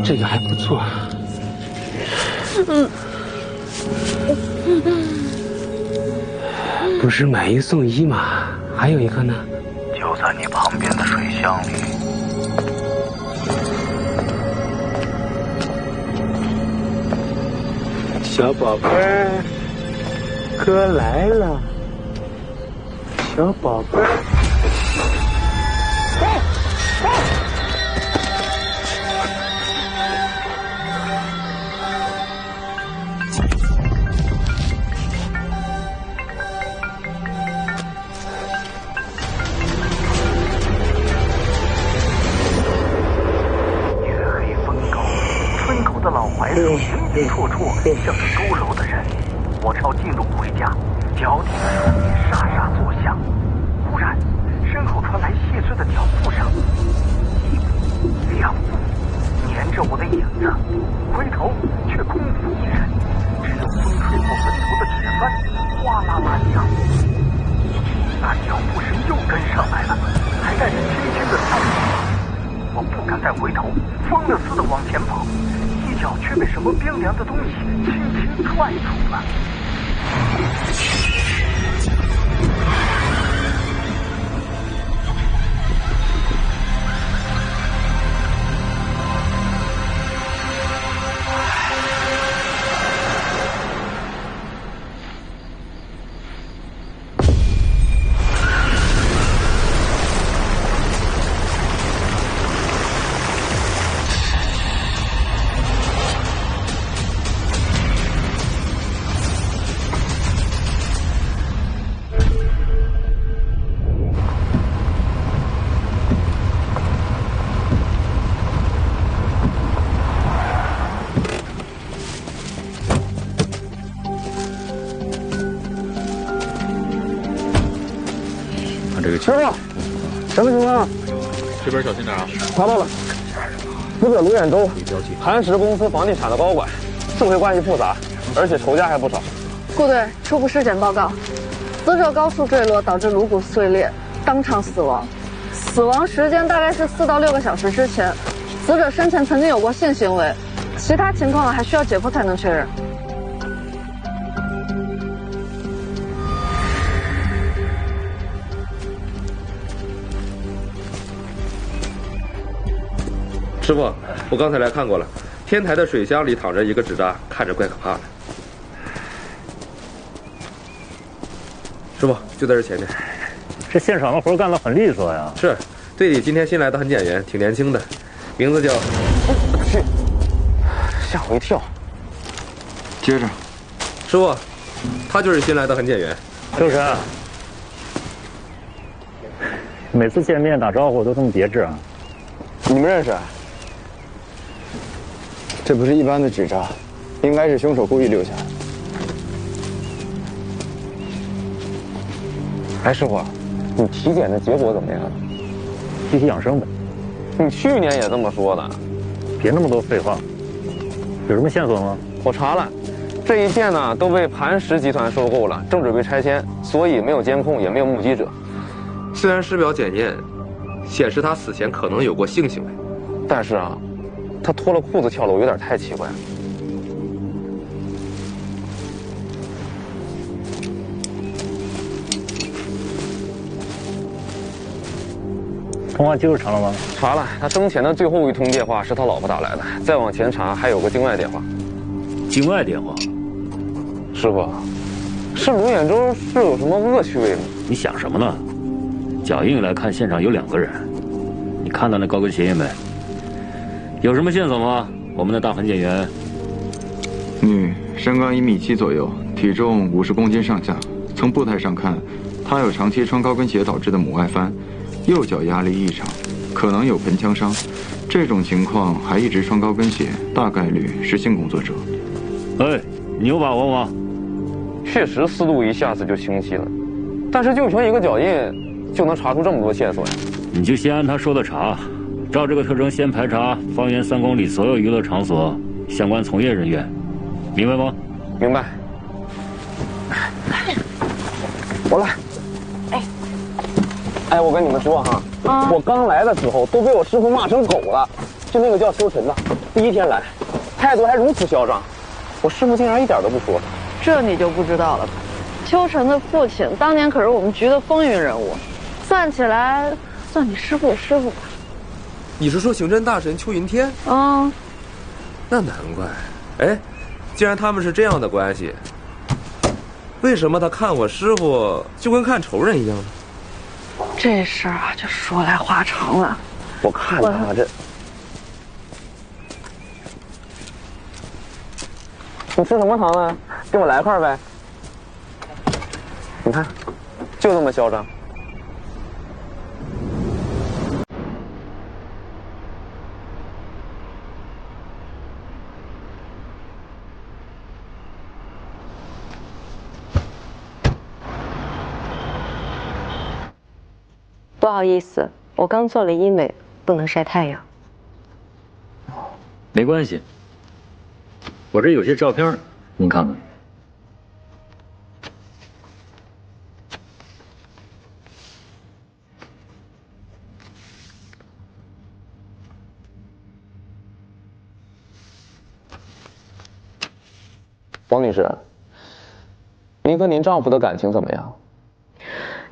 这个还不错。不是买一送一吗？还有一个呢？就在你旁边的水箱里。小宝贝儿，哥来了。小宝贝儿。影绰绰，像是佝偻的人。我朝近路回家，脚底的树叶沙沙作响。忽然，身后传来细碎的脚步声，一步两步，粘着我的影子。回头却空无一人，只有风吹过坟头的铁帆哗啦啦响。那脚步声又跟上来了，还带着轻轻的骚气。我不敢再回头，疯了似的往前跑。脚却被什么冰凉的东西轻轻拽住了。师傅，什么情况？这边小心点啊！查到了，死者卢远洲，磐石公司房地产的高管，社会关系复杂，而且仇家还不少。部队初步尸检报告，死者高处坠落导致颅骨碎裂，当场死亡。死亡时间大概是4到6个小时之前。死者生前曾经有过性行为，其他情况还需要解剖才能确认。师傅，我刚才来看过了，天台的水箱里躺着一个纸扎，看着怪可怕的。师傅，就在这前面。这现场的活干得很利索呀。是，队里今天新来的痕检员，挺年轻的，名字叫……我去，吓我一跳。接着，师傅，他就是新来的痕检员。周晨，每次见面打招呼都这么别致啊？你们认识？这不是一般的纸扎，应该是凶手故意留下的。哎，师傅，你体检的结果怎么样？集体养生呗。你去年也这么说的。别那么多废话。有什么线索吗？我查了，这一片呢都被磐石集团收购了，正准备拆迁，所以没有监控，也没有目击者。虽然尸表检验显示他死前可能有过性行为，但是啊，他脱了裤子跳楼有点太奇怪了。通话记录查了吗？查了，他生前的最后一通电话是他老婆打来的，再往前查还有个境外电话。境外电话？师傅，是卢远洲是有什么恶趣味吗？你想什么呢？脚印来看，现场有2个人，你看到那高跟鞋印没？有什么线索吗？我们的大痕检员。女，身高1.7米左右，体重50公斤上下。从步态上看，她有长期穿高跟鞋导致的母外翻，右脚压力异常，可能有盆腔伤。这种情况还一直穿高跟鞋，大概率是性工作者。哎，你有把握吗？确实思路一下子就清晰了，但是就凭一个脚印就能查出这么多线索呀？你就先按他说的查，照这个特征先排查方圆3公里所有娱乐场所相关从业人员，明白吗？明白。我来。哎，我跟你们说哈，我刚来的时候都被我师傅骂成狗了，就那个叫修晨的，第一天来，态度还如此嚣张，我师傅竟然一点都不说他。这你就不知道了吧？秋晨的父亲当年可是我们局的风云人物，算起来算你师傅的师傅吧。你是说刑侦大神邱云天？嗯，那难怪。哎，既然他们是这样的关系，为什么他看我师傅就跟看仇人一样呢？这事儿啊，就说来话长了。我看他这，你吃什么糖啊？给我来块呗。你看，就这么嚣张。不好意思，我刚做了医美，不能晒太阳。没关系，我这有些照片，您看看。王女士，您和您丈夫的感情怎么样？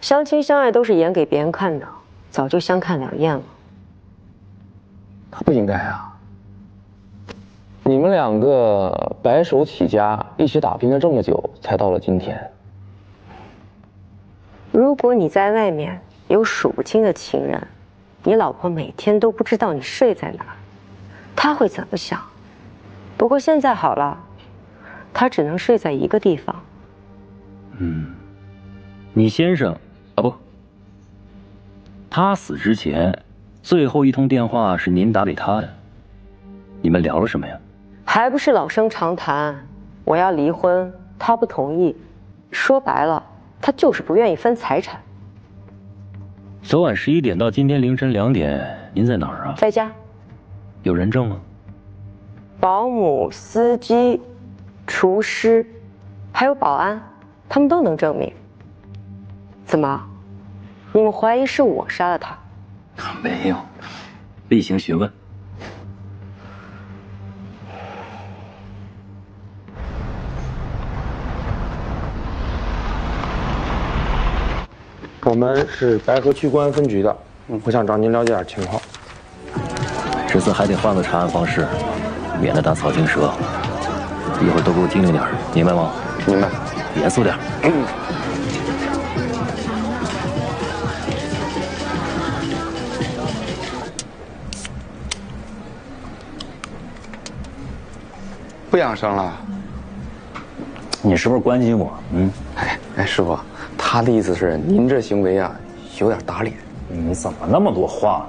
相亲相爱都是演给别人看的，早就相看两厌了。他不应该啊！你们两个白手起家，一起打拼了这么久，才到了今天。如果你在外面有数不清的情人，你老婆每天都不知道你睡在哪儿，她会怎么想？不过现在好了，她只能睡在一个地方。你先生啊不，他死之前最后一通电话是您打给他的，你们聊了什么呀？还不是老生常谈，我要离婚，他不同意，说白了，他就是不愿意分财产。昨晚11点到今天凌晨2点，您在哪儿啊？在家。有人证吗？保姆、司机、厨师，还有保安，他们都能证明。怎么，你们怀疑是我杀了他？没有，例行询问。我们是白河区公安分局的，我想找您了解点情况。这次还得换个查案方式，免得打草惊蛇。一会儿都给我精灵点，明白吗？明白。严肃点。不养生了？你是不是关心我？哎，师傅，他的意思是您这行为啊，有点打脸。你怎么那么多话？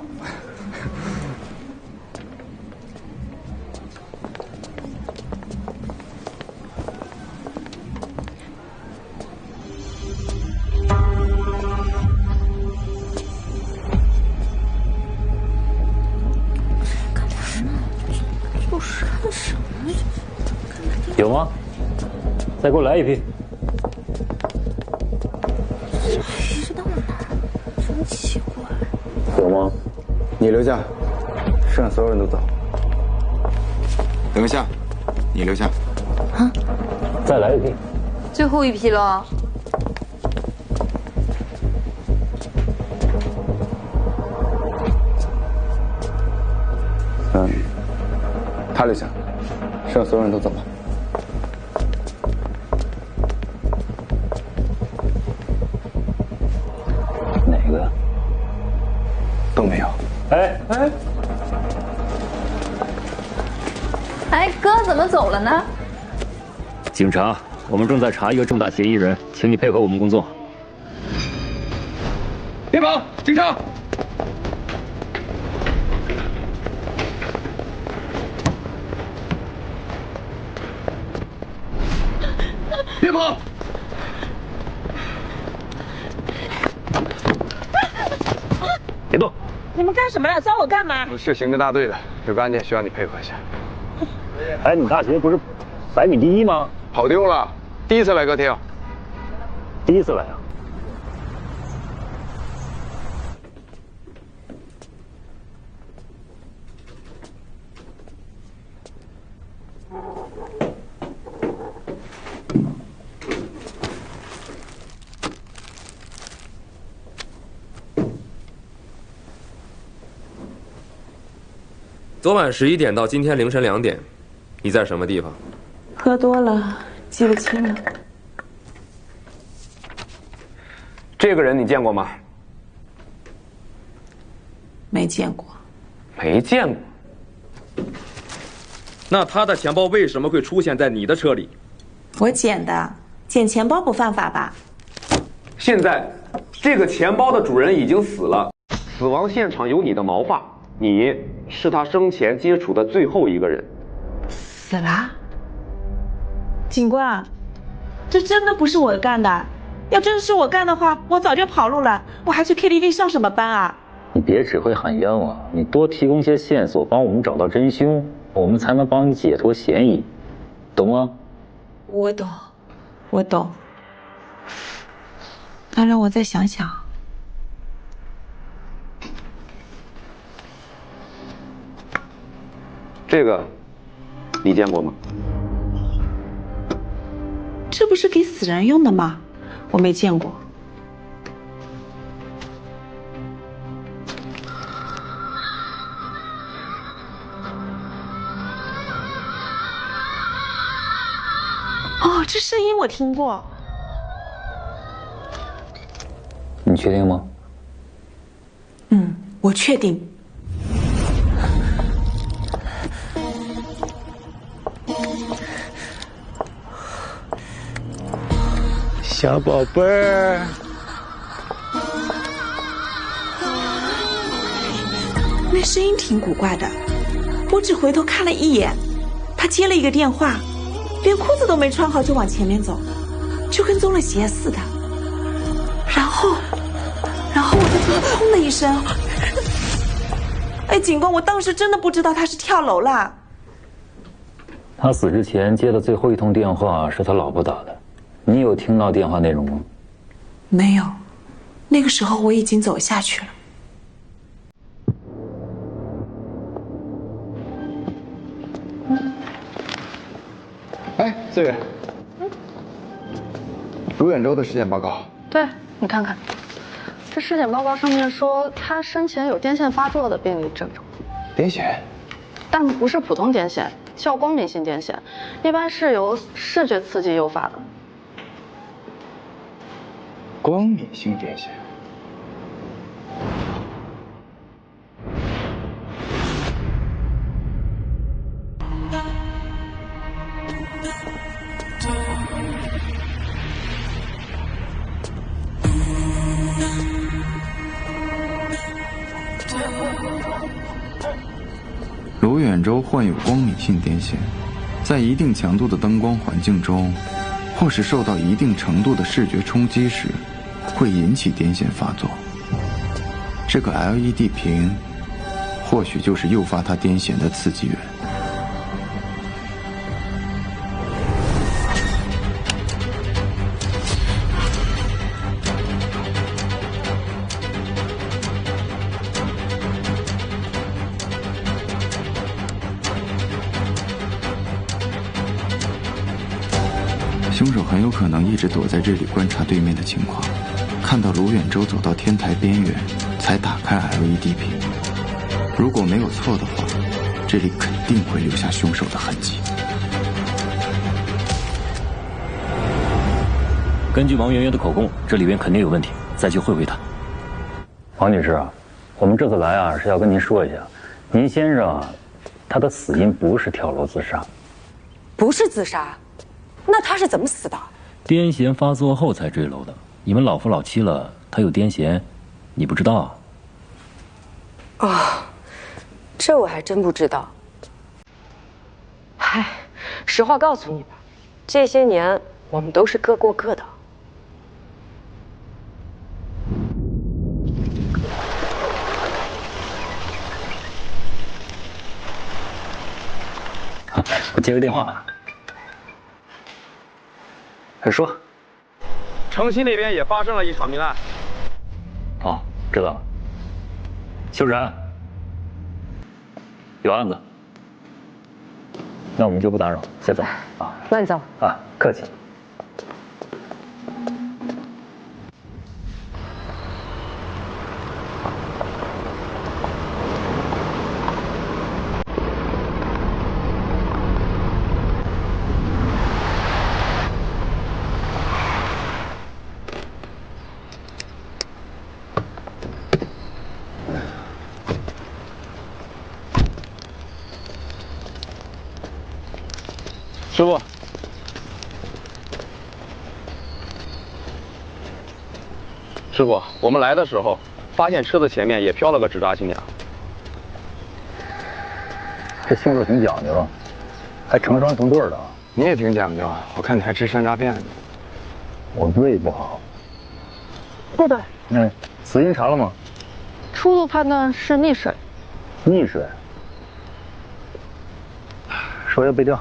有吗？再给我来一批。知道哪儿？真奇怪。有吗？你留下，剩下所有人都走。等一下，你留下。啊？再来一批。最后一批了。他留下，剩下所有人都走吧。哪个？都没有。哎，哥怎么走了呢？警察，我们正在查一个重大嫌疑人，请你配合我们工作。别跑，警察！别跑！别动！你们干什么呀？抓我干嘛？我是刑侦大队的，有个案件需要你配合一下。哎，你大学不是100米第1吗？跑丢了，第一次来歌厅。第一次来啊？昨晚11点到今天凌晨2点，你在什么地方？喝多了，记不清了。这个人你见过吗？没见过。没见过。那他的钱包为什么会出现在你的车里？我捡的，捡钱包不犯法吧？现在，这个钱包的主人已经死了，死亡现场有你的毛发，你是他生前接触的最后一个人。死了？警官，这真的不是我干的。要真是我干的话，我早就跑路了，我还去 KTV 上什么班啊？你别只会喊冤枉，你多提供些线索，帮我们找到真凶，我们才能帮你解脱嫌疑，懂吗？我懂，我懂。那让我再想想。这个，你见过吗？这不是给死人用的吗？我没见过。哦，这声音我听过。你确定吗？嗯，我确定。小宝贝儿，那声音挺古怪的，我只回头看了一眼，他接了一个电话，连裤子都没穿好就往前面走，就跟中了邪似的。然后我就听到砰的一声。哎，警官，我当时真的不知道他是跳楼了。他死之前接的最后一通电话是他老婆打的。你有听到电话内容吗？没有，那个时候我已经走下去了。哎，思雨，卢远洲的尸检报告。对，你看看，这尸检报告上面说他生前有癫痫发作的病理症状。癫痫？但不是普通癫痫，叫光敏性癫痫，一般是由视觉刺激诱发的。光敏性癫痫。卢远洲患有光敏性癫痫，在一定强度的灯光环境中，或是受到一定程度的视觉冲击时，会引起癫痫发作。这个 LED 屏，或许就是诱发他癫痫的刺激源。凶手很有可能一直躲在这里观察对面的情况，看到卢远洲走到天台边缘，才打开 LED 屏。如果没有错的话，这里肯定会留下凶手的痕迹。根据王媛媛的口供，这里边肯定有问题，再去会会她。王女士啊，我们这次来啊是要跟您说一下，您先生啊，他的死因不是跳楼自杀，不是自杀。那他是怎么死的？癫痫发作后才坠楼的。你们老夫老妻了，他有癫痫，你不知道啊？哦，这我还真不知道。嗨，实话告诉你吧，这些年我们都是各过各的。我接个电话。说，城西那边也发生了一场命案。哦，知道了。修然，有案子，那我们就不打扰，先走啊。那你走啊，客气。师傅，师傅，我们来的时候发现车子前面也飘了个纸扎新娘。这星座挺讲究，还成双成对的。你也挺讲究啊，我看你还吃山楂片呢。我胃不好。不对，死因查了吗？初步判断是溺水。溺水。手也背掉。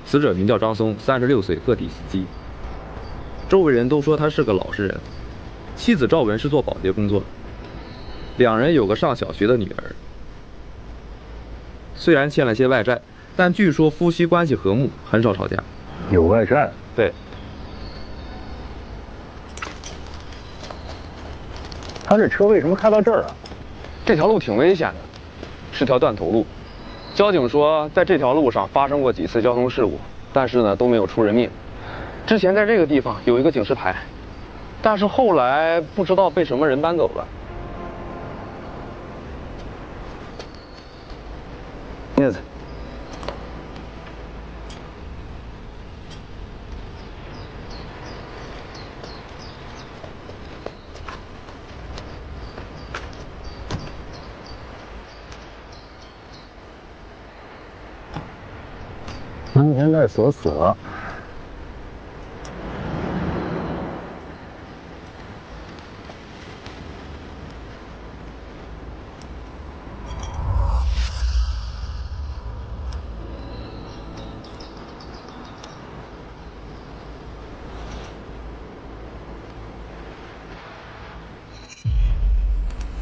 死者名叫张松，36岁，个体司机。周围人都说他是个老实人。妻子赵文是做保洁工作的，两人有个上小学的女儿。虽然欠了些外债，但据说夫妻关系和睦，很少吵架。有外债？对。他这车为什么开到这儿啊？这条路挺危险的，是条断头路。交警说，在这条路上发生过几次交通事故，但是呢都没有出人命。之前在这个地方有一个警示牌，但是后来不知道被什么人搬走了。叶子，安全带锁死了。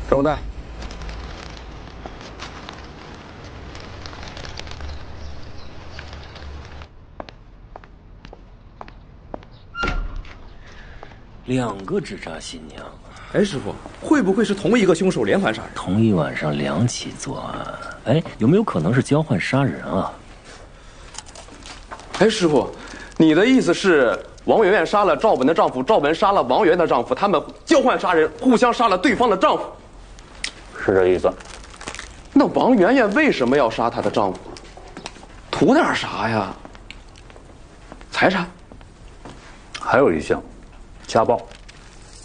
找带。2个纸扎新娘。哎，师傅，会不会是同一个凶手连环杀人？同一晚上2起作案，哎，有没有可能是交换杀人啊？哎，师傅，你的意思是王媛媛杀了赵文的丈夫，赵文杀了王媛的丈夫，他们交换杀人，互相杀了对方的丈夫？是这意思。那王媛媛为什么要杀她的丈夫？图点啥呀？财产？还有一项，家暴。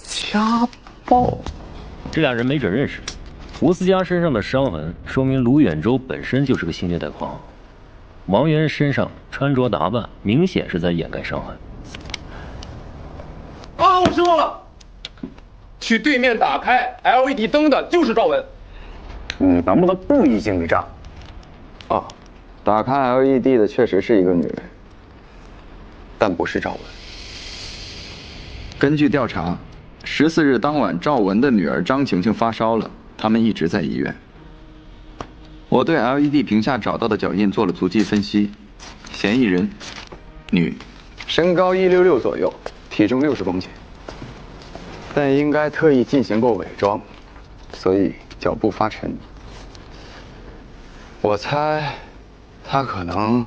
家暴？这俩人没准认识。吴思佳身上的伤痕说明卢远洲本身就是个性虐待狂。王源身上穿着打扮明显是在掩盖伤痕。啊，我知道了，去对面打开 LED 灯的就是赵文。你能不能故意性给炸？啊，打开 LED 的确实是一个女人，但不是赵文。根据调查，14日当晚，赵文的女儿张晴晴发烧了，他们一直在医院。我对 LED 屏下找到的脚印做了足迹分析，嫌疑人女，身高166左右，体重60公斤，但应该特意进行过伪装，所以脚步发沉。我猜，她可能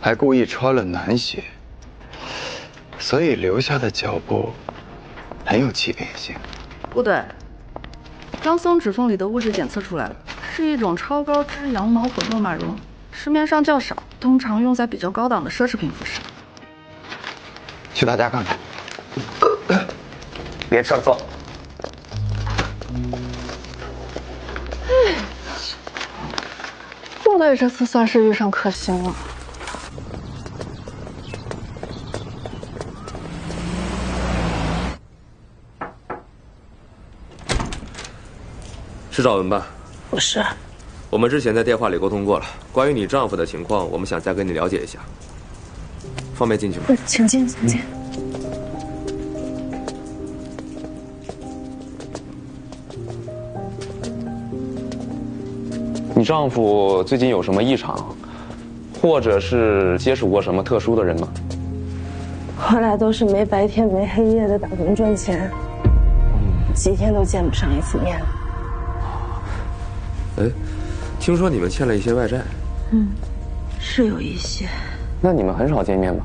还故意穿了男鞋，所以留下的脚步很有欺骗性。不对，张松指缝里的物质检测出来了，是一种超高支羊毛混动马绒，市面上较少，通常用在比较高档的奢侈品服饰。去他家看看。别上错。部队这次算是遇上克星了。是赵文吧？不是。我们之前在电话里沟通过了，关于你丈夫的情况，我们想再跟你了解一下，方便进去吗？请进，请进。你丈夫最近有什么异常，或者是接触过什么特殊的人吗？后来都是没白天没黑夜的打工赚钱，几天都见不上一次面。哎，听说你们欠了一些外债。是有一些。那你们很少见面吧？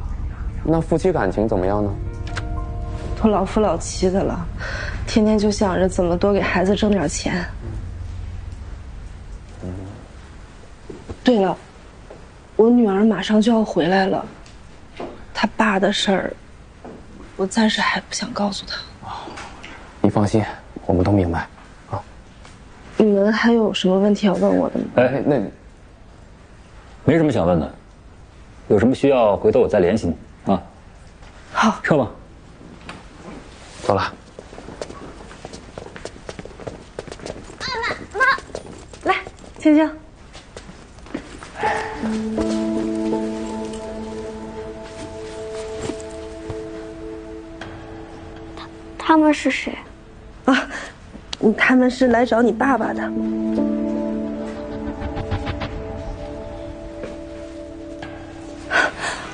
那夫妻感情怎么样呢？都老夫老妻的了，天天就想着怎么多给孩子挣点钱。对了，我女儿马上就要回来了，她爸的事儿，我暂时还不想告诉她。你放心，我们都明白。啊，你们还有什么问题要问我的吗？哎，那没什么想问的，有什么需要回头我再联系你啊。好，撤吧。走了。妈，来，青青。他们是谁？啊，他们是来找你爸爸的。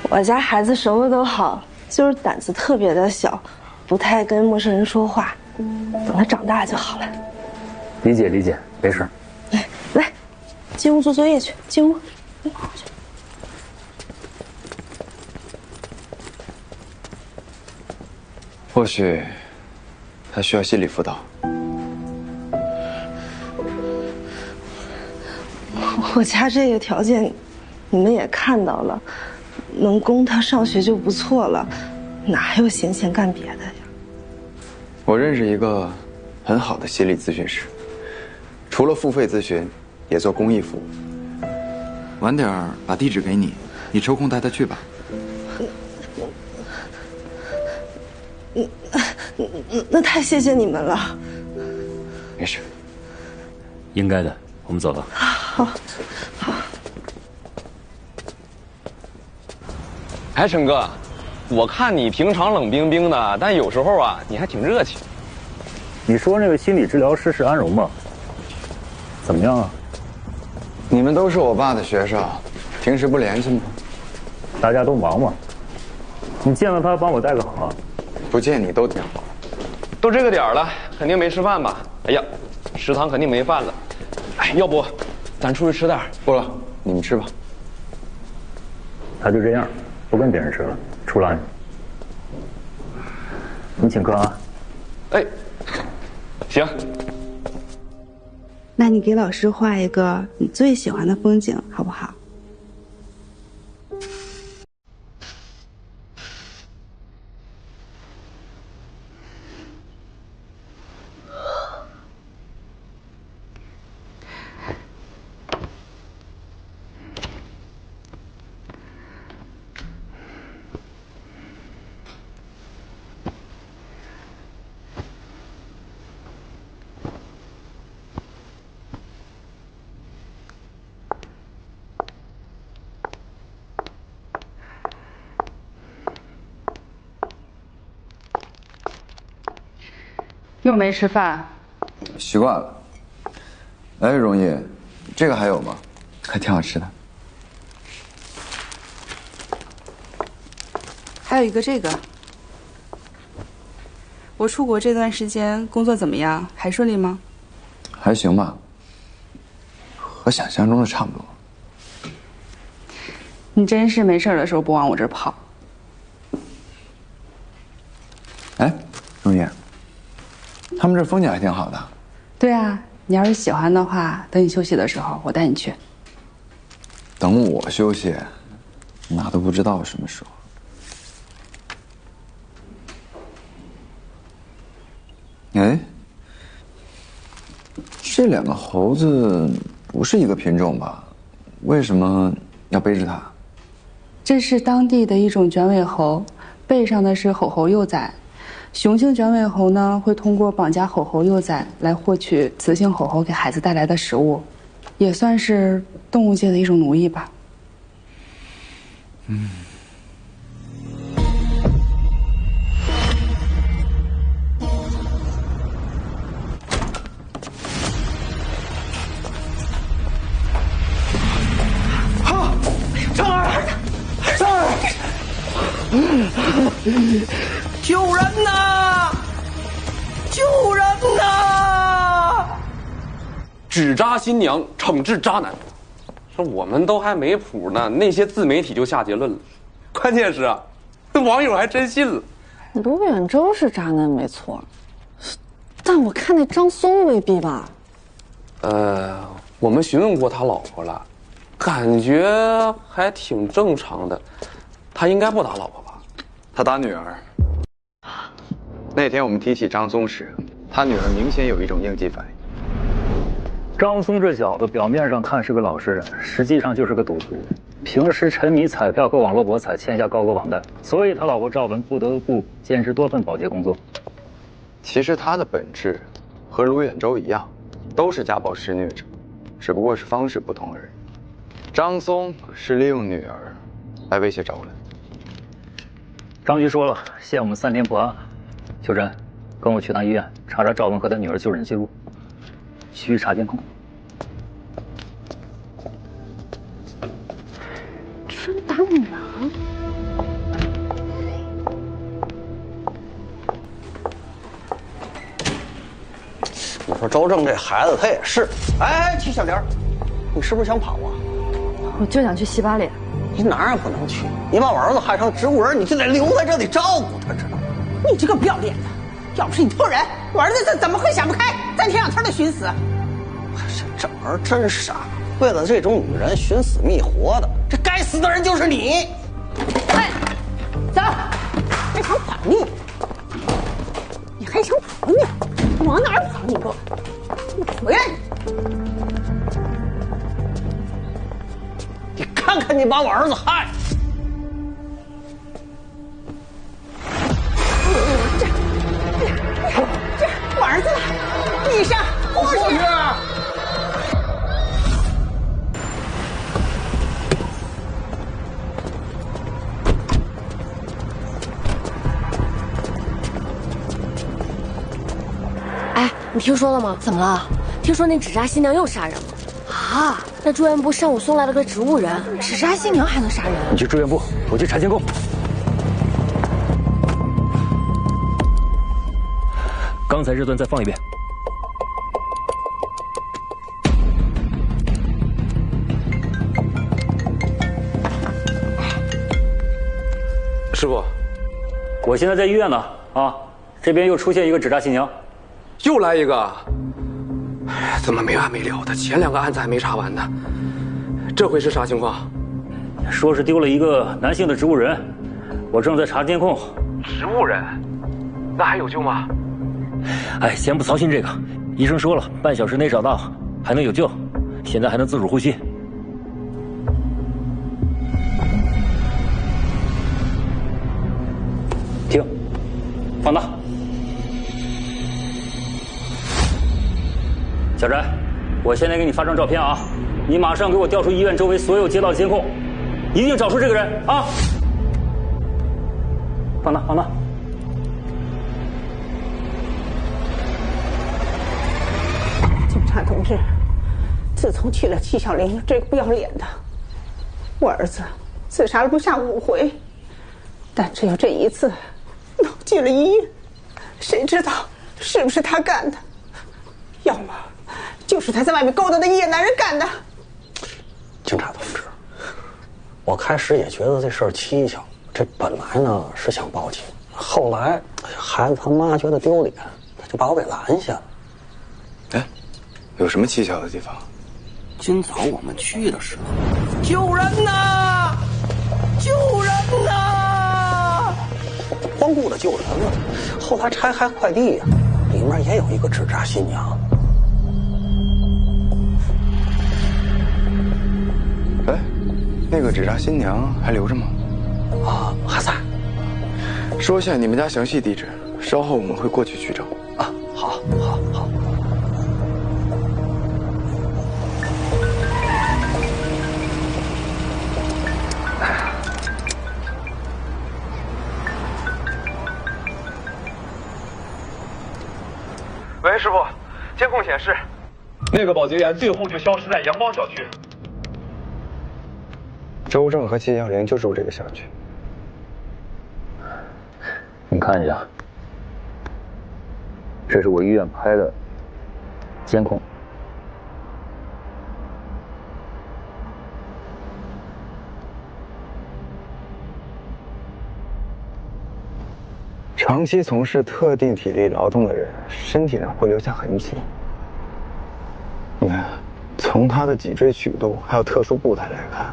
我家孩子什么都好，就是胆子特别的小，不太跟陌生人说话。等他长大就好了。理解理解，没事。来，进屋做作业去，进屋。或许他需要心理辅导。我家这个条件，你们也看到了，能供他上学就不错了，哪还有闲钱干别的呀？我认识一个很好的心理咨询师，除了付费咨询，也做公益服务。晚点儿把地址给你，你抽空带他去吧。那太谢谢你们了。没事，应该的，我们走吧。好，好。哎，陈哥，我看你平常冷冰冰的，但有时候啊，你还挺热情。你说那个心理治疗师是安荣吗？怎么样啊？你们都是我爸的学生，平时不联系吗？大家都忙嘛。你见了他，帮我带个好。不见你都挺好。都这个点儿了，肯定没吃饭吧？哎呀，食堂肯定没饭了。哎，要不咱出去吃点儿？不了，你们吃吧。他就这样，不跟别人吃了，出来。你请客啊。哎，行。那你给老师画一个你最喜欢的风景，好不好？又没吃饭，习惯了。哎，容易，这个还有吗？还挺好吃的。还有一个这个。我出国这段时间工作怎么样？还顺利吗？还行吧，和想象中的差不多。你真是没事的时候不往我这儿跑。哎，容易。他们这风景还挺好的。对啊，你要是喜欢的话，等你休息的时候，我带你去。等我休息，那都不知道什么时候。哎，这两个猴子不是一个品种吧？为什么要背着它？这是当地的一种卷尾猴，背上的是吼猴幼崽。雄性卷尾猴呢，会通过绑架吼猴幼崽来获取雌性吼猴给孩子带来的食物，也算是动物界的一种奴役吧。嗯。好，张儿，张儿。救人呐！救人呐！只扎新娘，惩治渣男。说我们都还没谱呢，那些自媒体就下结论了。关键是啊，那网友还真信了。卢远洲是渣男没错，但我看那张松未必吧。我们询问过他老婆了，感觉还挺正常的。他应该不打老婆吧？他打女儿。那天我们提起张松时，他女儿明显有一种应激反应。张松这小子表面上看是个老实人，实际上就是个赌徒。平时沉迷彩票和网络博彩，欠下高额网贷，所以他老婆赵文不得不兼职多份保洁工作。其实他的本质和卢远洲一样，都是家暴施虐者，只不过是方式不同而已。张松是利用女儿来威胁赵文。张局说了，限我们3天破案。秋真，跟我去趟医院查查赵文和他女儿就诊记录，去查监控。真打女儿？你说周正这孩子他也是，哎，齐小莲，你是不是想跑啊？我就想去洗把脸。你哪儿也不能去，你把我儿子害成植物人，你就得留在这里照顾他，知道吗？你这个不要脸的！要不是你偷人，我儿子怎么会想不开，在天上天的寻死？这玩意儿真傻，为了这种女人寻死觅活的，这该死的人就是你！哎，走，还想跑你？你还想跑你？往哪儿跑你给我？你回来！你看看你把我儿子害！这我儿子呢？医生，护士！哎，你听说了吗？怎么了？听说那纸扎新娘又杀人了。啊！那住院部上午送来了个植物人，纸扎新娘还能杀人？你去住院部，我去查监控。刚才这段再放一遍。师傅，我现在在医院呢，啊，这边又出现一个纸扎新娘，又来一个。哎，怎么没完没了的？前2个案子还没查完呢，这回是啥情况？说是丢了一个男性的植物人，我正在查监控。植物人？那还有救吗？哎，先不操心这个，医生说了，半小时内找到，还能有救，现在还能自主呼吸。停，放大。小翟，我现在给你发张照片啊，你马上给我调出医院周围所有街道的监控，一定找出这个人啊！放大，放大。警察同志，自从去了戚小玲这个不要脸的，我儿子自杀了不下5回，但只有这一次闹进了医院，谁知道是不是他干的？要么就是他在外面勾搭的野男人干的。警察同志，我开始也觉得这事儿蹊跷，这本来呢是想报警，后来孩子他妈觉得丢脸，他就把我给拦下了。哎，有什么蹊跷的地方？今早我们去的时候，救人呐！救人呐！光顾着救人了，后来拆开快递呀，里面也有一个纸扎新娘。哎，那个纸扎新娘还留着吗？啊，还在。说一下你们家详细地址，稍后我们会过去取证。啊，好，好，好。喂，师傅，监控显示，那个保洁员最后就消失在阳光小区。周正和戚小玲就住这个小区。你看一下，这是我医院拍的监控。长期从事特定体力劳动的人，身体上会留下痕迹。你看，从他的脊椎曲度还有特殊步态来看，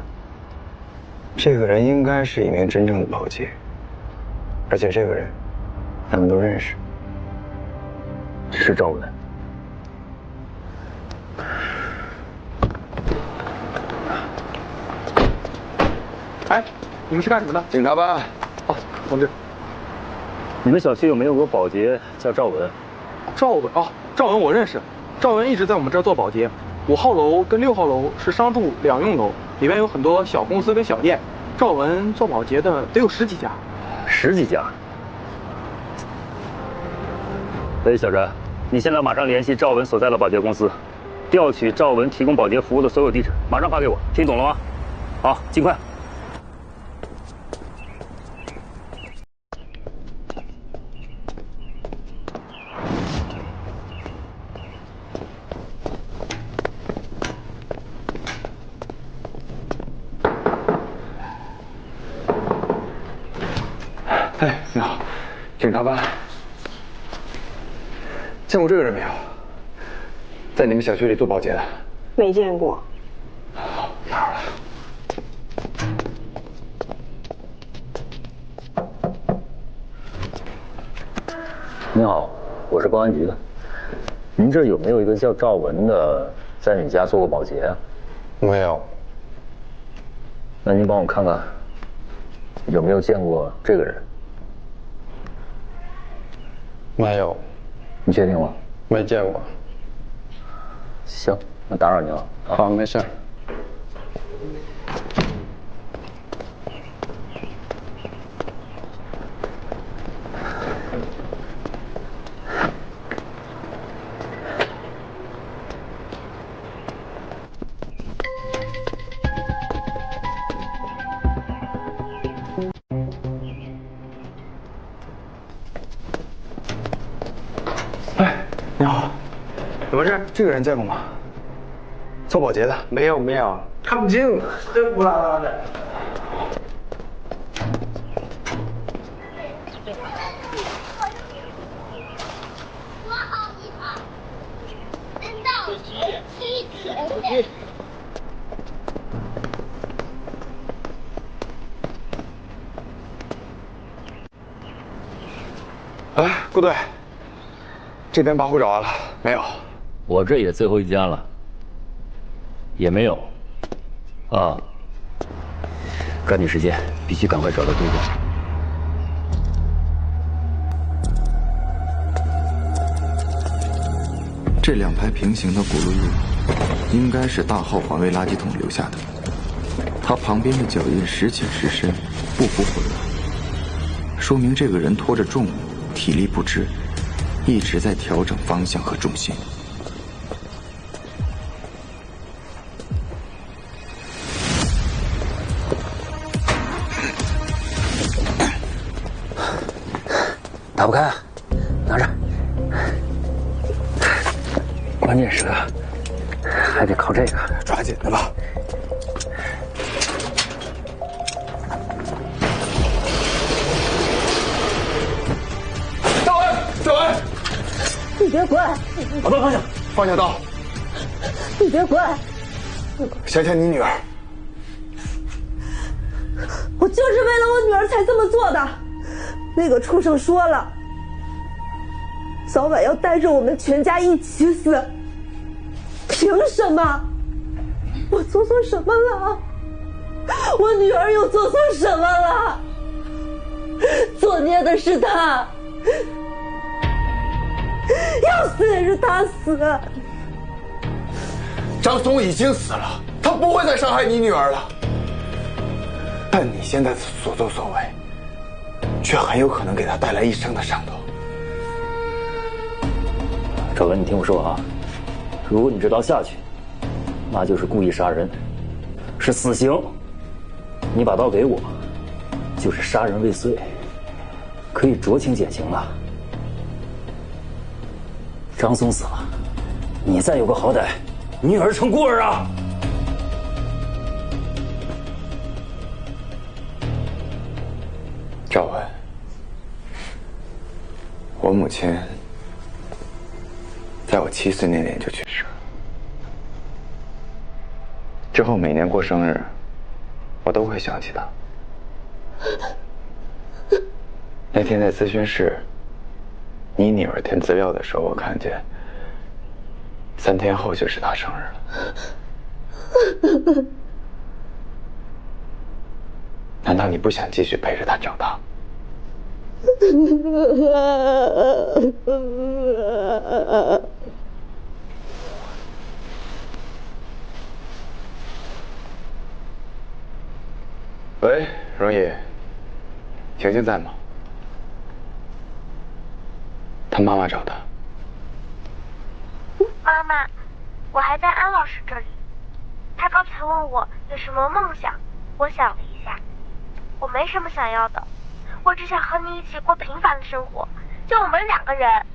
这个人应该是一名真正的保洁，而且这个人，咱们都认识。是赵文。哎，你们是干什么的？警察办。哦，同志。你们小区有没有个保洁叫赵文？赵文哦，赵文我认识，赵文一直在我们这儿做保洁。5号楼跟6号楼是商住两用楼，里边有很多小公司跟小店。赵文做保洁的得有10几家。10几家？喂，小陈，你现在马上联系赵文所在的保洁公司，调取赵文提供保洁服务的所有地址，马上发给我，听懂了吗？好，尽快。哎，你好，警察办。见过这个人没有？在你们小区里做保洁的？没见过。打扰了。您好，我是公安局的。您这有没有一个叫赵文的在你家做过保洁啊？没有。那您帮我看看，有没有见过这个人？没有。你确定吗？没见过。行，那打扰您了。好，没事。哎，你好，怎么回事？这个人见过吗？做保洁的？没有，看不清，真乌拉拉的。哎，顾队，这边把户找完了没有？我这也最后一家了，也没有。啊，抓紧时间，必须赶快找到对象。这2排平行的轱辘印，应该是大号环卫垃圾桶留下的。它旁边的脚印时浅时深，不符混乱，说明这个人拖着重物，体力不支，一直在调整方向和重心。打不开，拿着。关键时刻还得靠这个，抓紧的吧。赵文，你别滚！把刀放下，放下刀。你别滚！想想你女儿。我就是为了我女儿才这么做的。那个畜生说了，早晚要带着我们全家一起死。凭什么？我做错什么了？我女儿又做错什么了？作孽的是她，要死也是她死。张松已经死了，他不会再伤害你女儿了。但你现在的所作所为，却很有可能给他带来一生的伤痛。赵文，你听我说啊，如果你这刀下去，那就是故意杀人，是死刑。你把刀给我，就是杀人未遂，可以酌情减刑的。张松死了，你再有个好歹，女儿成孤儿啊！赵文，我母亲在我7岁那年就去世了。之后每年过生日，我都会想起她。那天在咨询室，你女儿填资料的时候，我看见3天后就是她生日了。难道你不想继续陪着她长大？喂，荣毅，晴晴在吗？他妈妈找他。妈妈，我还在安老师这里。他刚才问我有什么梦想，我想了一下，我没什么想要的，我只想和你一起过平凡的生活，就我们2个人。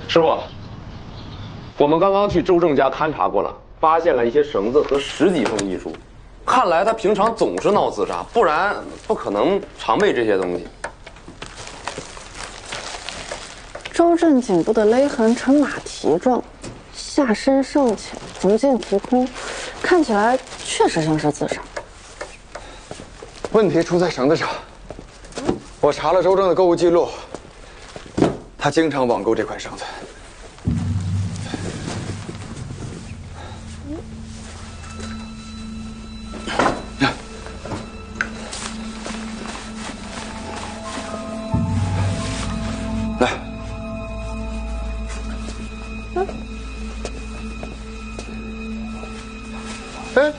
师傅，我们刚刚去周正家勘察过了，发现了一些绳子和10几封遗书。看来他平常总是闹自杀，不然不可能常备这些东西。周正颈部的勒痕呈马蹄状，下身上浅，足见提空，看起来确实像是自杀。问题出在绳子上。我查了周正的购物记录，他经常网购这款绳子。来，哎，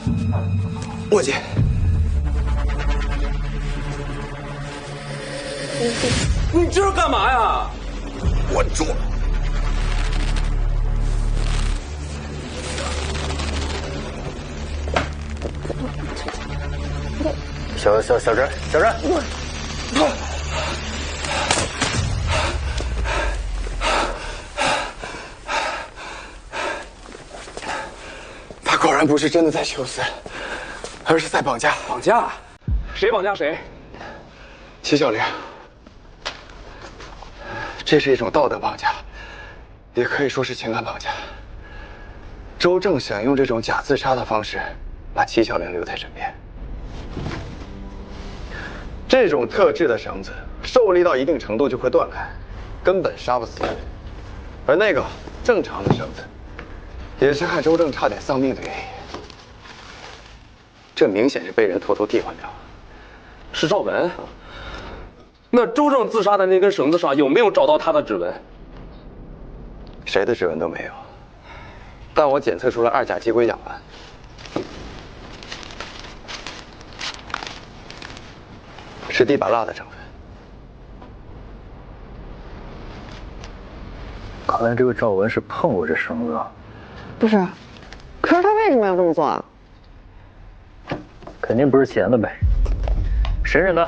墨迹。你这是干嘛呀？我做。小珍，他果然不是真的在求死，而是在绑架。绑架？谁绑架谁？齐小玲。这是一种道德绑架，也可以说是情感绑架。周正想用这种假自杀的方式，把齐小玲留在身边。这种特制的绳子，受力到一定程度就会断开，根本杀不死人。而那个正常的绳子，也是害周正差点丧命的原因。这明显是被人偷偷替换掉了。是赵文。那周正自杀的那根绳子上有没有找到他的指纹？谁的指纹都没有，但我检测出了2甲基硅甲烷，是地板蜡的成分。看来这个赵文是碰过这绳子啊。不是，可是他为什么要这么做啊？肯定不是钱的呗。审审他。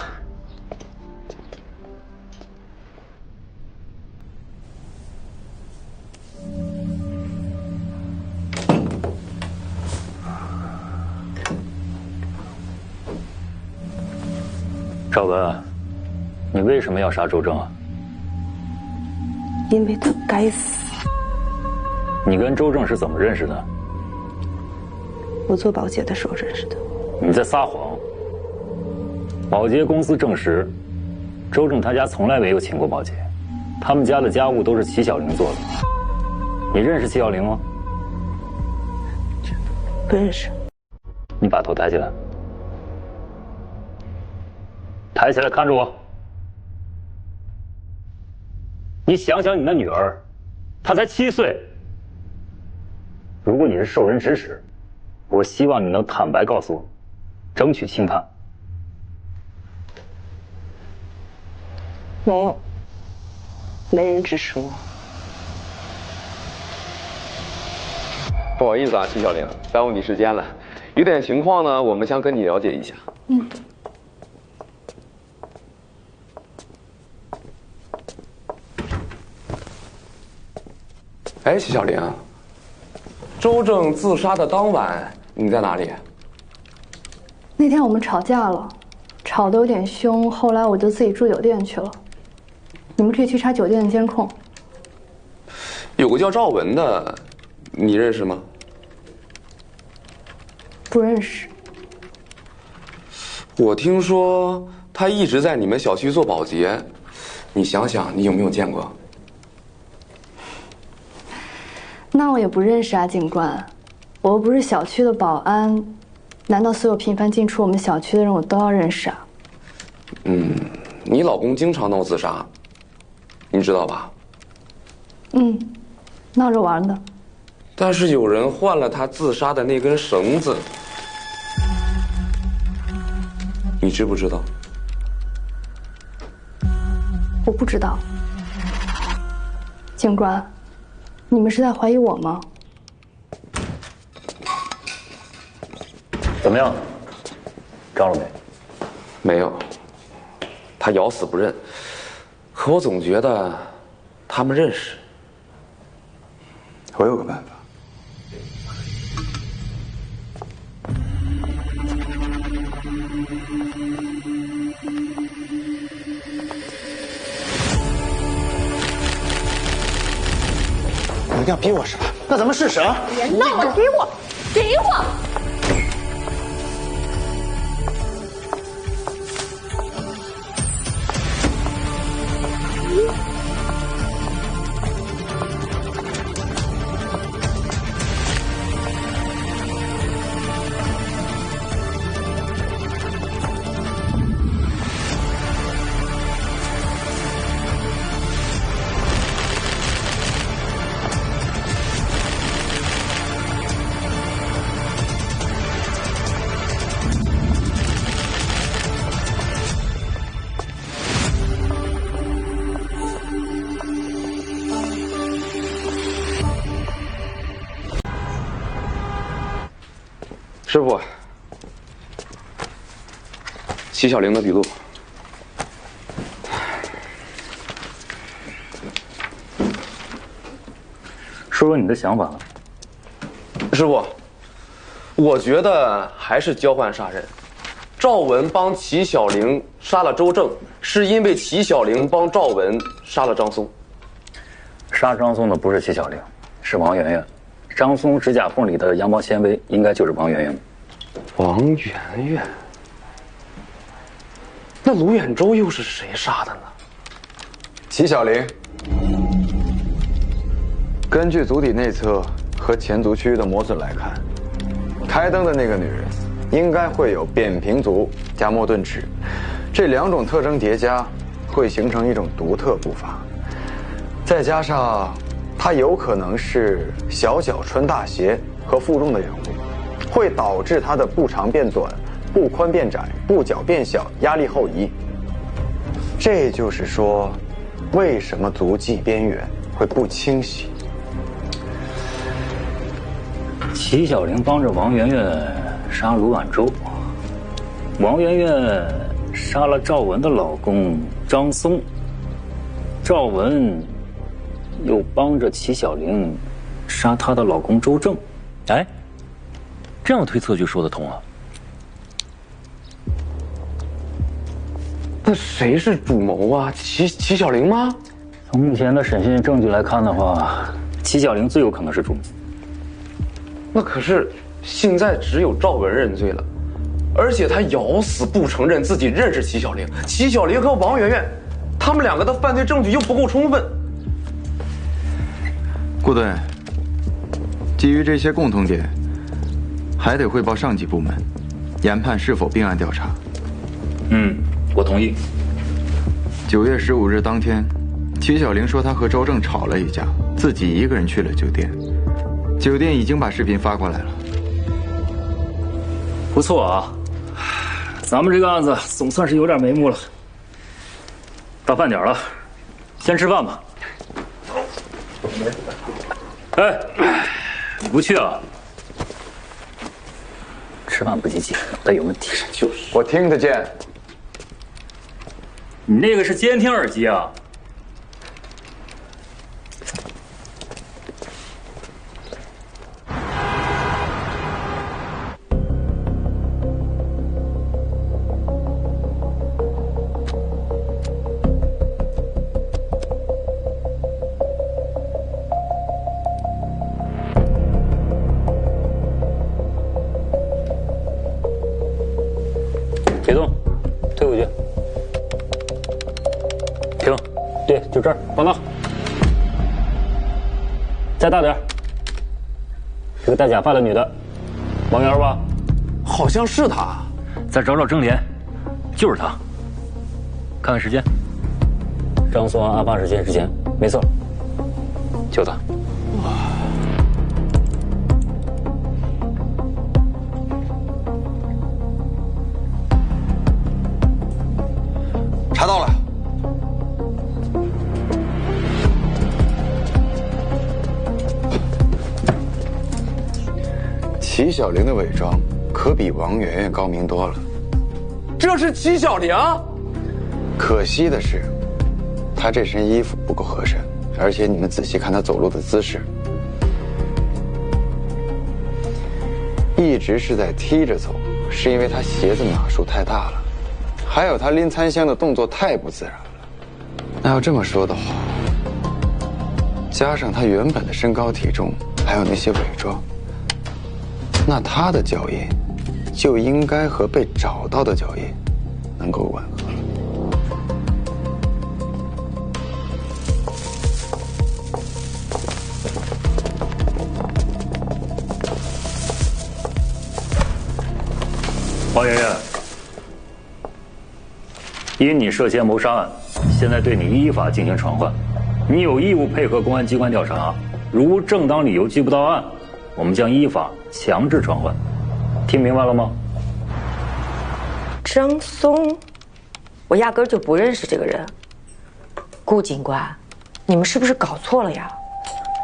赵文，你为什么要杀周正啊？因为他该死。你跟周正是怎么认识的？我做保洁的时候认识的。你在撒谎。保洁公司证实，周正他家从来没有请过保洁，他们家的家务都是齐小玲做的。你认识齐小玲吗？不认识。你把头抬起来。抬起来看着我。你想想你的女儿，她才7岁。如果你是受人指使，我希望你能坦白告诉我，争取轻判。没有，没人指使我。不好意思啊，齐小玲，耽误你时间了。有点情况呢，我们想跟你了解一下。嗯。哎，齐小玲，周正自杀的当晚你在哪里？那天我们吵架了，吵得有点凶，后来我就自己住酒店去了。你们可以去查酒店的监控。有个叫赵文的，你认识吗？不认识。我听说他一直在你们小区做保洁，你想想，你有没有见过？那我也不认识啊，警官，我又不是小区的保安，难道所有频繁进出我们小区的人我都要认识啊？你老公经常闹自杀，你知道吧？闹着玩的。但是有人换了他自杀的那根绳子，你知不知道？我不知道。警官，你们是在怀疑我吗？怎么样？招了没？没有。他咬死不认，可我总觉得他们认识。我有个办法。你一定要逼我是吧？那咱们试试啊！别闹了，给我，给我！师傅，齐小玲的笔录。说说你的想法。师傅，我觉得还是交换杀人。赵文帮齐小玲杀了周正，是因为齐小玲帮赵文杀了张松。杀张松的不是齐小玲，是王媛媛。张松指甲缝里的羊毛纤维应该就是王媛媛。王媛媛？那卢远洲又是谁杀的呢？齐小玲。根据足底内侧和前足区域的磨损来看，开灯的那个女人应该会有扁平足加莫顿齿，这两种特征叠加会形成一种独特步伐，再加上她有可能是小脚穿大鞋和负重的缘故，会导致她的步长变短、步宽变窄、步角变小、压力后移。这就是说，为什么足迹边缘会不清晰。齐小玲帮着王媛媛杀卢婉洲，王媛媛杀了赵文的老公张松，赵文又帮着齐小玲杀她的老公周正。哎，这样推测就说得通了。那谁是主谋啊？齐小玲吗？从目前的审讯证据来看的话，齐小玲最有可能是主谋。那可是现在只有赵文认罪了，而且他咬死不承认自己认识齐小玲。齐小玲和王媛媛，他们两个的犯罪证据又不够充分。顾队，基于这些共同点，还得汇报上级部门，研判是否并案调查。我同意。9月15日当天，齐小玲说她和周正吵了一架，自己一个人去了酒店。酒店已经把视频发过来了。不错啊，咱们这个案子总算是有点眉目了。到饭点了，先吃饭吧。哎，你不去啊？吃饭不积极，脑袋有问题。就是，我听得见。你那个是监听耳机啊？别动，退回去。停，对，就这儿，放倒。再大点。这个戴假发的女的，王源吧？好像是她。再找找郑莲，就是她。看看时间，张松案发时间之前，没错，就她。查到了。齐小玲的伪装可比王媛媛高明多了。这是齐小玲。可惜的是，她这身衣服不够合身，而且你们仔细看她走路的姿势，一直是在踢着走，是因为她鞋子码数太大了。还有他拎餐箱的动作太不自然了。那要这么说的话，加上他原本的身高体重，还有那些伪装，那他的脚印就应该和被找到的脚印能够吻合了。王媛媛。因你涉嫌谋杀案，现在对你依法进行传唤，你有义务配合公安机关调查。如无正当理由拘捕到案，我们将依法强制传唤。听明白了吗？张松，我压根就不认识这个人。顾警官，你们是不是搞错了呀？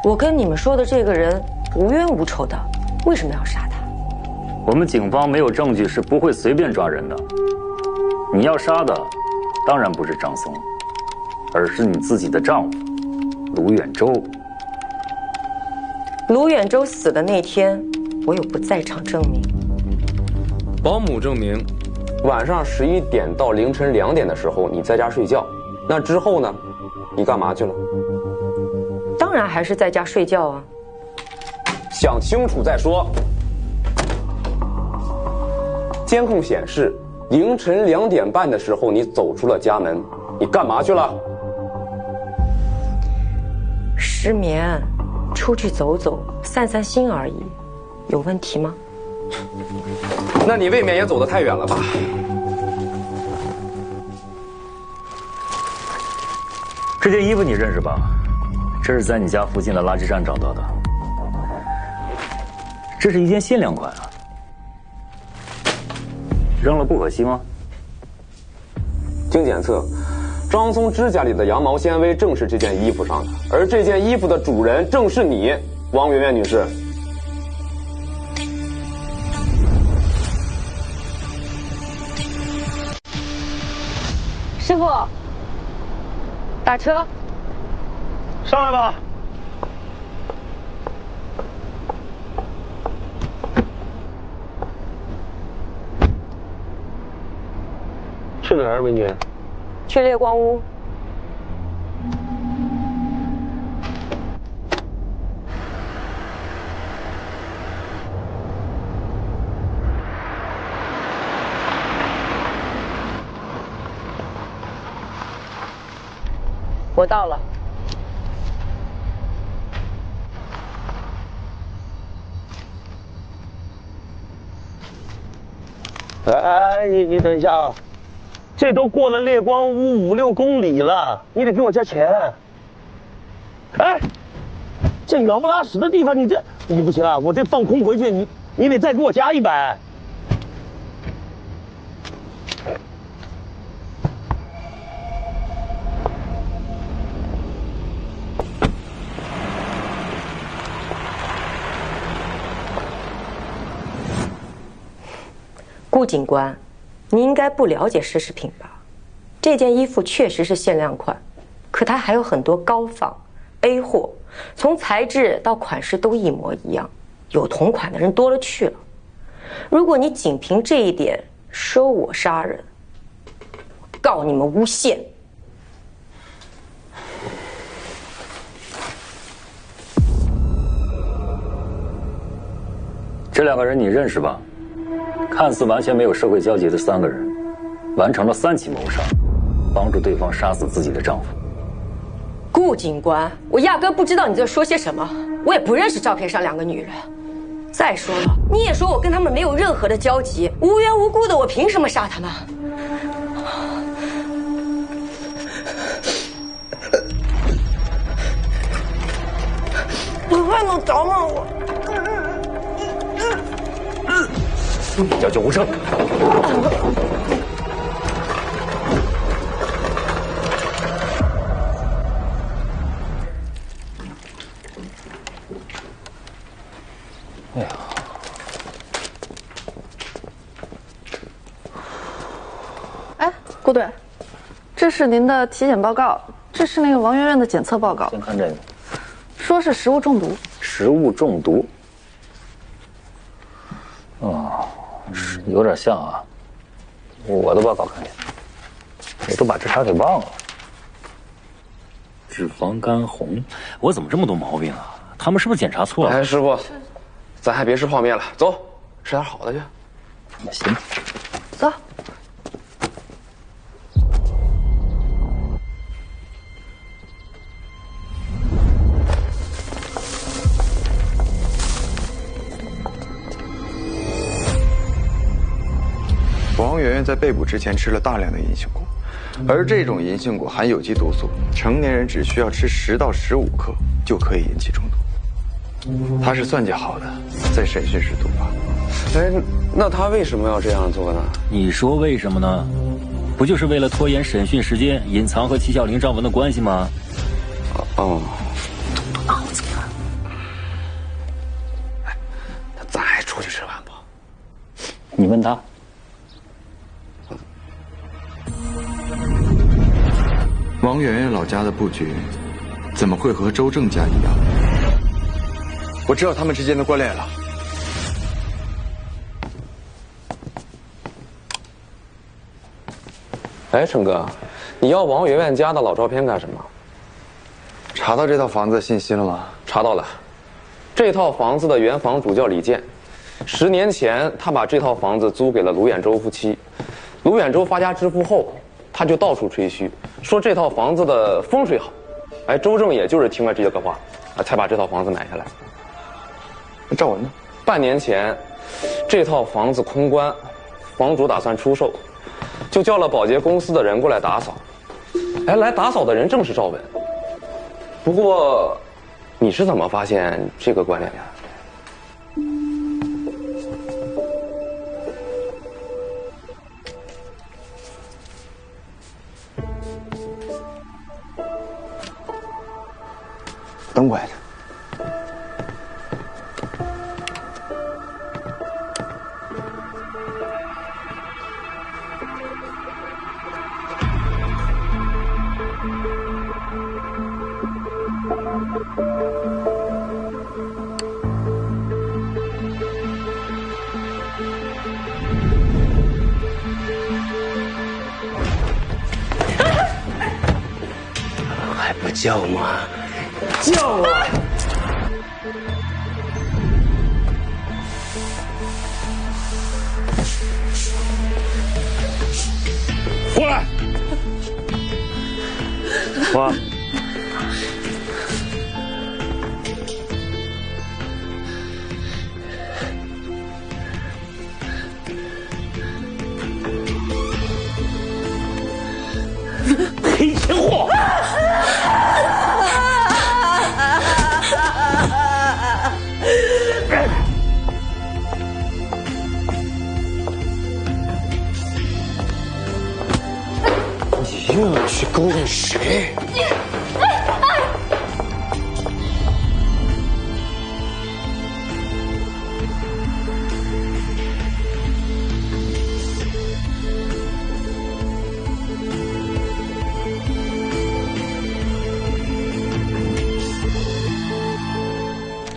我跟你们说的这个人无冤无仇的，为什么要杀他？我们警方没有证据是不会随便抓人的。你要杀的当然不是张松，而是你自己的丈夫卢远洲。卢远洲死的那天，我有不在场证明。保姆证明，晚上11点到凌晨2点的时候你在家睡觉，那之后呢？你干嘛去了？当然还是在家睡觉啊。想清楚再说。监控显示，凌晨2点半的时候你走出了家门，你干嘛去了？失眠，出去走走，散散心而已，有问题吗？那你未免也走得太远了吧？这件衣服你认识吧？这是在你家附近的垃圾站找到的。这是一件限量款啊，扔了不可惜吗？经检测，张松指甲里的羊毛纤维正是这件衣服上的，而这件衣服的主人正是你，王媛媛女士。师傅，打车，上来吧。去哪儿，美女？去烈光屋。我到了。哎，你等一下啊，这都过了烈光屋5、6公里了，你得给我加钱。哎，这鸟不拉屎的地方，你不行啊，我这放空回去，你得再给我加100。顾警官，你应该不了解奢侈品吧？这件衣服确实是限量款，可它还有很多高仿 A 货，从材质到款式都一模一样，有同款的人多了去了。如果你仅凭这一点说我杀人，告你们诬陷。这2个人你认识吧？看似完全没有社会交集的3个人，完成了3起谋杀，帮助对方杀死自己的丈夫。顾警官，我压根不知道你在说些什么，我也不认识照片上2个女人。再说了，你也说我跟他们没有任何的交集，无缘无故的，我凭什么杀他们？你还能找吗我？叫救护车！哎呀，哎，顾队，这是您的体检报告，这是那个王媛媛的检测报告。先看这个，说是食物中毒。食物中毒。哦，是有点像啊。我的报告看见，我都把这茬给忘了。脂肪肝红，我怎么这么多毛病啊？他们是不是检查错了？哎，师傅，咱还别吃泡面了，走，吃点好的去。行，走。王媛媛在被捕之前吃了大量的银杏果，而这种银杏果含有机毒素，成年人只需要吃10到15克就可以引起中毒。她是算计好的，在审讯时毒发。哎，那他为什么要这样做呢？你说为什么呢？不就是为了拖延审讯时间，隐藏和戚小玲、赵文的关系吗？哦，动脑子呀！哎，那咱还出去吃饭不？你问他。王媛媛老家的布局，怎么会和周正家一样？我知道他们之间的关联了。哎，陈哥，你要王媛媛家的老照片干什么？查到这套房子的信息了吗？查到了，这套房子的原房主叫李健，10年前他把这套房子租给了卢远洲夫妻，卢远洲发家致富后，他就到处吹嘘，说这套房子的风水好。哎，周正也就是听了这个话，才把这套房子买下来。那赵文呢？半年前，这套房子空关，房主打算出售，就叫了保洁公司的人过来打扫。哎，来打扫的人正是赵文。不过，你是怎么发现这个关联的？等我一下。还不叫吗？叫啊！过来！哇！黑钱货！你又要去勾引谁？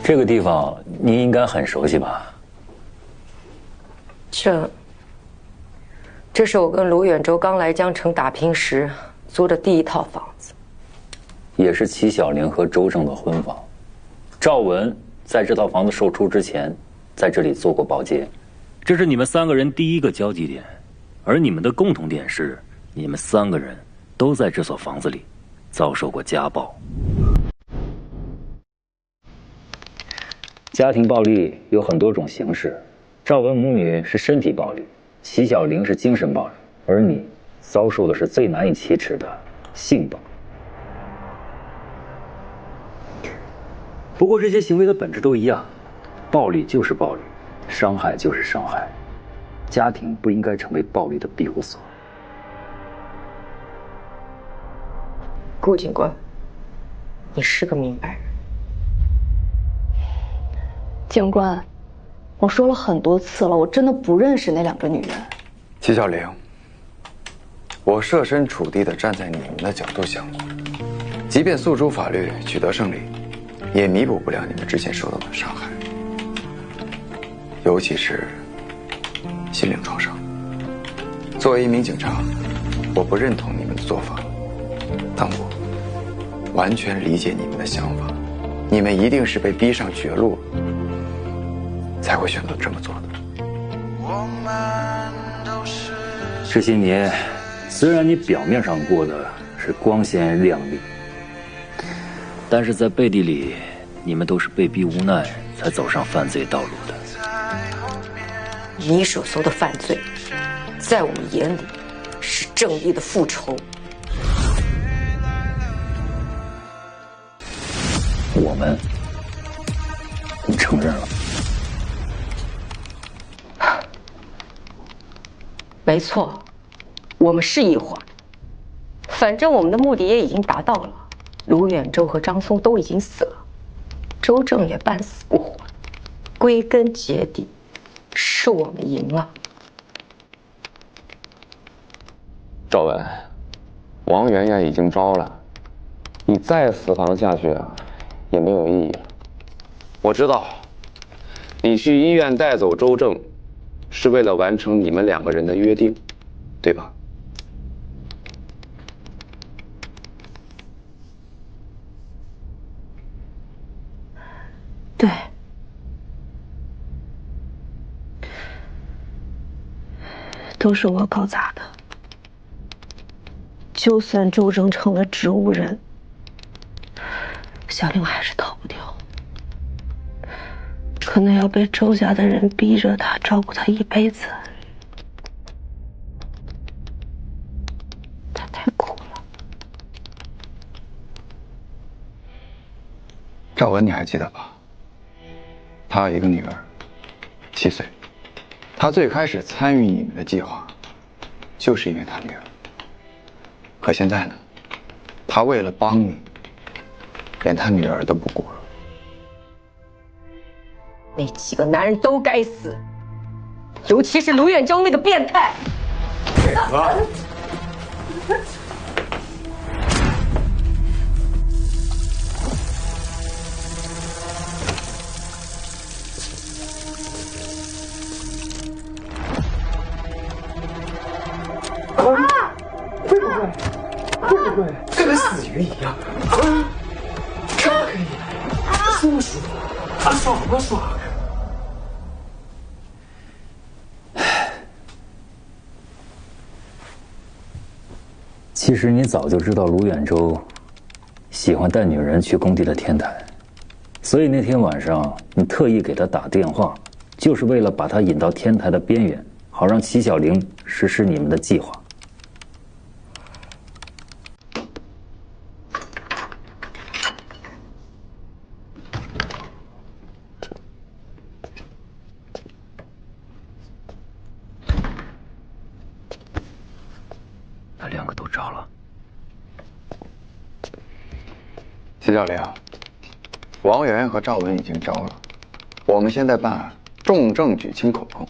这个地方您应该很熟悉吧？这是我跟卢远洲刚来江城打拼时租的第一套房子，也是齐小玲和周正的婚房。赵文在这套房子售出之前，在这里做过保洁。这是你们3个人第一个交集点，而你们的共同点是，你们3个人都在这所房子里遭受过家暴。家庭暴力有很多种形式，赵文母女是身体暴力，齐小玲是精神暴力，而你遭受的是最难以启齿的性暴力。不过这些行为的本质都一样，暴力就是暴力，伤害就是伤害，家庭不应该成为暴力的庇护所。顾警官，你是个明白人。警官，我说了很多次了，我真的不认识那2个女人。齐小玲，我设身处地地站在你们的角度想过，即便诉诸法律取得胜利，也弥补不了你们之前受到的伤害，尤其是心灵创伤。作为一名警察，我不认同你们的做法，但我完全理解你们的想法。你们一定是被逼上绝路，才会选择这么做的。这些年，虽然你表面上过的是光鲜亮丽，但是在背地里，你们都是被逼无奈才走上犯罪道路的。你所说的犯罪，在我们眼里是正义的复仇。我们，你承认了？没错，我们是一伙。反正我们的目的也已经达到了，卢远洲和张松都已经死了，周正也半死不活，归根结底，是我们赢了。赵文，王媛媛已经招了，你再死扛下去啊，也没有意义了。我知道，你去医院带走周正，是为了完成你们2个人的约定，对吧？对。都是我搞砸的。就算周正成了植物人，小玲还是逃不掉。可能要被周家的人逼着他照顾他一辈子，他太苦了。赵文，你还记得吧？他有一个女儿，7岁。他最开始参与你们的计划，就是因为他女儿。可现在呢，他为了帮你，连他女儿都不顾了。那几个男人都该死，尤其是卢远洲那个变态。会跟死鱼一样？这可以，这么爽，爽不爽？其实你早就知道卢远洲喜欢带女人去工地的天台，所以那天晚上你特意给他打电话，就是为了把他引到天台的边缘，好让齐小玲实施你们的计划。那2个都招了。齐小玲，王媛媛和赵文已经招了，我们现在办案，重证举轻口供，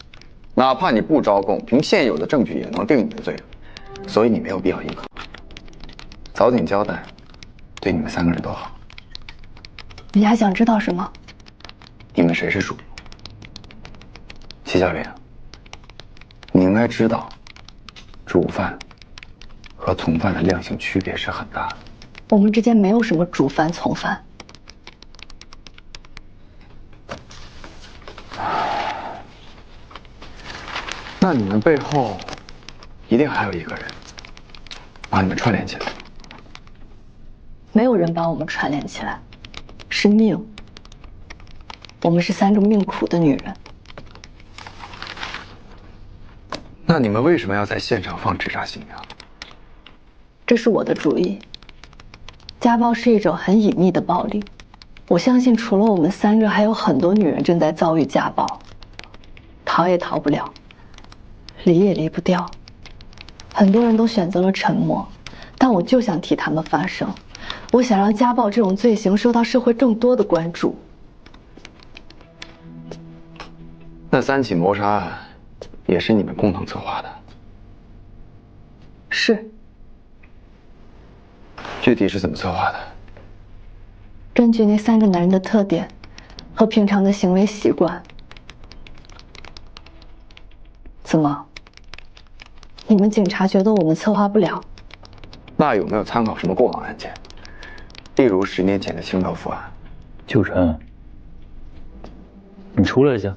哪怕你不招供，凭现有的证据也能定你的罪，所以你没有必要硬扛，早点交代，对你们3个人都好。你还想知道什么？你们谁是主？齐小玲，你应该知道，主犯和从犯的量刑区别是很大的。我们之间没有什么主犯从犯。那你们背后一定还有一个人把你们串联起来。没有人把我们串联起来，是命。我们是3个命苦的女人。那你们为什么要在现场放纸扎新娘？这是我的主意。家暴是一种很隐秘的暴力，我相信除了我们3个，还有很多女人正在遭遇家暴，逃也逃不了，离也离不掉。很多人都选择了沉默，但我就想替他们发声。我想让家暴这种罪行受到社会更多的关注。那3起谋杀案也是你们共同策划的？是。具体是怎么策划的？根据那3个男人的特点和平常的行为习惯。怎么？你们警察觉得我们策划不了？那有没有参考什么过往案件？例如10年前的清道夫案。秋晨，你出来一下。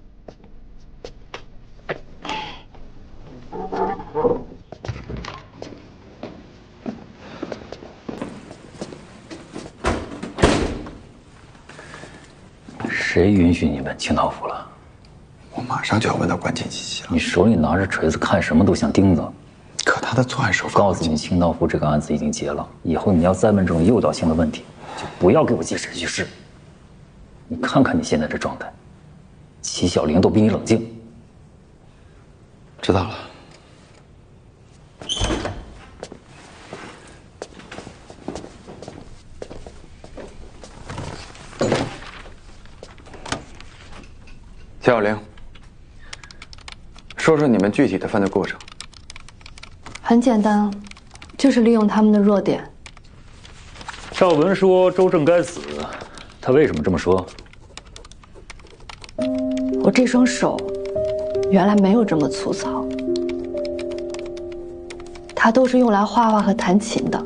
谁允许你问清道夫了？我马上就要问到关键信息了。你手里拿着锤子，看什么都像钉子。可他的作案手法……告诉你，清道夫这个案子已经结了，以后你要再问这种诱导性的问题，就不要给我解释叙事。你看看你现在这状态，齐小玲都比你冷静。知道了。齐小玲，说说你们具体的犯罪过程。很简单，就是利用他们的弱点。赵文说周正该死，他为什么这么说？我这双手原来没有这么粗糙，它都是用来画画和弹琴的。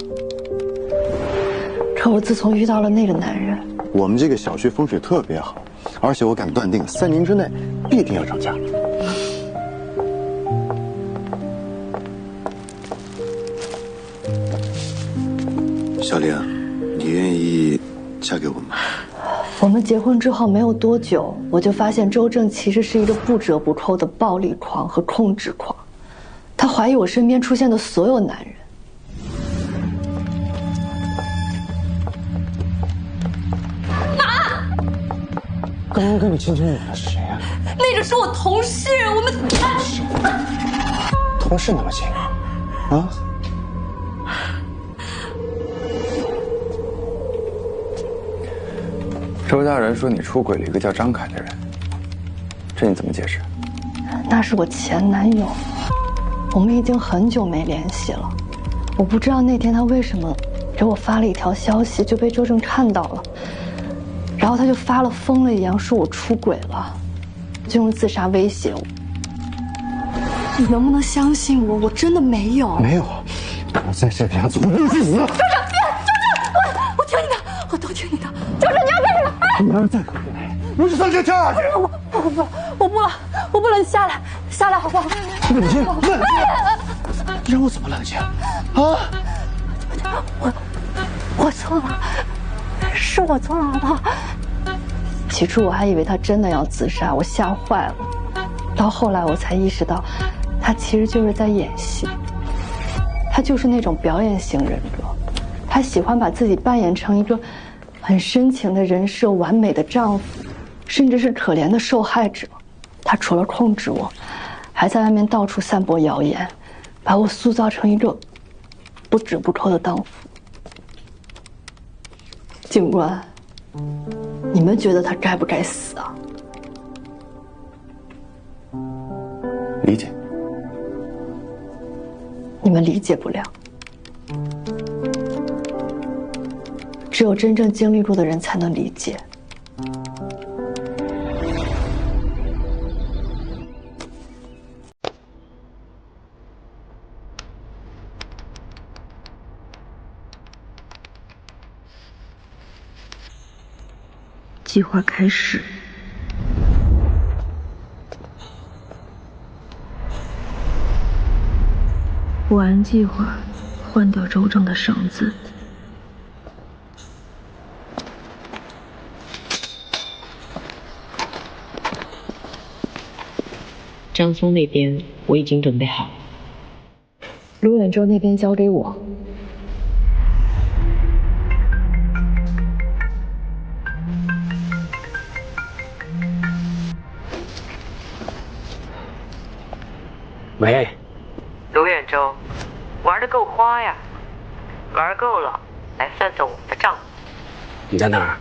可我自从遇到了那个男人，我们这个小区风水特别好，而且我敢断定，3年之内必定要涨价。小玲，你愿意嫁给我吗？我们结婚之后没有多久，我就发现周正其实是一个不折不扣的暴力狂和控制狂，他怀疑我身边出现的所有男人。刚刚跟你亲亲我的是谁啊？那个是我同事，我们同事那么近啊？周家人说你出轨了一个叫张凯的人，这你怎么解释？那是我前男友，我们已经很久没联系了。我不知道那天他为什么给我发了一条消息，就被周正看到了，然后他就发了疯了一样说我出轨了，就用自杀威胁我。你能不能相信我？我真的没有。没有，我在这边总能去死。周正，我听你的，我都听你的。周正，你要干什么？你要是再搞我就上去跳下去！我不了，我不了，你下来，下来好不好？冷静，冷静！让我怎么冷静？啊！我错了，是我错了，好不好？起初我还以为他真的要自杀，我吓坏了。到后来我才意识到，他其实就是在演戏。他就是那种表演型人格，他喜欢把自己扮演成一个很深情的人设、完美的丈夫，甚至是可怜的受害者。他除了控制我，还在外面到处散播谣言，把我塑造成一个不折不扣的荡妇。警官，你们觉得他该不该死啊？理解。你们理解不了。只有真正经历过的人才能理解。计划开始。我按计划换掉周正的绳子。张松那边我已经准备好了，卢远洲那边交给我。喂，卢远洲，玩得够花呀，玩够了，来算算我们的账。你在哪儿？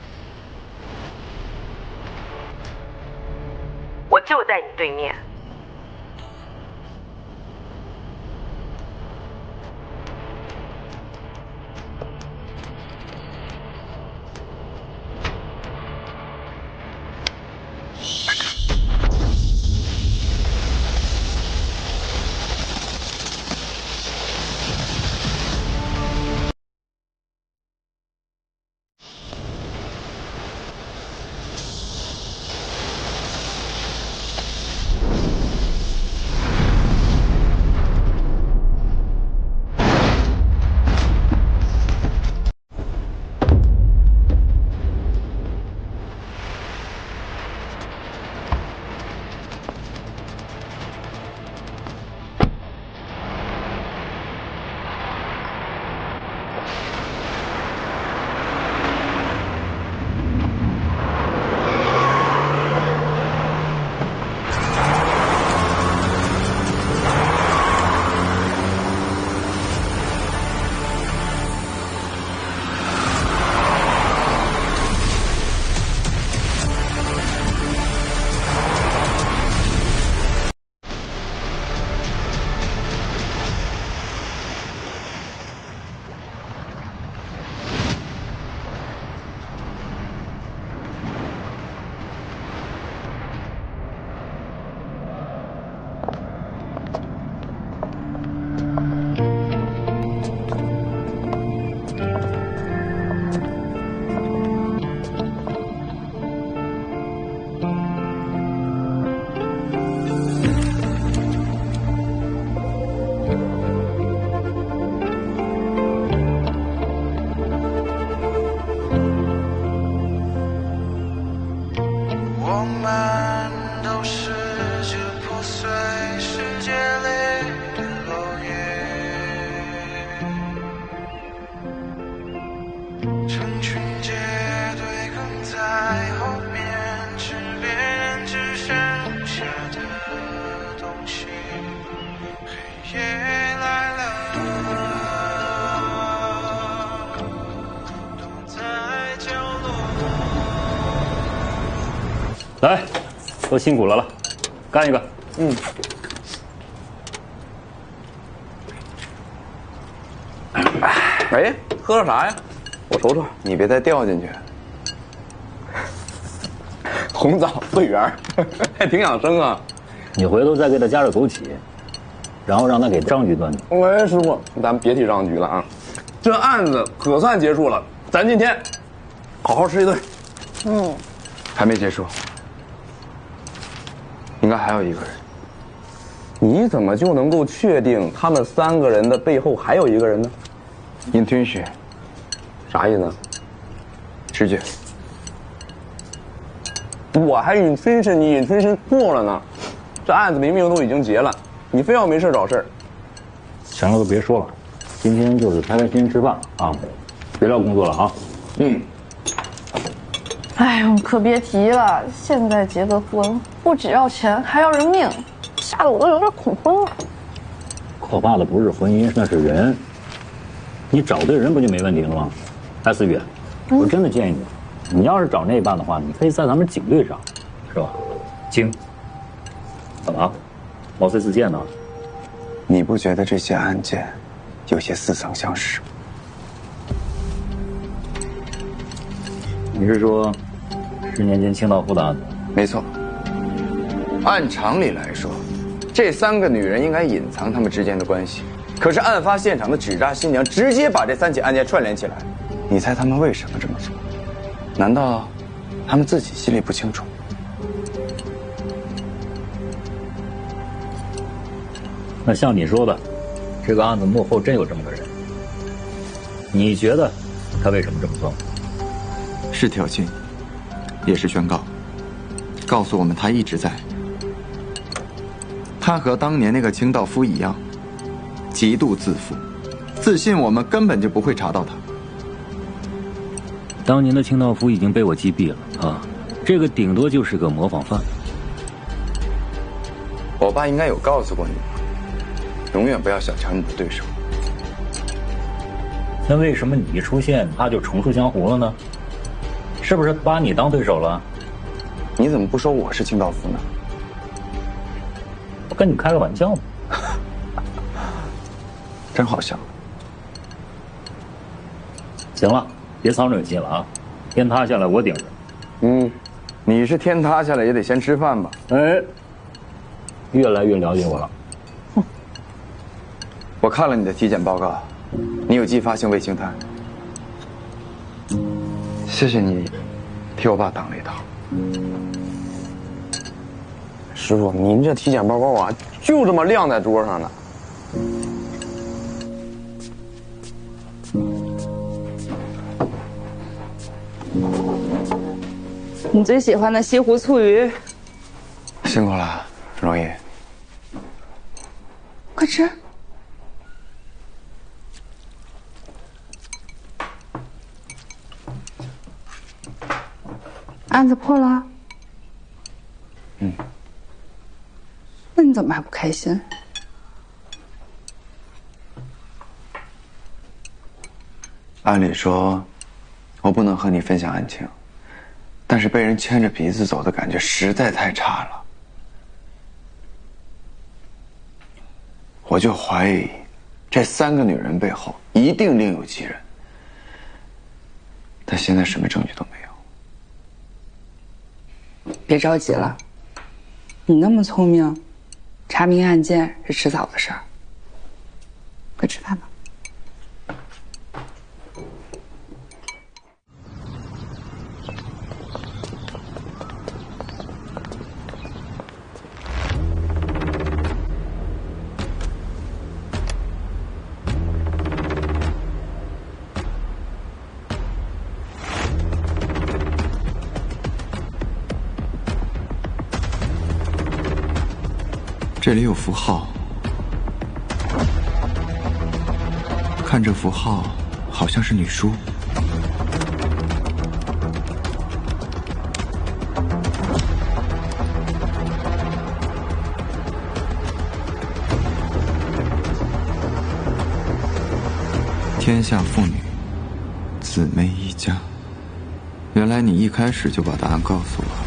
我就在你对面。来，都辛苦了，干一个。嗯。哎，喝了啥呀？我瞅瞅。你别再掉进去。红枣桂圆，还挺养生啊。你回头再给他加点枸杞，然后让他给张局端去。喂，师傅，咱们别提张局了啊，这案子可算结束了，咱今天好好吃一顿。嗯，还没结束。应该还有一个人。你怎么就能够确定他们3个人的背后还有一个人呢 ？Intuition， 啥意思？直觉。我还intuition，你intuition错了呢。这案子明明都已经结了，你非要没事找事儿。行了，都别说了，今天就是开开心心吃饭啊，别聊工作了啊。嗯。哎呦，可别提了，现在结个婚不只要钱，还要人命，吓得我都有点恐婚了。可怕的不是婚姻，那是人。你找对人不就没问题了吗？哎，思雨，我真的建议你，你要是找那一半的话，你可以在咱们警队上，是吧？警。怎么？毛遂自荐呢？你不觉得这些案件有些似曾相识？你是说10年前青岛湖的案子？没错。按常理来说，这3个女人应该隐藏她们之间的关系，可是案发现场的纸扎新娘直接把这3起案件串联起来。你猜他们为什么这么做？难道他们自己心里不清楚。那像你说的，这个案子幕后真有这么个人，你觉得他为什么这么做？是挑衅，也是宣告，告诉我们他一直在。他和当年那个清道夫一样，极度自负，自信我们根本就不会查到他。当年的清道夫已经被我击毙了啊，这个顶多就是个模仿犯。我爸应该有告诉过你，永远不要小瞧你的对手。那为什么你一出现他就重出江湖了呢？是不是把你当对手了？你怎么不说我是清道夫呢？我跟你开个玩笑嘛。真好笑。行了，别藏着掖了啊！天塌下来我顶着。你是天塌下来也得先吃饭吧？哎，越来越了解我了。我看了你的体检报告，你有继发性胃青炭。谢谢你替我爸挡了一刀。师傅，您这体检报告啊，就这么晾在桌上呢。你最喜欢的西湖醋鱼，辛苦了，容易。快吃。案子破了？那你怎么还不开心？按理说，我不能和你分享案情，但是被人牵着鼻子走的感觉实在太差了。我就怀疑，这3个女人背后一定另有其人，但现在什么证据都没有。别着急了，你那么聪明，查明案件是迟早的事儿。快吃饭吧。这里有符号，看这符号，好像是女书。天下妇女，姊妹一家。原来你一开始就把答案告诉我。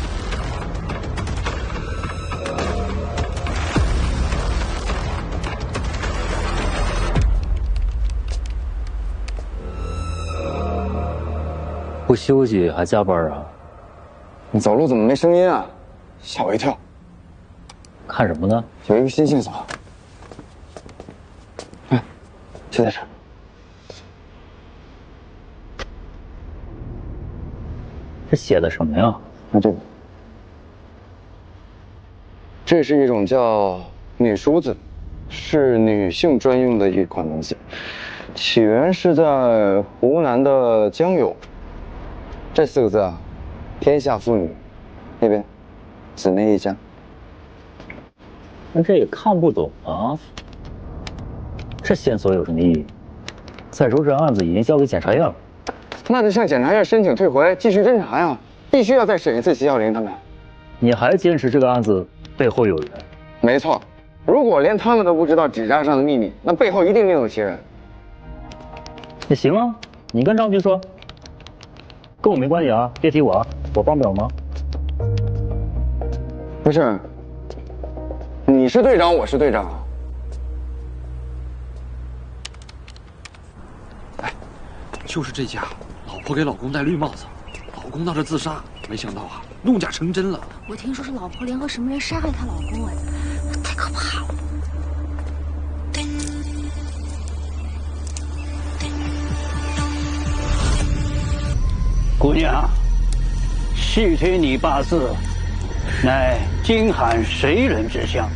不休息还加班啊？你走路怎么没声音啊？吓我一跳。看什么呢？有一个新线索。哎，就在这儿。这写的什么呀？看这个，这是一种叫女梳子，是女性专用的一款东西，起源是在湖南的江油。这4个字啊，天下妇女，那边，姊妹一家。那这也看不懂啊。这线索有什么意义？再说这案子已经交给检察院了。那就向检察院申请退回，继续侦查呀！必须要再审一次齐小玲他们。你还坚持这个案子背后有人？没错，如果连他们都不知道纸扎上的秘密，那背后一定另有其人。那行啊，你跟张局说，跟我没关系啊，别提我啊，我帮不了忙。不是，你是队长，我是队长。就是这家，老婆给老公戴绿帽子，老公闹着自杀，没想到啊，弄假成真了。我听说是老婆联合什么人杀害她老公，哎，太可怕了。姑娘，细推你八字，乃金寒谁人之相，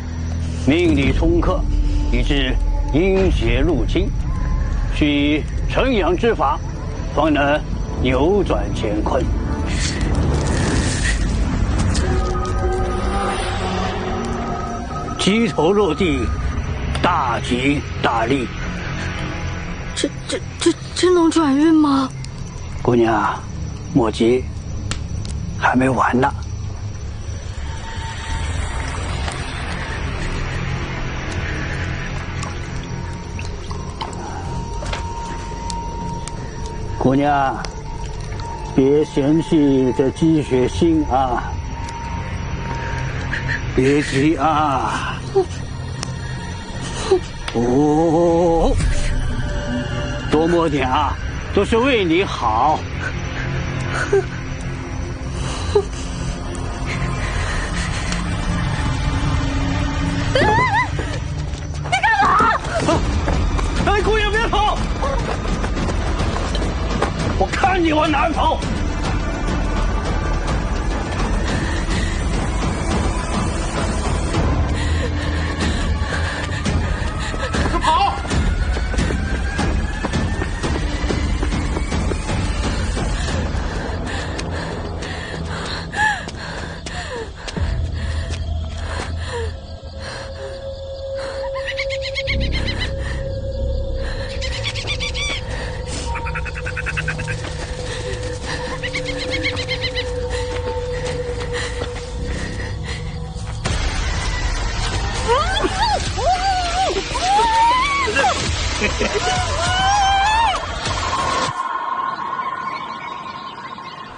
命你冲克，以致阴邪入侵，需以成阳之法，方能扭转乾坤。鸡头落地，大吉大利。这能转运吗？姑娘，莫急，还没完呢。姑娘，别嫌弃这鸡血腥啊！别急啊！哦，多摸点啊，都是为你好。你干嘛？哎，姑爷别跑！我看你往哪儿跑！跑！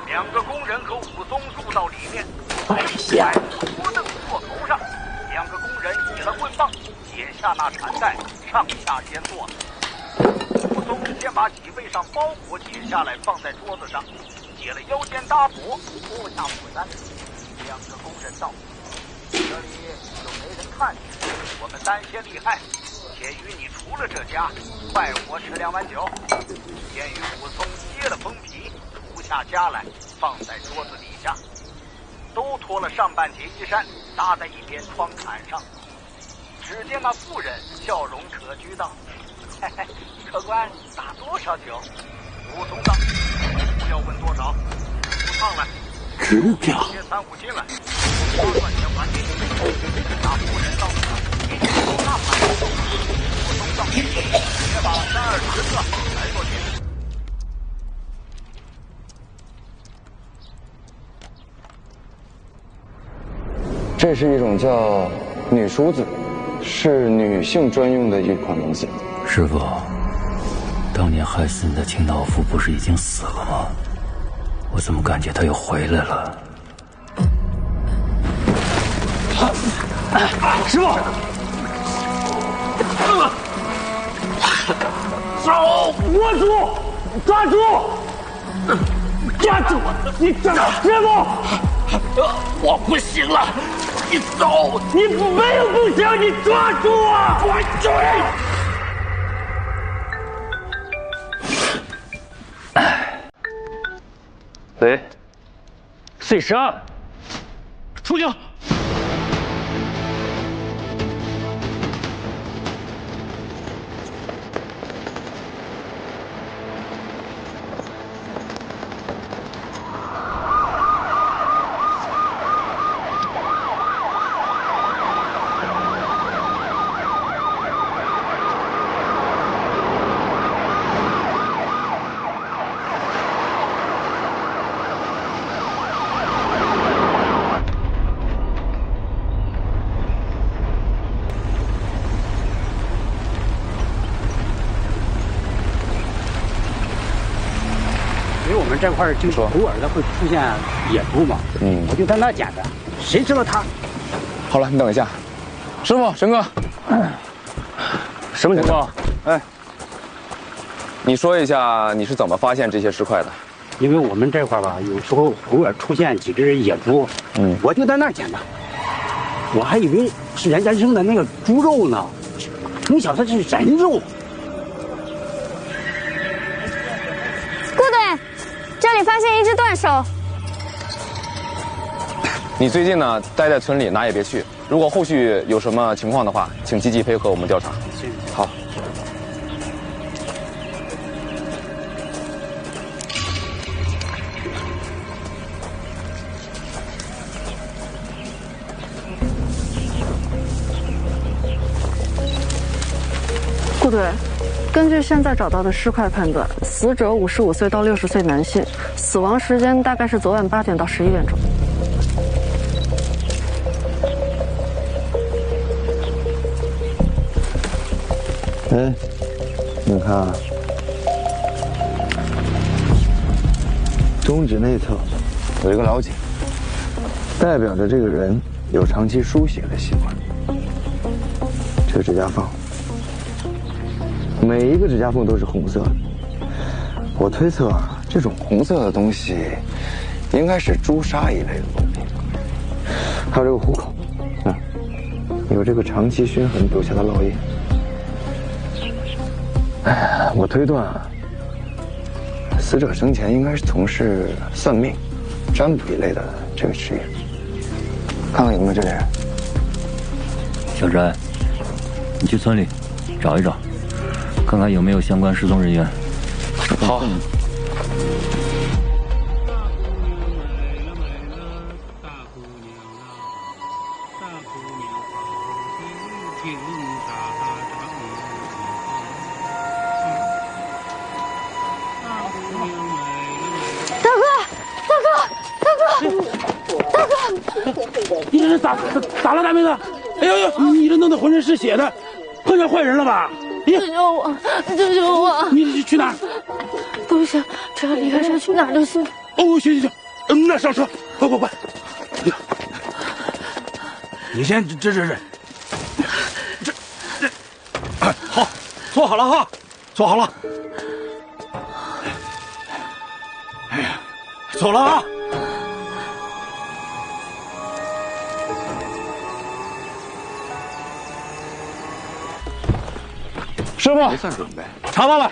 两个工人和武松入到里面，哎呀！桌凳坐头上，两个工人倚了棍棒，解下那缠带，上下间坐。武松先把脊背上包裹解下来，放在桌子上，解了腰间搭脖，脱下虎衫。两个工人道：“这里有没人看见？我们单些厉害，且与你除了这家，快活吃2碗酒。”先与武松揭了封皮，除下枷来，放在桌子底下，都脱了上半截衣衫，搭在一边窗槛上。只见那妇人笑容可掬道：“嘿嘿，客官打多少酒？”武松道：“不要问多少，不唱来，支票接3-5斤来，8块钱还给你。”那妇人道：“你收那盘。”武松道：“别把30-40个来过去。”这是一种叫女梳子，是女性专用的一款东西。师傅，当年害死你的清道夫不是已经死了吗？我怎么感觉他又回来了？师傅，走，握住，抓住，抓住！你抓师傅！我不行了，你走！你没有不行，你抓住我！我追！喂，碎沙，出警！这块就偶尔的会出现野猪嘛，我就在那捡的，谁知道他？好了，你等一下，师傅，神哥，什么情况？哎，你说一下你是怎么发现这些尸块的？因为我们这块吧，有时候偶尔出现几只野猪，我就在那捡的，我还以为是人家扔的那个猪肉呢，没想到是人肉。顾队。这里发现一只断手，你最近呢待在村里，哪也别去。如果后续有什么情况的话，请积极配合我们调查。好。顾队，根据现在找到的尸块判断，死者55岁到60岁男性，死亡时间大概是昨晚8点到11点钟。哎，你看啊，中指内侧有一个老茧，代表着这个人有长期输血的习惯。这个指甲缝，每一个指甲缝都是红色的。我推测啊，这种红色的东西应该是朱砂一类的东西。还有这个虎口，有这个长期熏痕留下的烙印。哎，我推断啊，死者生前应该是从事算命、占卜一类的这个职业。看看有没有这类人。小翟，你去村里找一找，看看有没有相关失踪人员。好。你这是咋了，大妹子？哎呦呦，你这弄得浑身是血的，碰上坏人了吧？救救我！救救我！你去哪儿？不行，只要离开这去哪儿都行。哦，行，那上车，快！你先这，好，坐好了哈，坐好了。哎呀，走了啊！师傅，没算准备，查到了。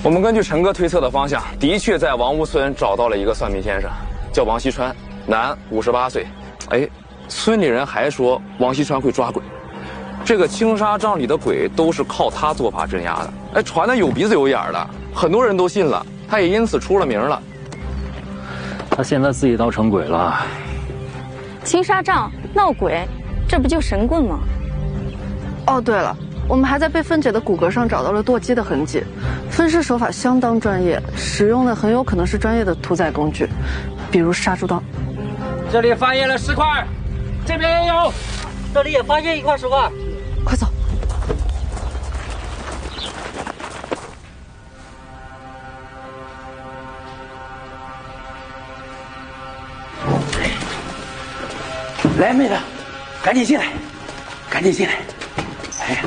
我们根据陈哥推测的方向，的确在王屋村找到了一个算命先生，叫王锡川，男，58岁。哎，村里人还说王锡川会抓鬼，这个青纱帐里的鬼都是靠他做法镇压的。哎，传的有鼻子有眼的，很多人都信了，他也因此出了名了。他现在自己倒成鬼了。青纱帐闹鬼，这不就神棍吗？哦，对了，我们还在被分解的骨骼上找到了剁鸡的痕迹，分尸手法相当专业，使用的很有可能是专业的屠宰工具，比如杀猪刀。这里发现了石块，这边也有，这里也发现一块石块，快走！来，妹子，赶紧进来，赶紧进来！哎呀，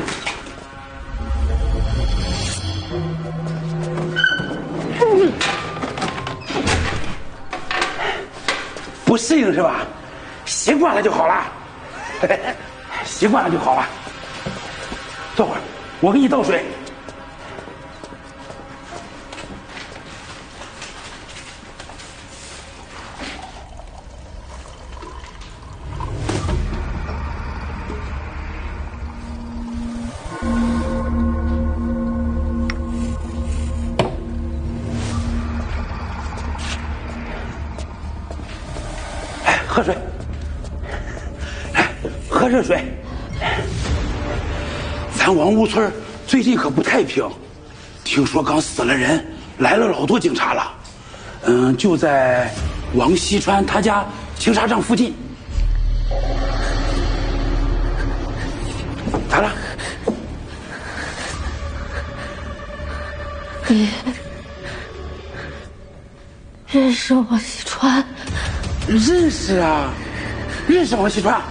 不适应是吧？习惯了就好了，习惯了就好了。坐会儿，我给你倒水。喝水，来喝热水。咱王屋村最近可不太平，听说刚死了人，来了老多警察了。就在王锡川他家青纱帐附近。咋了？你认识王锡川？认识啊，认识王锡川，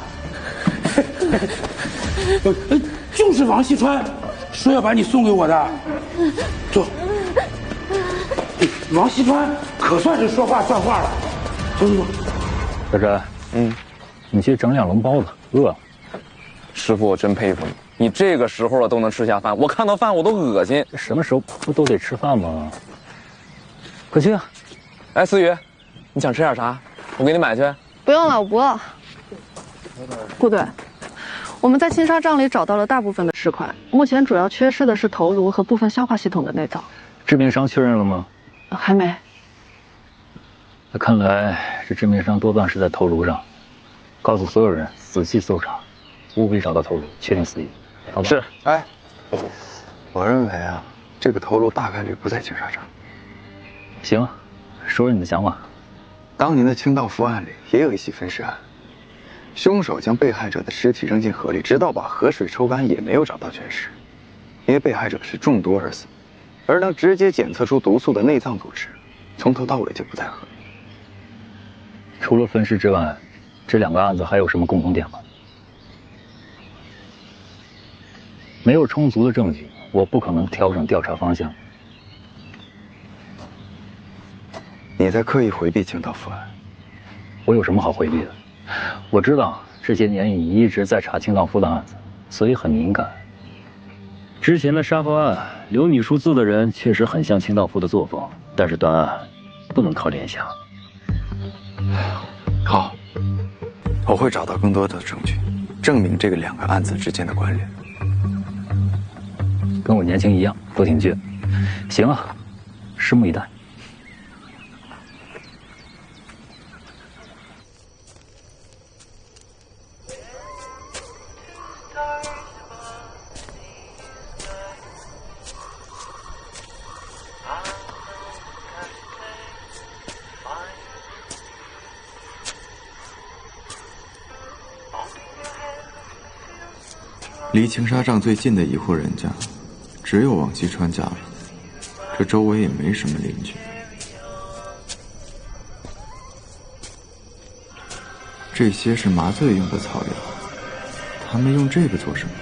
就是王锡川说要把你送给我的。坐，王锡川可算是说话算话了。坐。小翟，你去整2笼包子，饿了。师傅，我真佩服你，你这个时候了都能吃下饭，我看到饭我都恶心。什么时候不都得吃饭吗？快去啊！哎，思雨，你想吃点啥？我给你买去。不用了，我不饿。顾队，我们在青纱帐里找到了大部分的尸块，目前主要缺失的是头颅和部分消化系统的内脏。致命伤确认了吗？还没。那看来这致命伤多半是在头颅上。告诉所有人仔细搜查，务必找到头颅，确定死因。好吧？是。哎，我认为啊，这个头颅大概率不在青纱帐。行，说说你的想法。当年的清道夫案里也有一起分尸案，凶手将被害者的尸体扔进河里，直到把河水抽干也没有找到全尸，因为被害者是中毒而死，而能直接检测出毒素的内脏组织，从头到尾就不在河里。除了分尸之外，这2个案子还有什么共同点吗？没有充足的证据，我不可能调整调查方向。你在刻意回避清道夫案？我有什么好回避的？我知道这些年你一直在查清道夫的案子，所以很敏感。之前的杀夫案，留你数字的人确实很像清道夫的作风，但是断案不能靠联想。好，我会找到更多的证据，证明这个2个案子之间的关联。跟我年轻一样，都挺倔。行啊，拭目以待。离青纱帐最近的一户人家，只有王西川家了。这周围也没什么邻居。这些是麻醉用的草药，他们用这个做什么？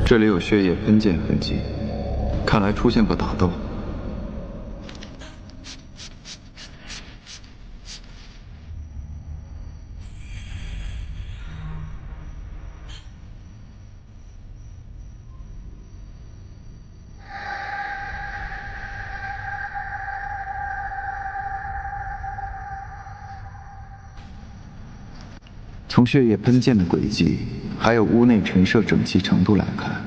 这里有血液喷溅痕迹，看来出现过打斗。从血液喷溅的轨迹，还有屋内陈设整齐程度来看，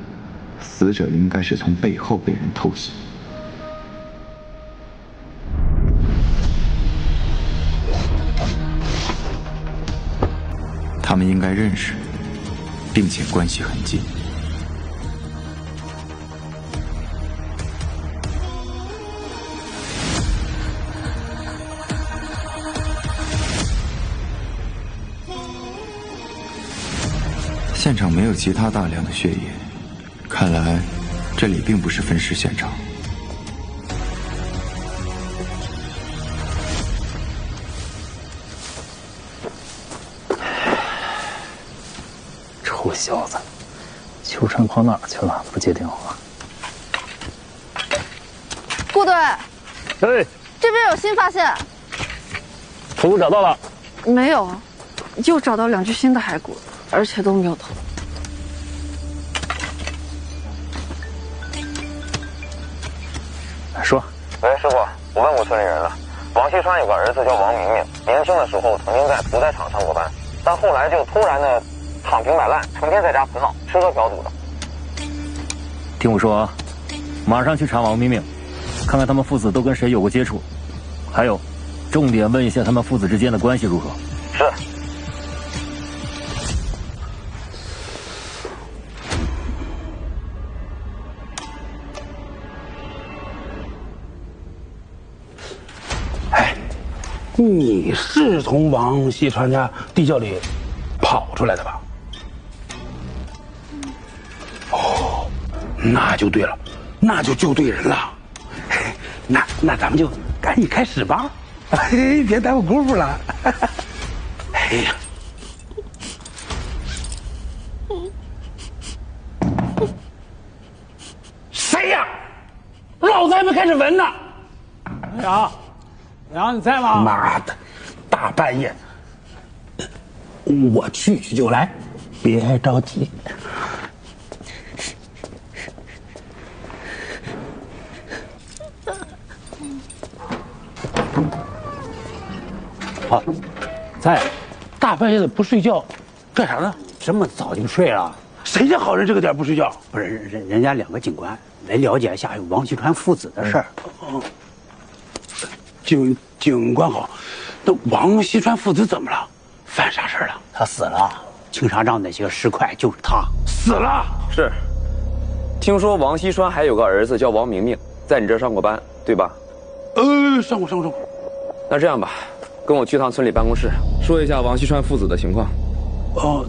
死者应该是从背后被人偷袭。他们应该认识，并且关系很近。现场没有其他大量的血液，看来这里并不是分尸现场。臭小子，秋川跑哪儿去了？不接电话。顾队，哎，这边有新发现。头颅找到了？没有，又找到2具新的骸骨，而且都没有头。喂，师傅，我问过村里人了，王锡川有个儿子叫王明明，年轻的时候曾经在屠宰场上过班，但后来就突然的躺平摆烂，成天在家胡闹，吃喝嫖赌的。听我说，马上去查王明明，看看他们父子都跟谁有过接触，还有，重点问一下他们父子之间的关系如何。是。你是从王锡川家地窖里跑出来的吧？哦，那就对了，那就救对人了。那咱们就赶紧开始吧，别耽误功夫了。哎呀，谁呀？老子还没开始闻呢。梁阳，你在吗？妈的，大半夜，我去就来，别着急。啊，在，大半夜的不睡觉，干啥呢？这么早就睡了？谁家好人这个点不睡觉？不是人家两个警官来了解一下王锡川父子的事儿。警官好，那王锡川父子怎么了？犯啥事儿了？他死了，青纱帐那些个尸块就是他死了。是，听说王锡川还有个儿子叫王明明，在你这儿上过班，对吧？上过。那这样吧，跟我去趟村里办公室，说一下王锡川父子的情况。哦，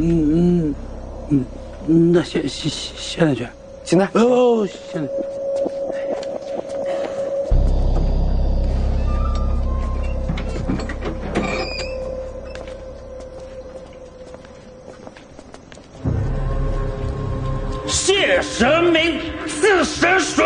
那现在去？现在？哦，现在。谢神明，赐神水。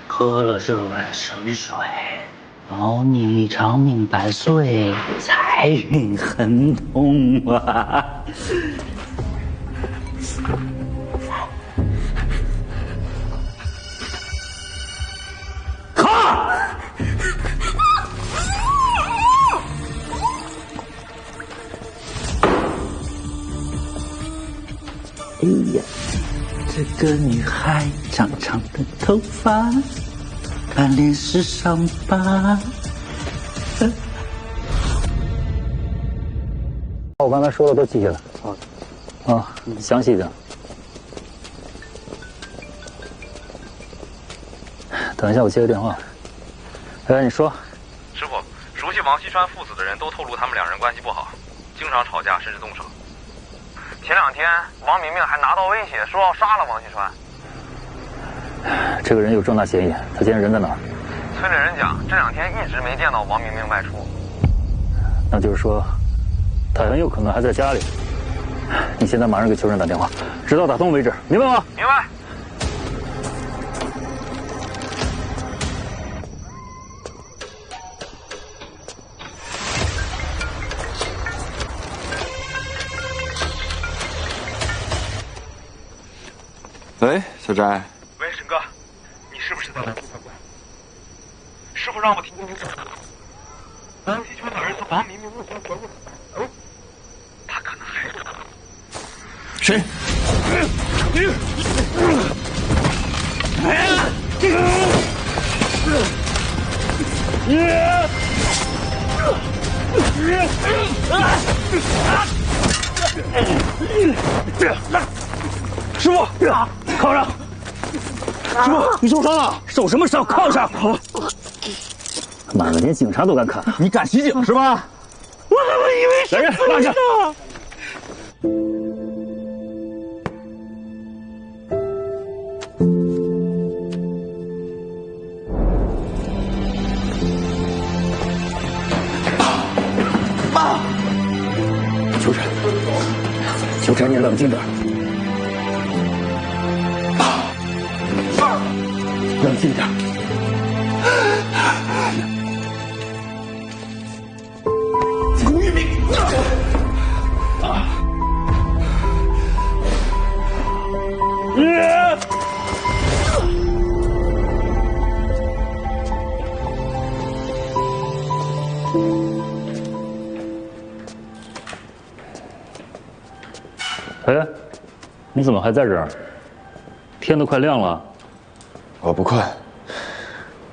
喝了这碗神水，保你长命百岁，财运亨通啊！哎呀，这个女孩长长的头发，满脸是伤疤。我刚才说的都记下来。详细点。等一下，我接个电话。你说。师傅，熟悉王锡川父子的人都透露他们两人关系不好，经常吵架，甚至动手。前2天，王明明还拿刀威胁说要杀了王锡川。这个人有重大嫌疑，他现在人在哪儿？村里人讲，这2天一直没见到王明明外出。那就是说，他很有可能还在家里。你现在马上给邱震打电话，直到打通为止，明白吗？明白。喂，小翟。喂，沈哥，你是不是在来图书馆？师傅让我听听你讲。王锡川的儿子王明明目前活着，他可能还谁？师傅，靠上！师傅，你受伤了？受什么伤？靠上！妈的，连警察都敢砍！你敢袭警是吧？我怎么以为是来人，放下！妈！秋晨，你冷静点。冷静点。哎，你怎么还在这儿？天都快亮了。我不困。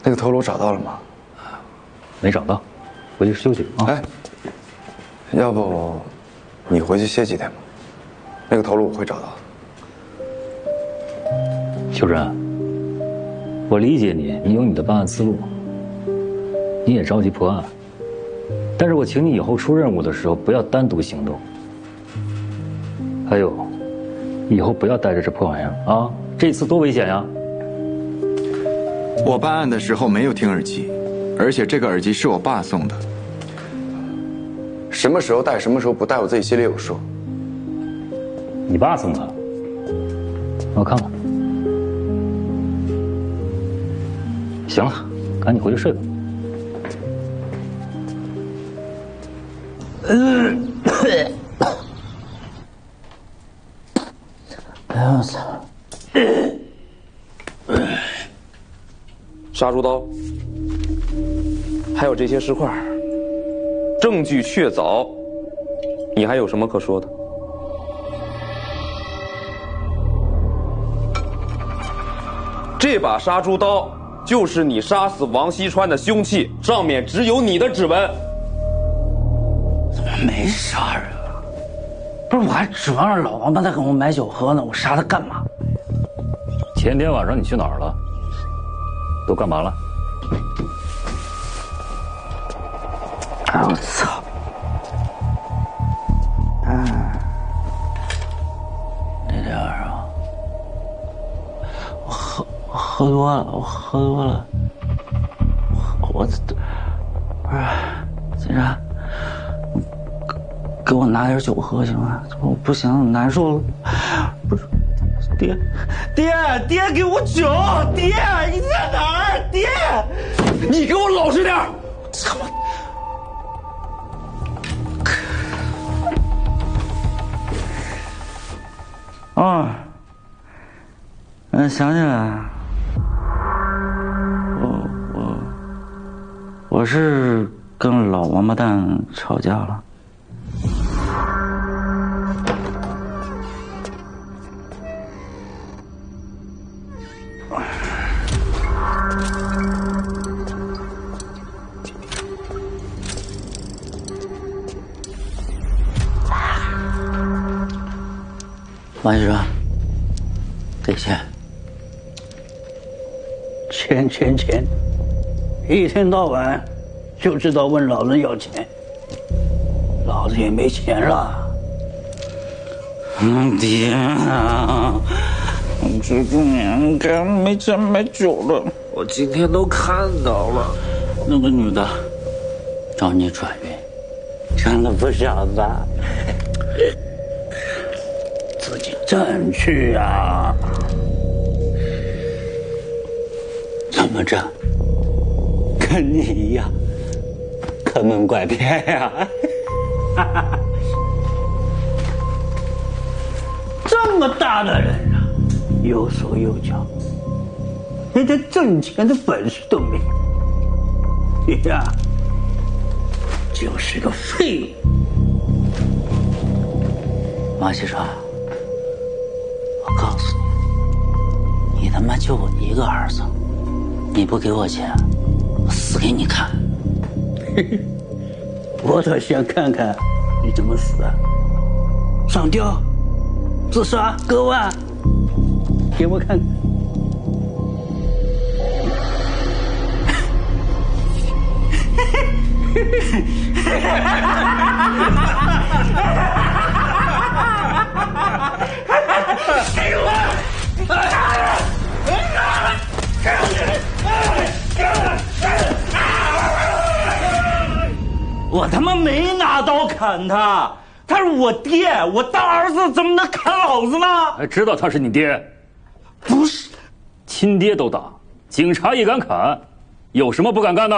那个头颅找到了吗？没找到，回去休息啊。哎，要不你回去歇几天吧？那个头颅我会找到的。秋真，我理解你，你有你的办案思路，你也着急破案，但是我请你以后出任务的时候不要单独行动。还有，以后不要带着这破玩意儿啊！这次多危险呀！我办案的时候没有听耳机，而且这个耳机是我爸送的。什么时候戴，什么时候不戴，我自己心里有数。你爸送的？我看看。行了，赶紧回去睡吧。哎呦我操！杀猪刀，还有这些尸块，证据确凿，你还有什么可说的？这把杀猪刀就是你杀死王锡川的凶器，上面只有你的指纹。怎么没杀人啊？不是，我还指望着老王八蛋给我买酒喝呢，我杀他干嘛？前天晚上你去哪儿了？都干嘛了？哎我操！那天晚上我喝多了，我不是金山，给我拿点酒喝行吗？我不行，难受了。不是，爹，给我酒！爹，你在哪儿？爹，你给我老实点！操！想起来，我是跟老王八蛋吵架了。王先生，给钱，钱，一天到晚就知道问老子要钱，老子也没钱了。爹啊，我这个年该没钱买酒了。我今天都看到了，那个女的找你转运，真的不想吧？自己挣去啊！怎么着？跟你一样，坑蒙拐骗呀！这么大的人啊，有手有脚，连点挣钱的本事都没有，你呀，就是个废物。马锡川，我告诉你，你他妈就我一个儿子，你不给我钱，我死给你看。我倒想看看你怎么死啊！上吊、自杀、割腕，给我看看。给我！我他妈没拿刀砍他，他是我爹，我当儿子怎么能砍老子呢？还知道他是你爹？不是，亲爹都打，警察也敢砍，有什么不敢干的？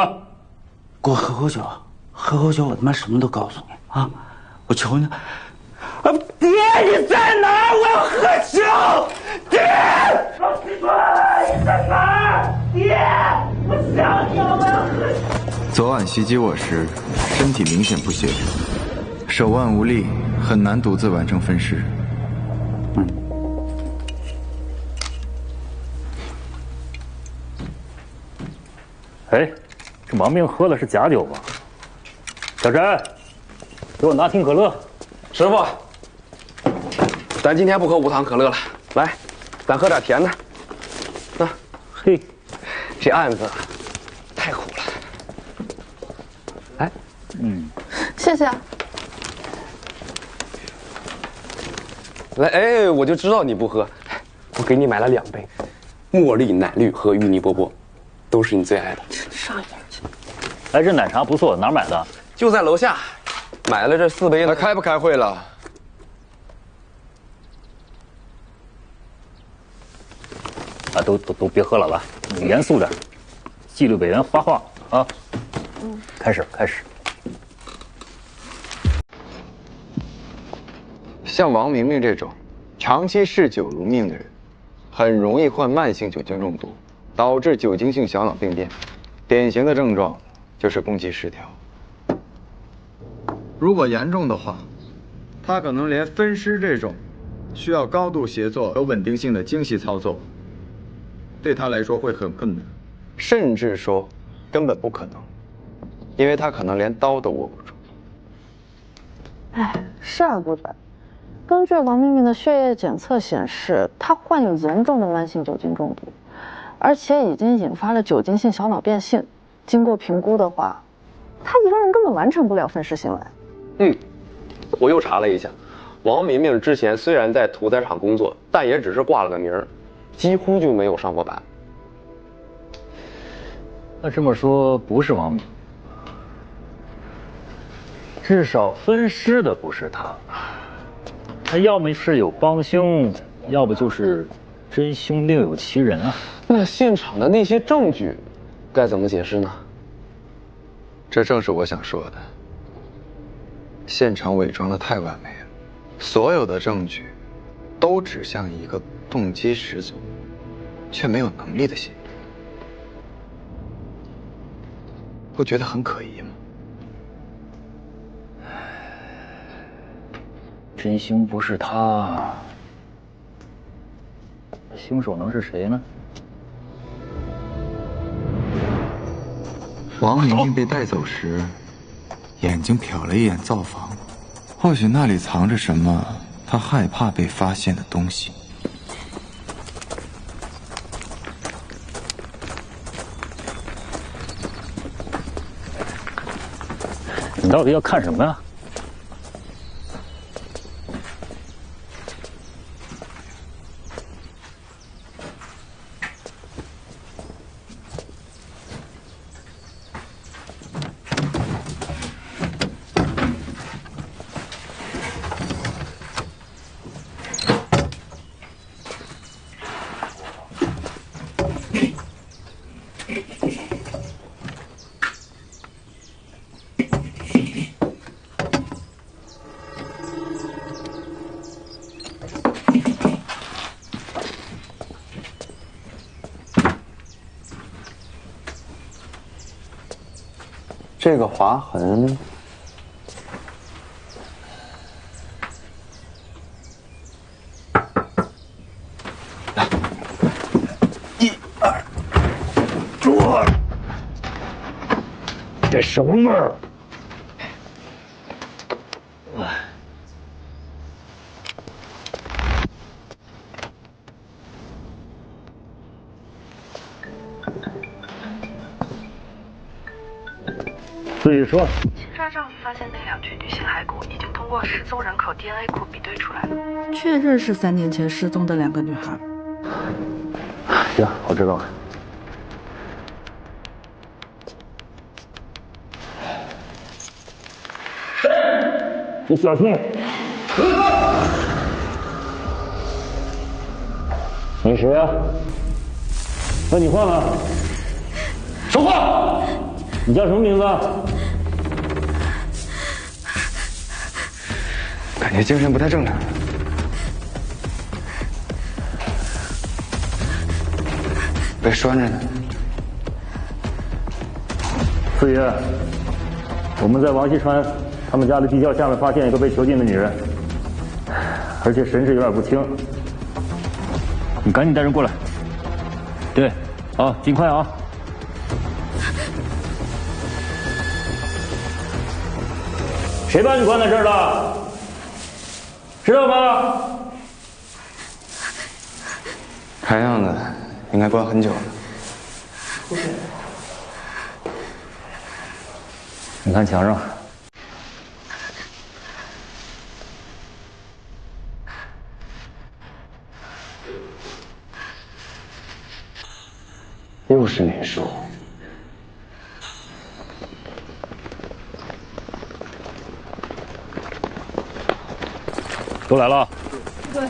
给我喝口酒，喝口酒，我他妈什么都告诉你啊！我求你，爹你在哪儿？我要喝酒！爹，老锡川你在哪儿？爹，我想你了，我要喝酒。昨晚袭击我时，身体明显不协调，手腕无力，很难独自完成分尸。哎，这王命喝的是假酒吧？小翟，给我拿瓶可乐。师傅，咱今天不喝无糖可乐了，来，咱喝点甜的。那，嘿，这案子太苦了。来，谢谢。来，哎，我就知道你不喝，我给你买了2杯，茉莉奶绿和芋泥波波，都是你最爱的。上瘾去。哎，这奶茶不错，哪儿买的？就在楼下，买了这4杯呢。开不开会了？啊，都别喝了，来，严肃点，纪律委员发话啊。开始。像王明明这种长期嗜酒如命的人，很容易患慢性酒精中毒，导致酒精性小脑病变。典型的症状就是攻击失调。如果严重的话，他可能连分尸这种需要高度协作和稳定性的精细操作，对他来说会很困难，甚至说根本不可能，因为他可能连刀都握不住。哎，是啊，顾仔。根据王明明的血液检测显示，他患有严重的慢性酒精中毒，而且已经引发了酒精性小脑变性。经过评估的话，他一个人根本完成不了分尸行为。我又查了一下，王明明之前虽然在屠宰场工作，但也只是挂了个名儿，几乎就没有上过班。那这么说，不是王明，至少分尸的不是他。他要么是有帮凶，要不就是真凶另有其人啊。那现场的那些证据，该怎么解释呢？这正是我想说的。现场伪装的太完美了，所有的证据都指向一个动机十足，却没有能力的嫌疑。不觉得很可疑吗？真凶不是他，凶手能是谁呢？王明明被带走时，眼睛瞟了一眼灶房，或许那里藏着什么他害怕被发现的东西。你到底要看什么呀？这个划痕，来，1、2，坐。这什么味儿？所以说，清查账发现那2具女性骸骨已经通过失踪人口 DNA 库比对出来了，确认是3年前失踪的2个女孩。行，我知道了。你小心！你谁啊？问你话呢？说话！你叫什么名字？感觉精神不太正常。被拴着呢。四爷，我们在王锡川他们家的地窖下面发现一个被囚禁的女人，而且神志有点不清。你赶紧带人过来。对，啊，尽快啊！谁把你关在这儿了？知道吗？看样子应该关很久了。你看墙上。又是林叔。都来了。对。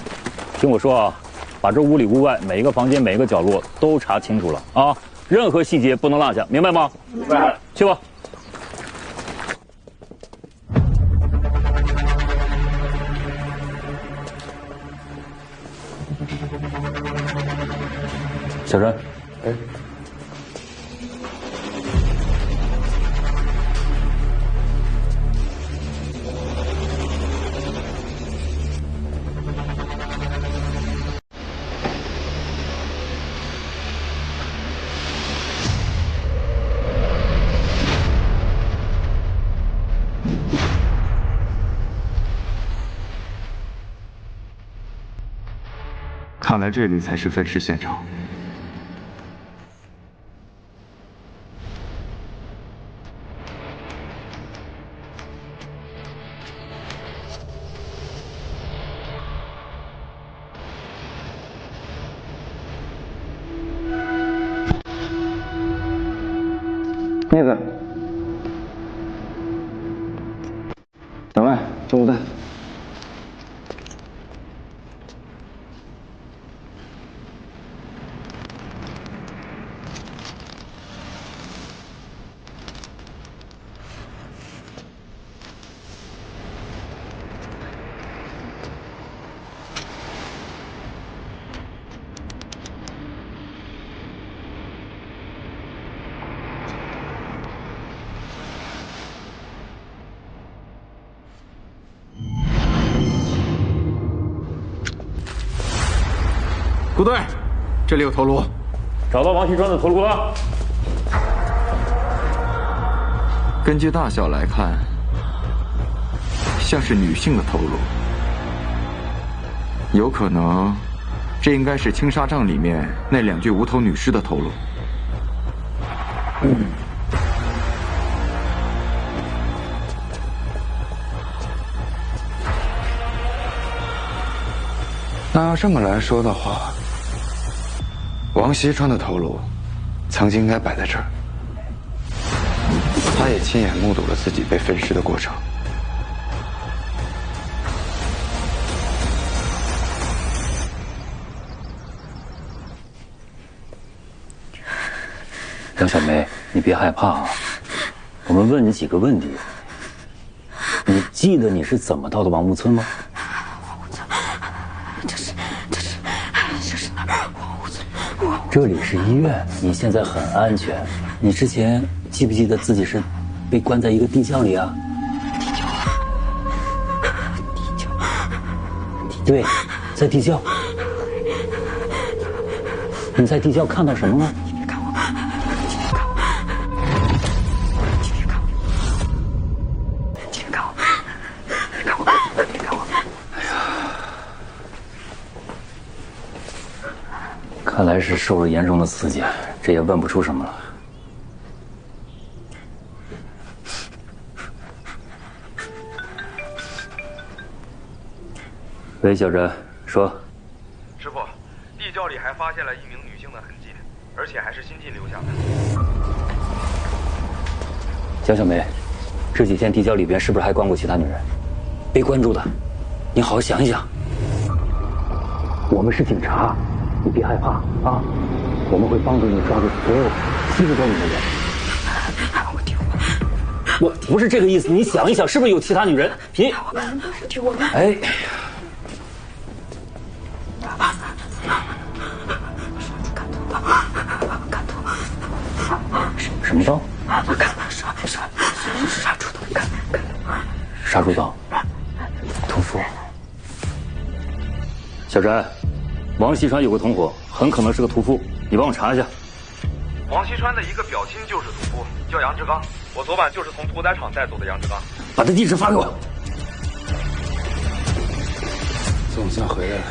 听我说啊，把这屋里屋外每一个房间每一个角落都查清楚了啊，任何细节不能落下，明白吗？明白。去吧。小陈。哎。看来这里才是分尸现场。妹子，小麦，中午蛋。顾队，这里有头颅，找到王新川的头颅了。根据大小来看，像是女性的头颅，有可能，这应该是青纱帐里面那2具无头女尸的头颅。那要这么来说的话，王锡川的头颅曾经应该摆在这儿，他也亲眼目睹了自己被分尸的过程。梁小梅，你别害怕啊，我们问你几个问题。你记得你是怎么到的王屋村吗？这是哪儿？王屋村。这里是医院，你现在很安全。你之前记不记得自己是被关在一个地窖里啊？地窖。对，在地窖。你在地窖看到什么了？看来是受了严重的刺激，这也问不出什么了。喂，小陈，说。师傅，地窖里还发现了一名女性的痕迹，而且还是新近留下的。江小梅，这几天地窖里边是不是还关过其他女人？被关住的，你好好想一想。我们是警察。你别害怕啊！我们会帮助你抓住所有欺负过你的人。我不是这个意思，你想一想，是不是有其他女人？你哎，什么刀？我看到杀猪刀，杀猪刀，屠夫。小翟，王锡川有个同伙，很可能是个屠夫，你帮我查一下。王锡川的一个表亲就是屠夫，叫杨志刚。我昨晚就是从屠宰场带走的杨志刚。把他地址发给我。总算回来了。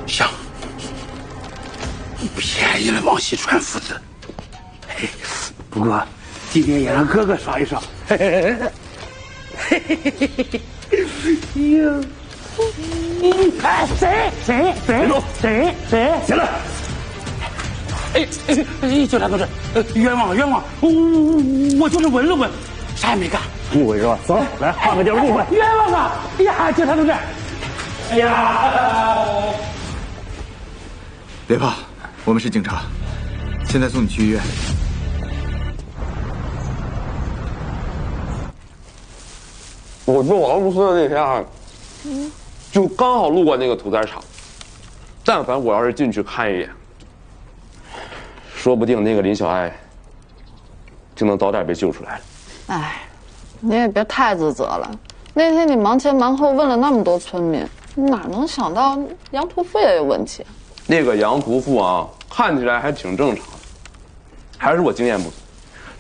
香，便宜了王锡川父子。不过今天也让哥哥爽一爽。嘿嘿嘿嘿嘿嘿嘿嘿！哟，哎，谁？行了。警察同志，冤枉，我就是闻了闻，啥也没干。误会是吧？走，来换个地儿误会。冤枉啊！哎呀，警察同志，哎呀！别怕，我们是警察，现在送你去医院。我做王公司的那天，就刚好路过那个屠宰场，但凡我要是进去看一眼，说不定那个林小爱就能早点被救出来了。哎，你也别太自责了。那天你忙前忙后问了那么多村民，哪能想到杨屠夫也有问题？那个杨屠夫啊，看起来还挺正常的，还是我经验不足。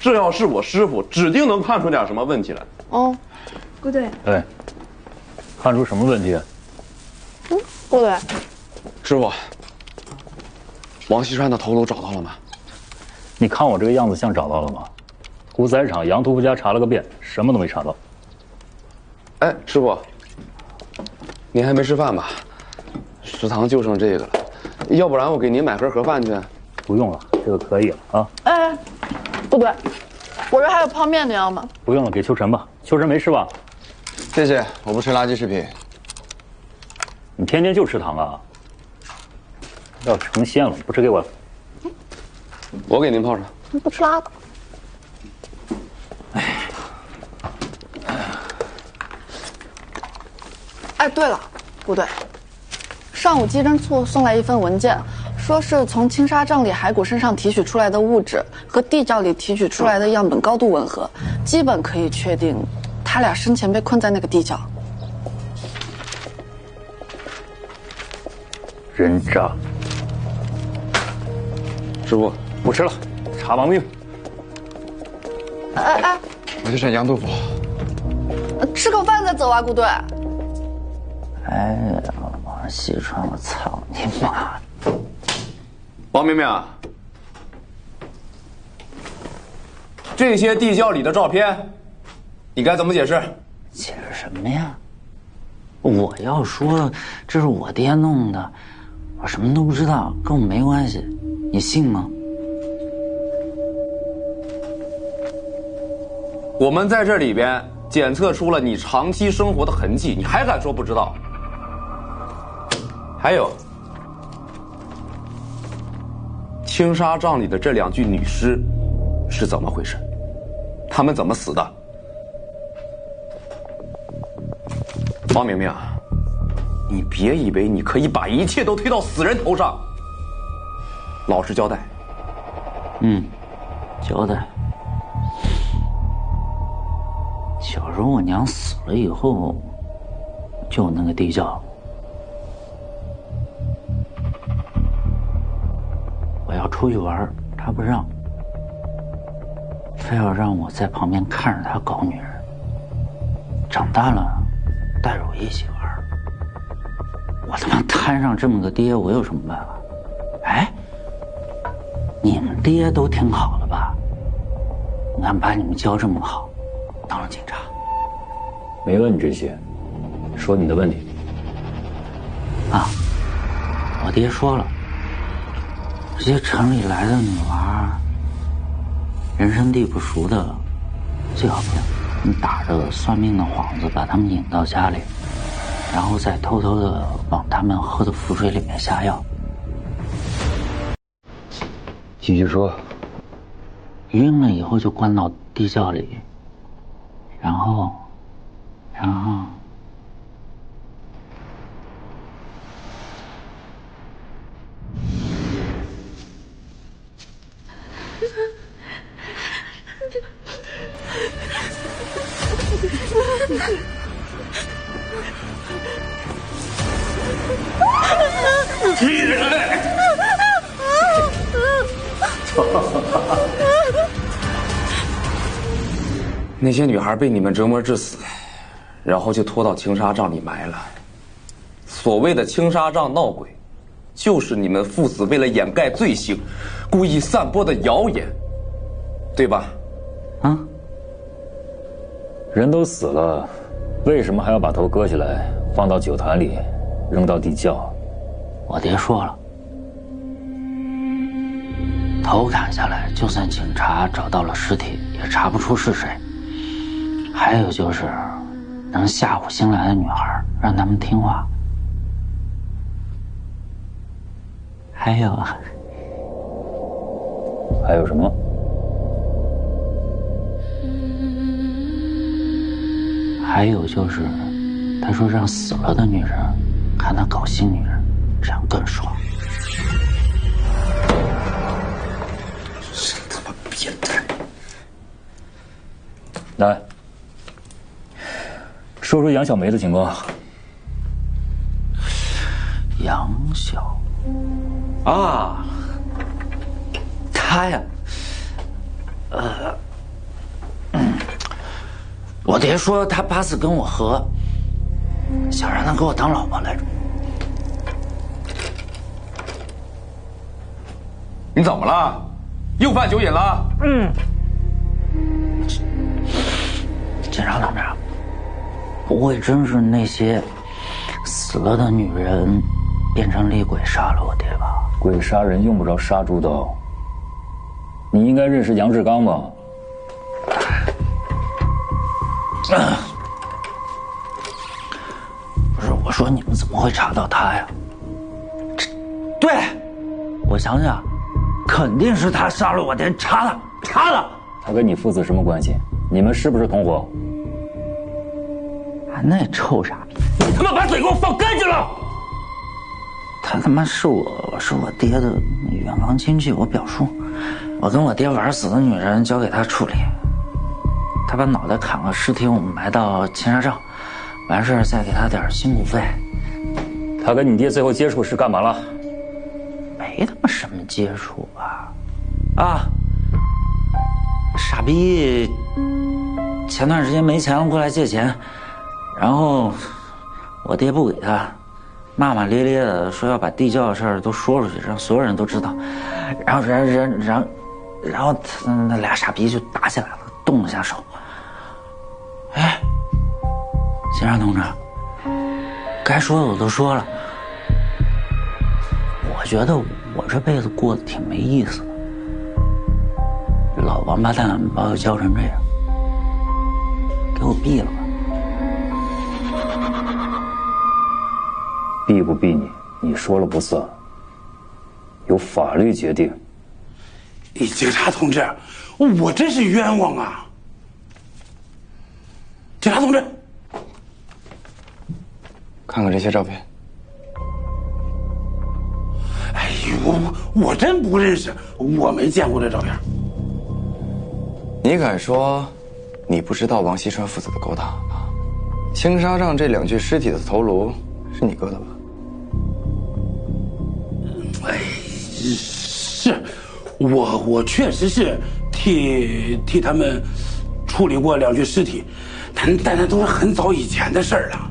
这要是我师傅，指定能看出点什么问题来。哦，顾队。哎，看出什么问题？顾队，师傅，王锡川的头颅找到了吗？你看我这个样子像找到了吗？屠宰场杨屠夫家查了个遍，什么都没查到。哎，师傅，您还没吃饭吧？食堂就剩这个了，要不然我给您买盒饭去。不用了，这个可以了啊。哎，不对，我这还有泡面，你要吗？不用了，给秋晨吧。秋晨没吃吧？谢谢，我不吃垃圾食品。你天天就吃糖啊？要成仙了，不吃给我。我给您泡上。你不吃拉倒。哎，对了，不对，上午技侦处送来一份文件，说是从青纱帐里骸骨身上提取出来的物质和地窖里提取出来的样本高度吻合，基本可以确定他俩生前被困在那个地窖。人渣！师傅，不吃了，查王命。哎，我去审杨屠夫。吃口饭再走啊，顾队。哎呀，王锡川，我操你妈的！王明明，这些地窖里的照片，你该怎么解释？解释什么呀？我要说这是我爹弄的，我什么都不知道，跟我没关系，你信吗？我们在这里边检测出了你长期生活的痕迹，你还敢说不知道？还有，青纱帐里的这2具女尸是怎么回事？她们怎么死的？王明明，你别以为你可以把一切都推到死人头上。老实交代。交代。小时候我娘死了以后，就有那个地窖。我要出去玩，她不让，非要让我在旁边看着她搞女人。长大了，带着我一起玩。我他妈摊上这么个爹，我有什么办法？哎，你们爹都挺好的吧？你看把你们教这么好，当了警察。没问你这些，说你的问题。啊，我爹说了，这些城里来的女娃，人生地不熟的，最好骗。你打着算命的幌子把他们引到家里，然后再偷偷的往他们喝的符水里面下药。继续说。晕了以后就关到地窖里，然后气人！那些女孩被你们折磨致死，然后就拖到青纱帐里埋了。所谓的青纱帐闹鬼，就是你们父子为了掩盖罪行，故意散播的谣言，对吧？啊？人都死了，为什么还要把头割下来放到酒坛里，扔到地窖？我爹说了，头砍下来，就算警察找到了尸体，也查不出是谁。还有就是，能吓唬新来的女孩，让她们听话。还有什么？还有就是，他说让死了的女人看他搞新女人，这样更爽。真他妈变态！来，说说杨小梅的情况。杨小啊，她呀，我爹说他8次跟我和，想让她给我当老婆来着。你怎么了？又犯酒瘾了？警察同志，不会真是那些死了的女人变成厉鬼杀了我爹吧？鬼杀人用不着杀猪刀。你应该认识杨志刚吧？不是，我说你们怎么会查到他呀？对，我想想，肯定是他杀了我爹，查了。他跟你父子什么关系？你们是不是同伙？那臭傻逼！你他妈把嘴给我放干净了！他他妈是我爹的远房亲戚，我表叔。我跟我爹玩死的女人交给他处理，他把脑袋砍了，尸体我们埋到青纱帐，完事再给他点辛苦费。他跟你爹最后接触是干嘛了？没他妈什么接触吧？啊，傻逼！前段时间没钱了，过来借钱。然后，我爹不给他，骂骂咧咧的说要把地窖的事儿都说出去，让所有人都知道。然后那俩傻逼就打起来了，动了下手。哎，警察同志，该说的我都说了。我觉得我这辈子过得挺没意思的，老王八蛋把我教成这样，给我毙了吧。毙不毙你说了不算，由法律决定。警察同志，我真是冤枉啊！警察同志，看看这些照片。哎呦，我真不认识，我没见过这照片。你敢说你不知道王锡川父子的勾当啊？青纱帐这2具尸体的头颅是你割的吧？哎，是，我确实是替他们处理过2具尸体，但那都是很早以前的事儿了。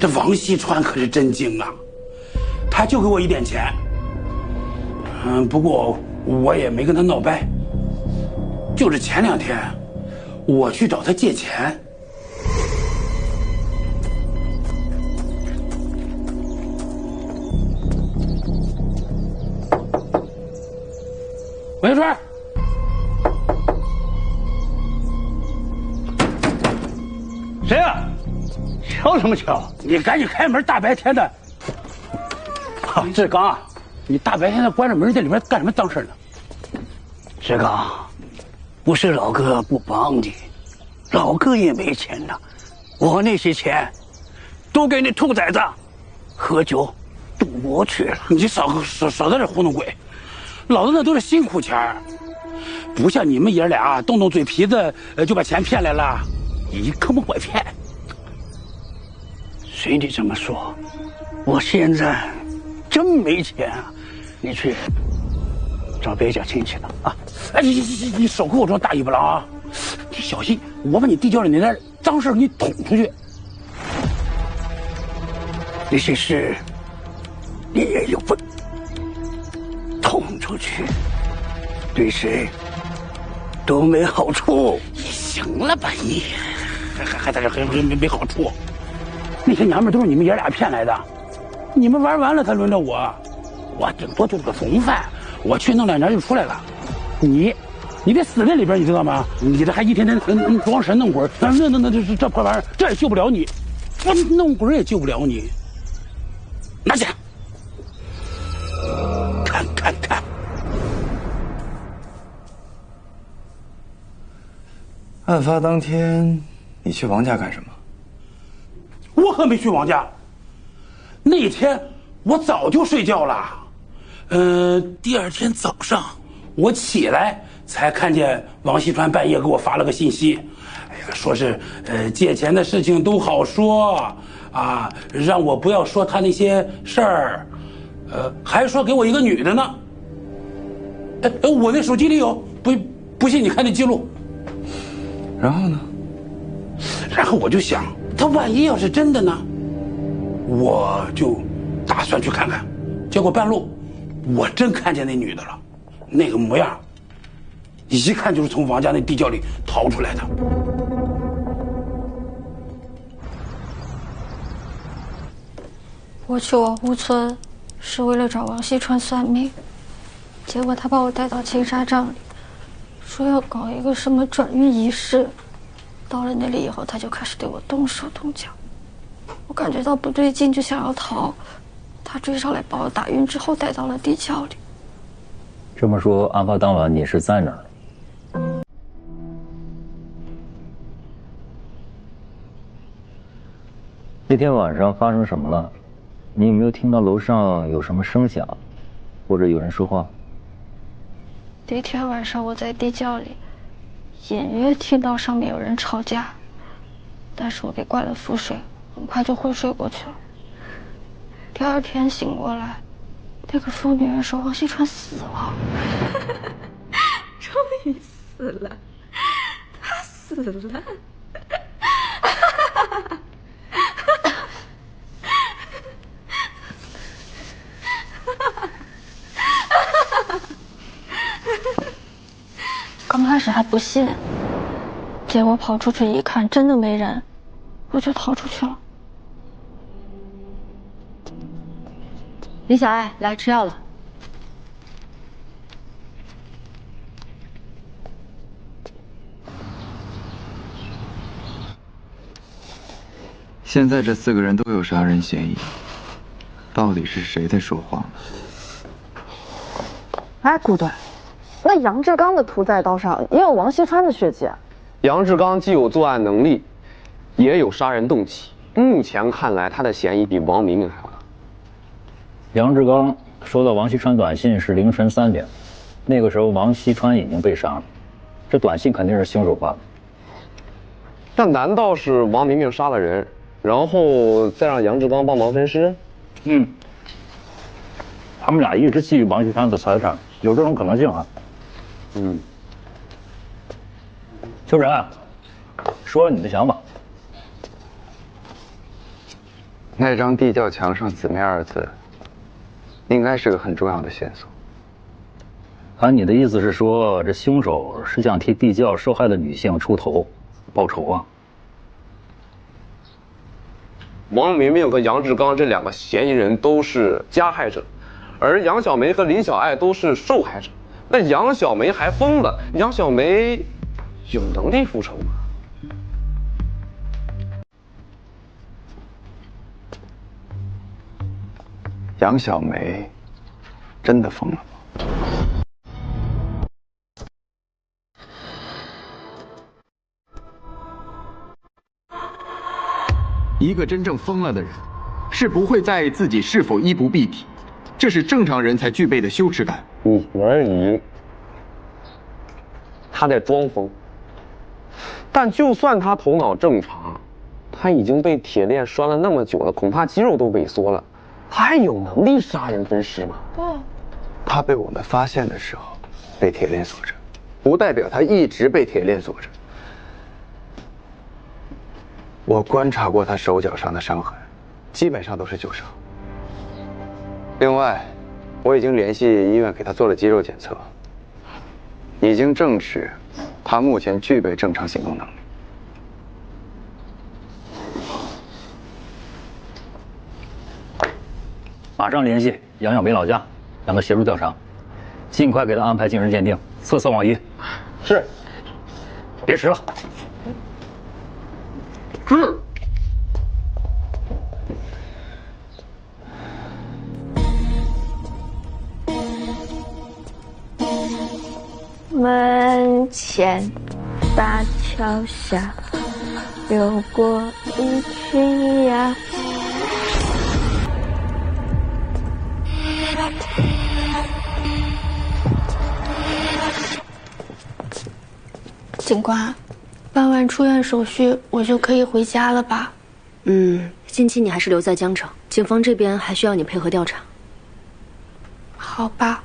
这王锡川可是真精啊，他就给我1点钱。不过我也没跟他闹掰。就是前2天，我去找他借钱。王一川，谁呀？敲什么敲？你赶紧开门！大白天的。志刚，你大白天的关着门在里面干什么脏事呢？志刚，不是老哥不帮你，老哥也没钱呐。我那些钱都给那兔崽子喝酒赌博去了。你少在这糊弄鬼！老子那都是辛苦钱，不像你们爷俩动动嘴皮子就把钱骗来了，你可不拐骗。随你这么说，我现在真没钱啊！你去找别家亲戚了啊！哎，你少跟我装大尾巴狼啊！你小心，我把你地窖里那点脏事给你捅出去。那些事你也有份，捅出去对谁都没好处。行了吧你，还在这没好处？那些娘们都是你们爷俩骗来的，你们玩完了才轮着我，我顶多就是个从犯，我去弄2年就出来了。你得死在里边，你知道吗？你这还一天天装神弄鬼，那这破玩意儿，这也救不了你，我弄鬼也救不了你。拿起来，看。案发当天，你去王家干什么？我可没去王家。那天我早就睡觉了。第2天早上我起来才看见王锡川半夜给我发了个信息，哎呀，说是借钱的事情都好说啊，让我不要说他那些事儿，还说给我一个女的呢。我那手机里有，不信你看那记录。然后呢？然后我就想，他万一要是真的呢？我就打算去看看。结果半路，我真看见那女的了，那个模样，一看就是从王家那地窖里逃出来的。我去王湖村是为了找王锡川算命，结果他把我带到青纱帐里，说要搞一个什么转运仪式。到了那里以后，他就开始对我动手动脚，我感觉到不对劲，就想要逃。他追上来把我打晕之后带到了地窖里。这么说，案发当晚你是在哪儿？那天晚上发生什么了？你有没有听到楼上有什么声响，或者有人说话？那天晚上我在地窖里，隐约听到上面有人吵架，但是我给灌了符水，很快就昏睡过去了。第2天醒过来，那个疯女人说王锡川死了。终于死了，他死了。刚开始还不信，结果跑出去一看，真的没人，我就逃出去了。李小爱，来吃药了。现在这4个人都有杀人嫌疑，到底是谁在说谎？哎，顾队，那杨志刚的屠宰刀上也有王锡川的血迹。杨志刚既有作案能力，也有杀人动机。目前看来，他的嫌疑比王明明还要大。杨志刚收到王锡川短信是凌晨3点，那个时候王锡川已经被杀了，这短信肯定是凶手发的。那难道是王明明杀了人，然后再让杨志刚帮忙分尸？他们俩一直觊觎王锡川的财产，有这种可能性啊。秋仁，说说你的想法。那张地窖墙上“姊妹”2字，应该是个很重要的线索。按你的意思是说，这凶手是想替地窖受害的女性出头，报仇啊？王明明和杨志刚这2个嫌疑人都是加害者，而杨小梅和李小爱都是受害者。那杨小梅还疯了，杨小梅有能力复仇吗？杨小梅真的疯了吗？一个真正疯了的人，是不会在意自己是否衣不蔽体，这是正常人才具备的羞耻感。你怀疑他在装疯，但就算他头脑正常，他已经被铁链拴了那么久了，恐怕肌肉都萎缩了，他还有能力杀人分尸吗？他被我们发现的时候被铁链锁着，不代表他一直被铁链锁着。我观察过他手脚上的伤痕，基本上都是旧伤。另外，我已经联系医院给他做了肌肉检测，已经证实他目前具备正常行动能力。马上联系杨小梅老家，让他协助调查，尽快给他安排精神鉴定，测网医。是，别迟了。是。门前大桥下，流过一群鸭。警官，办完出院手续，我就可以回家了吧？近期你还是留在江城，警方这边还需要你配合调查。好吧。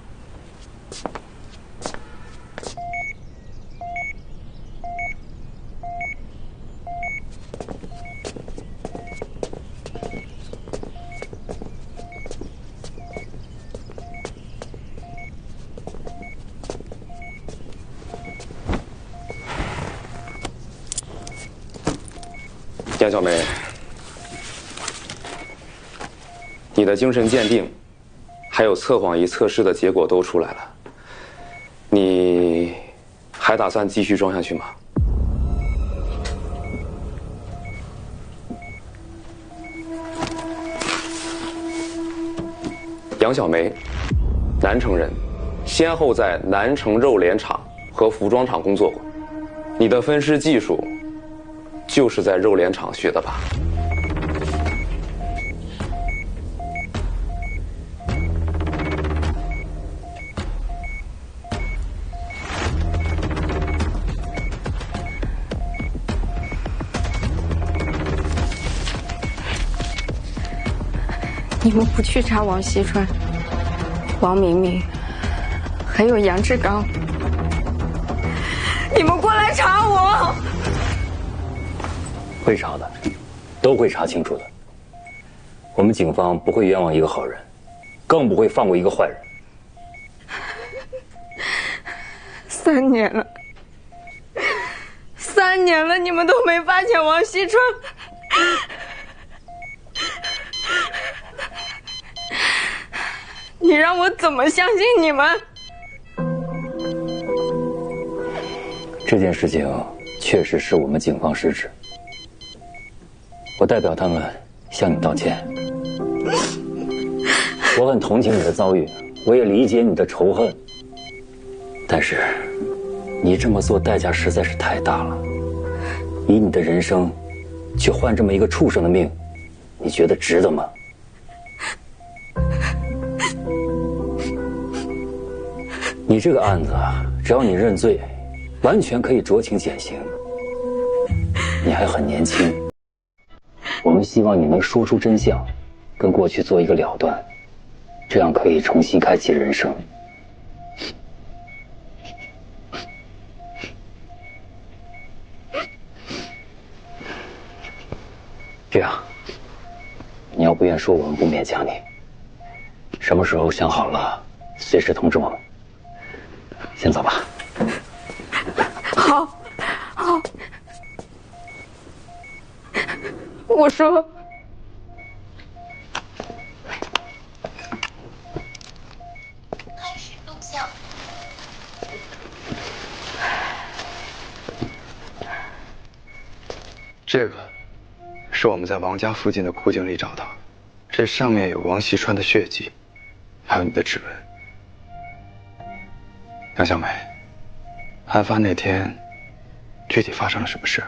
杨小梅，你的精神鉴定，还有测谎仪测试的结果都出来了，你还打算继续装下去吗？杨小梅，南城人，先后在南城肉联厂和服装厂工作过，你的分尸技术就是在肉联厂学的吧？你们不去查王锡川、王明明，还有杨志刚，你们过来查我！会查的，都会查清楚的。我们警方不会冤枉一个好人，更不会放过一个坏人。3年了，3年了，你们都没发现王锡川。你让我怎么相信你们？这件事情确实是我们警方失职，我代表他们向你道歉。我很同情你的遭遇，我也理解你的仇恨，但是你这么做代价实在是太大了。以你的人生去换这么一个畜生的命，你觉得值得吗？你这个案子啊，只要你认罪，完全可以酌情减刑。你还很年轻，我们希望你能说出真相，跟过去做一个了断，这样可以重新开启人生。这样，你要不愿说，我们不勉强你。什么时候想好了，随时通知我们。先走吧。好，好。我说，开始录像。这个是我们在王家附近的枯井里找到，这上面有王锡川的血迹，还有你的指纹。杨小梅，案发那天具体发生了什么事？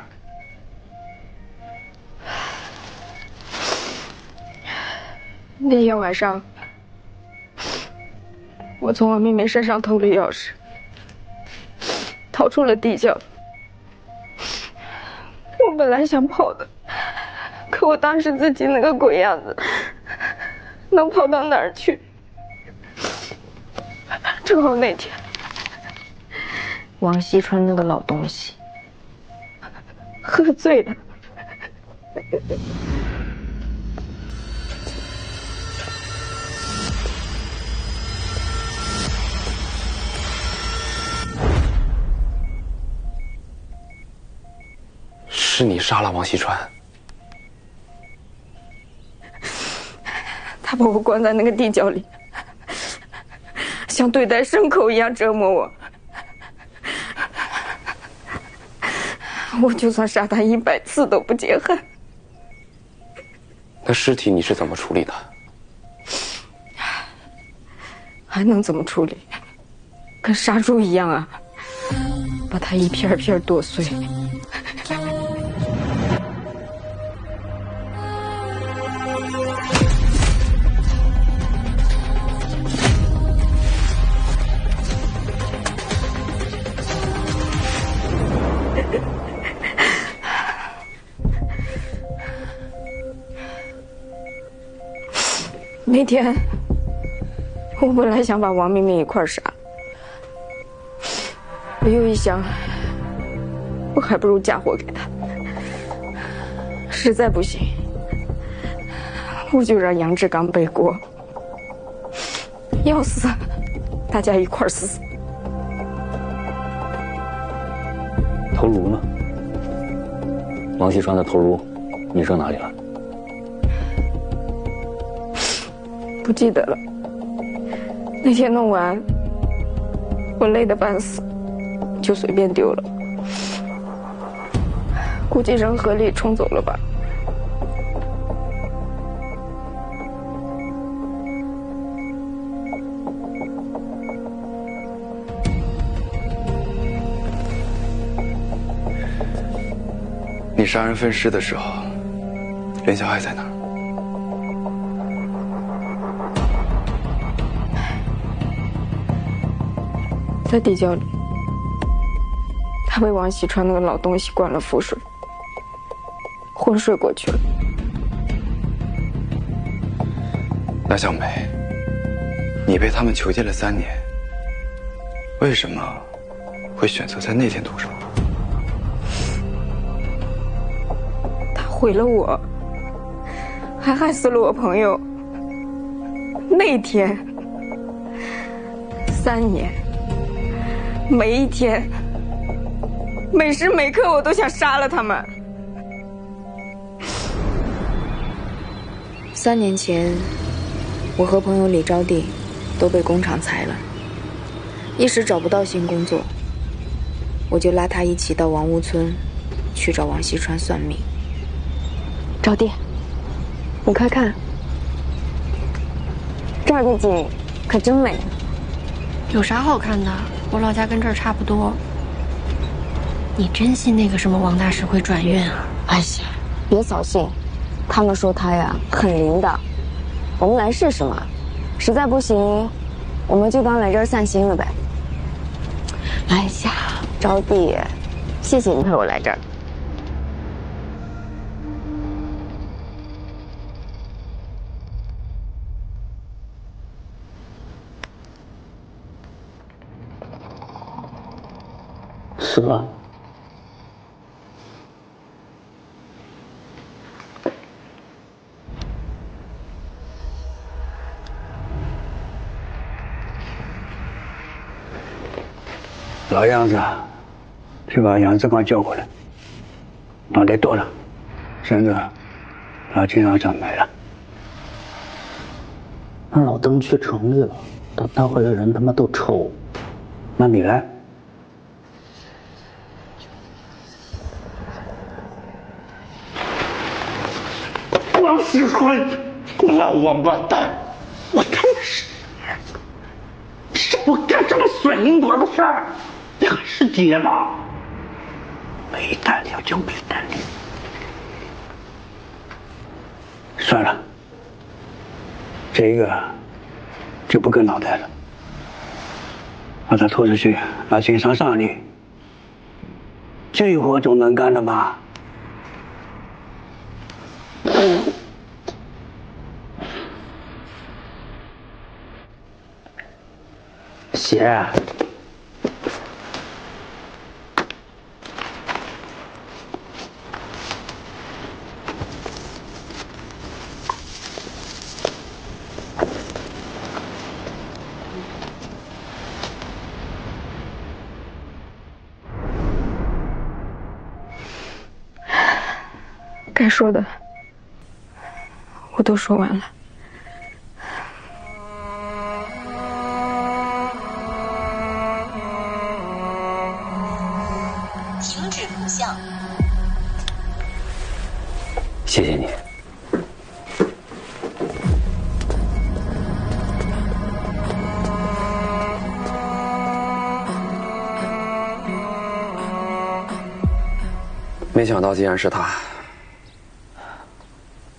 那天晚上，我从我妹妹身上偷了钥匙，逃出了地窖。我本来想跑的，可我当时自己那个鬼样子，能跑到哪儿去？正好那天，王锡川那个老东西喝醉了。是你杀了王锡川？他把我关在那个地窖里，像对待牲口一样折磨我。我就算杀他100次都不解恨。那尸体你是怎么处理的？还能怎么处理？跟杀猪一样啊，把它一片片剁碎。那天，我本来想把王明明一块杀，我又一想，我还不如嫁祸给他。实在不行，我就让杨志刚背锅。要死，大家一块死。头颅呢？王锡川的头颅，你扔哪里了？不记得了。那天弄完，我累得半死，就随便丢了。估计扔河里冲走了吧。你杀人分尸的时候，任小爱在哪儿？在地窖里，他被王锡川那个老东西灌了符水，昏睡过去了。那小梅，你被他们囚禁了3年，为什么会选择在那天动手？他毁了我，还害死了我朋友。那天3年。每一天，每时每刻，我都想杀了他们。3年前，我和朋友李招娣都被工厂裁了，一时找不到新工作，我就拉他一起到王屋村去找王锡川算命。招娣，你快看，这儿的景可真美。有啥好看的？我老家跟这儿差不多。你真信那个什么王大师会转运啊？哎呀，别扫兴，他们说他呀很灵的。我们来试试嘛，实在不行，我们就当来这儿散心了呗。哎呀，招娣，谢谢你陪我来这儿。死了。老样子，去把杨志刚叫过来。脑袋剁了，身子老金厂长没了。那老邓去城里了，他带回来人他妈都臭。那你来。王锡川，老王八蛋！我他妈是，是我干这么损英国的事儿，你还是爹吗？没胆量就没胆量。算了，这一个就不跟脑袋了，把他拖出去，拿军伤上去，这活总能干了吧？姐，该说的我都说完了。停止录像。谢谢你。没想到竟然是他。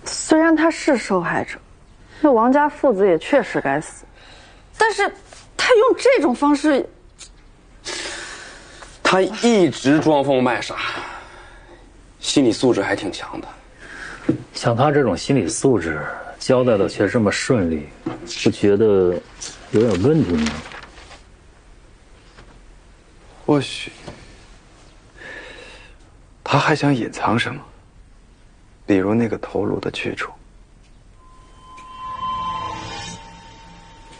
虽然他是受害者，那王家父子也确实该死，但是他用这种方式，他一直装疯卖傻，心理素质还挺强的。像他这种心理素质，交代的却这么顺利，不觉得有点问题吗？或许他还想隐藏什么，比如那个头颅的去处。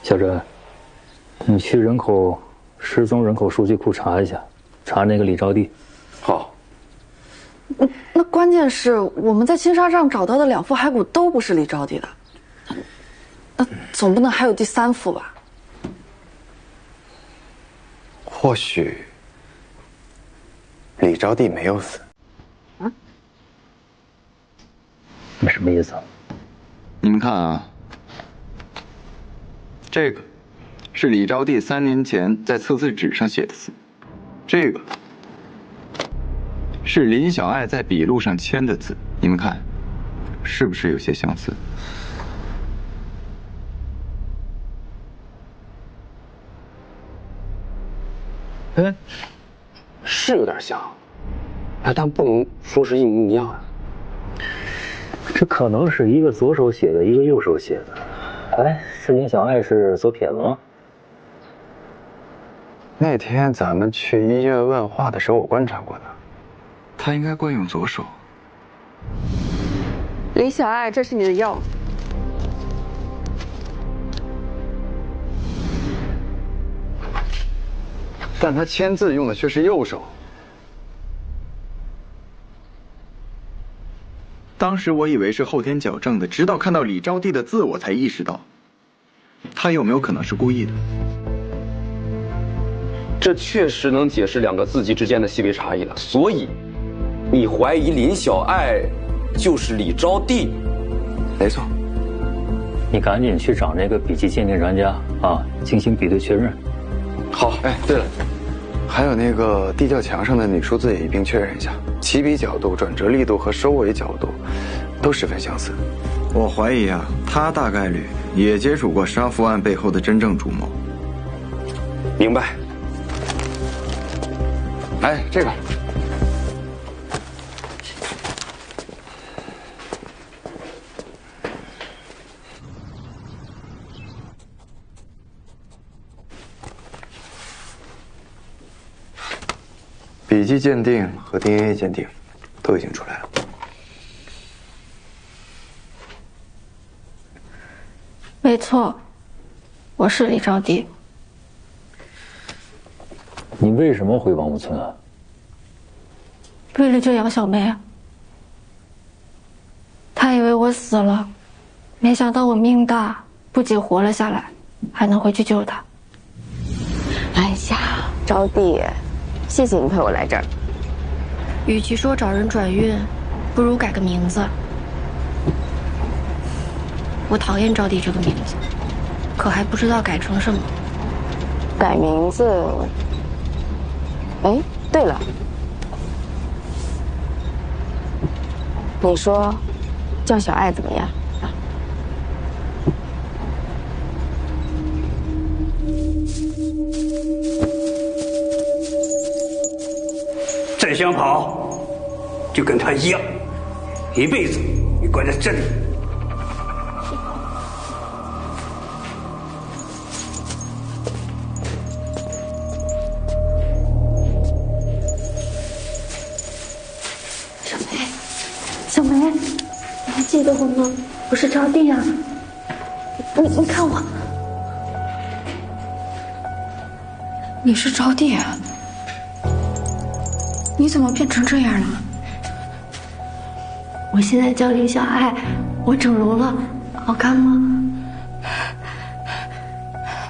小珍，你去失踪人口数据库查一下，查那个李招娣。好。那关键是我们在青纱帐找到的2副骸骨都不是李招娣的，那总不能还有第3副吧？或许李招娣没有死。你什么意思啊？你们看啊，这个是李招娣3年前在测字纸上写的字，这个是林小爱在笔录上签的字，你们看，是不是有些相似？哎，是有点像，哎，但不能说是一模一样啊。这可能是一个左手写的，一个右手写的。哎，是林小爱是左撇子吗？那天咱们去医院问话的时候，我观察过他，他应该惯用左手。林小爱，这是你的药。但他签字用的却是右手。当时我以为是后天矫正的，直到看到李招娣的字，我才意识到，他有没有可能是故意的？这确实能解释2个字迹之间的细微差异了。所以，你怀疑林小爱就是李招娣？没错。你赶紧去找那个笔迹鉴定专家啊，进行比对确认。好。哎，对了，还有那个地窖墙上的女数字也一并确认一下，起笔角度、转折力度和收尾角度都十分相似。我怀疑啊，他大概率也接触过杀夫案背后的真正主谋。明白。哎，这个。笔迹鉴定和 DNA 鉴定都已经出来了。没错，我是李招娣。你为什么回王屋村啊？为了救杨小梅。他以为我死了，没想到我命大，不仅活了下来，还能回去救他。哎呀，招娣，谢谢你陪我来这儿。与其说找人转运，不如改个名字。我讨厌招娣这个名字，可还不知道改成什么。改名字？哎，对了，你说叫小爱怎么样？再想跑，就跟他一样，一辈子你关在这里。小梅，你还记得我吗？我是招娣啊。你看我，你是招娣啊？你怎么变成这样了？我现在叫林小爱，我整容了，好看吗？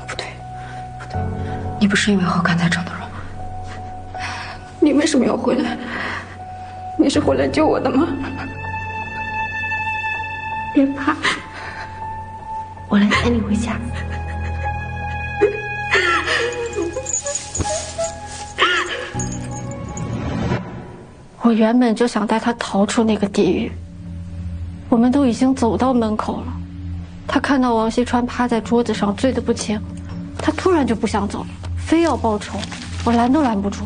不对，你不是因为好看才整的容，你为什么要回来？你是回来救我的吗？别怕，我来带你回家。我原本就想带他逃出那个地狱。我们都已经走到门口了，他看到王锡川趴在桌子上醉得不轻，他突然就不想走了，非要报仇，我拦都拦不住。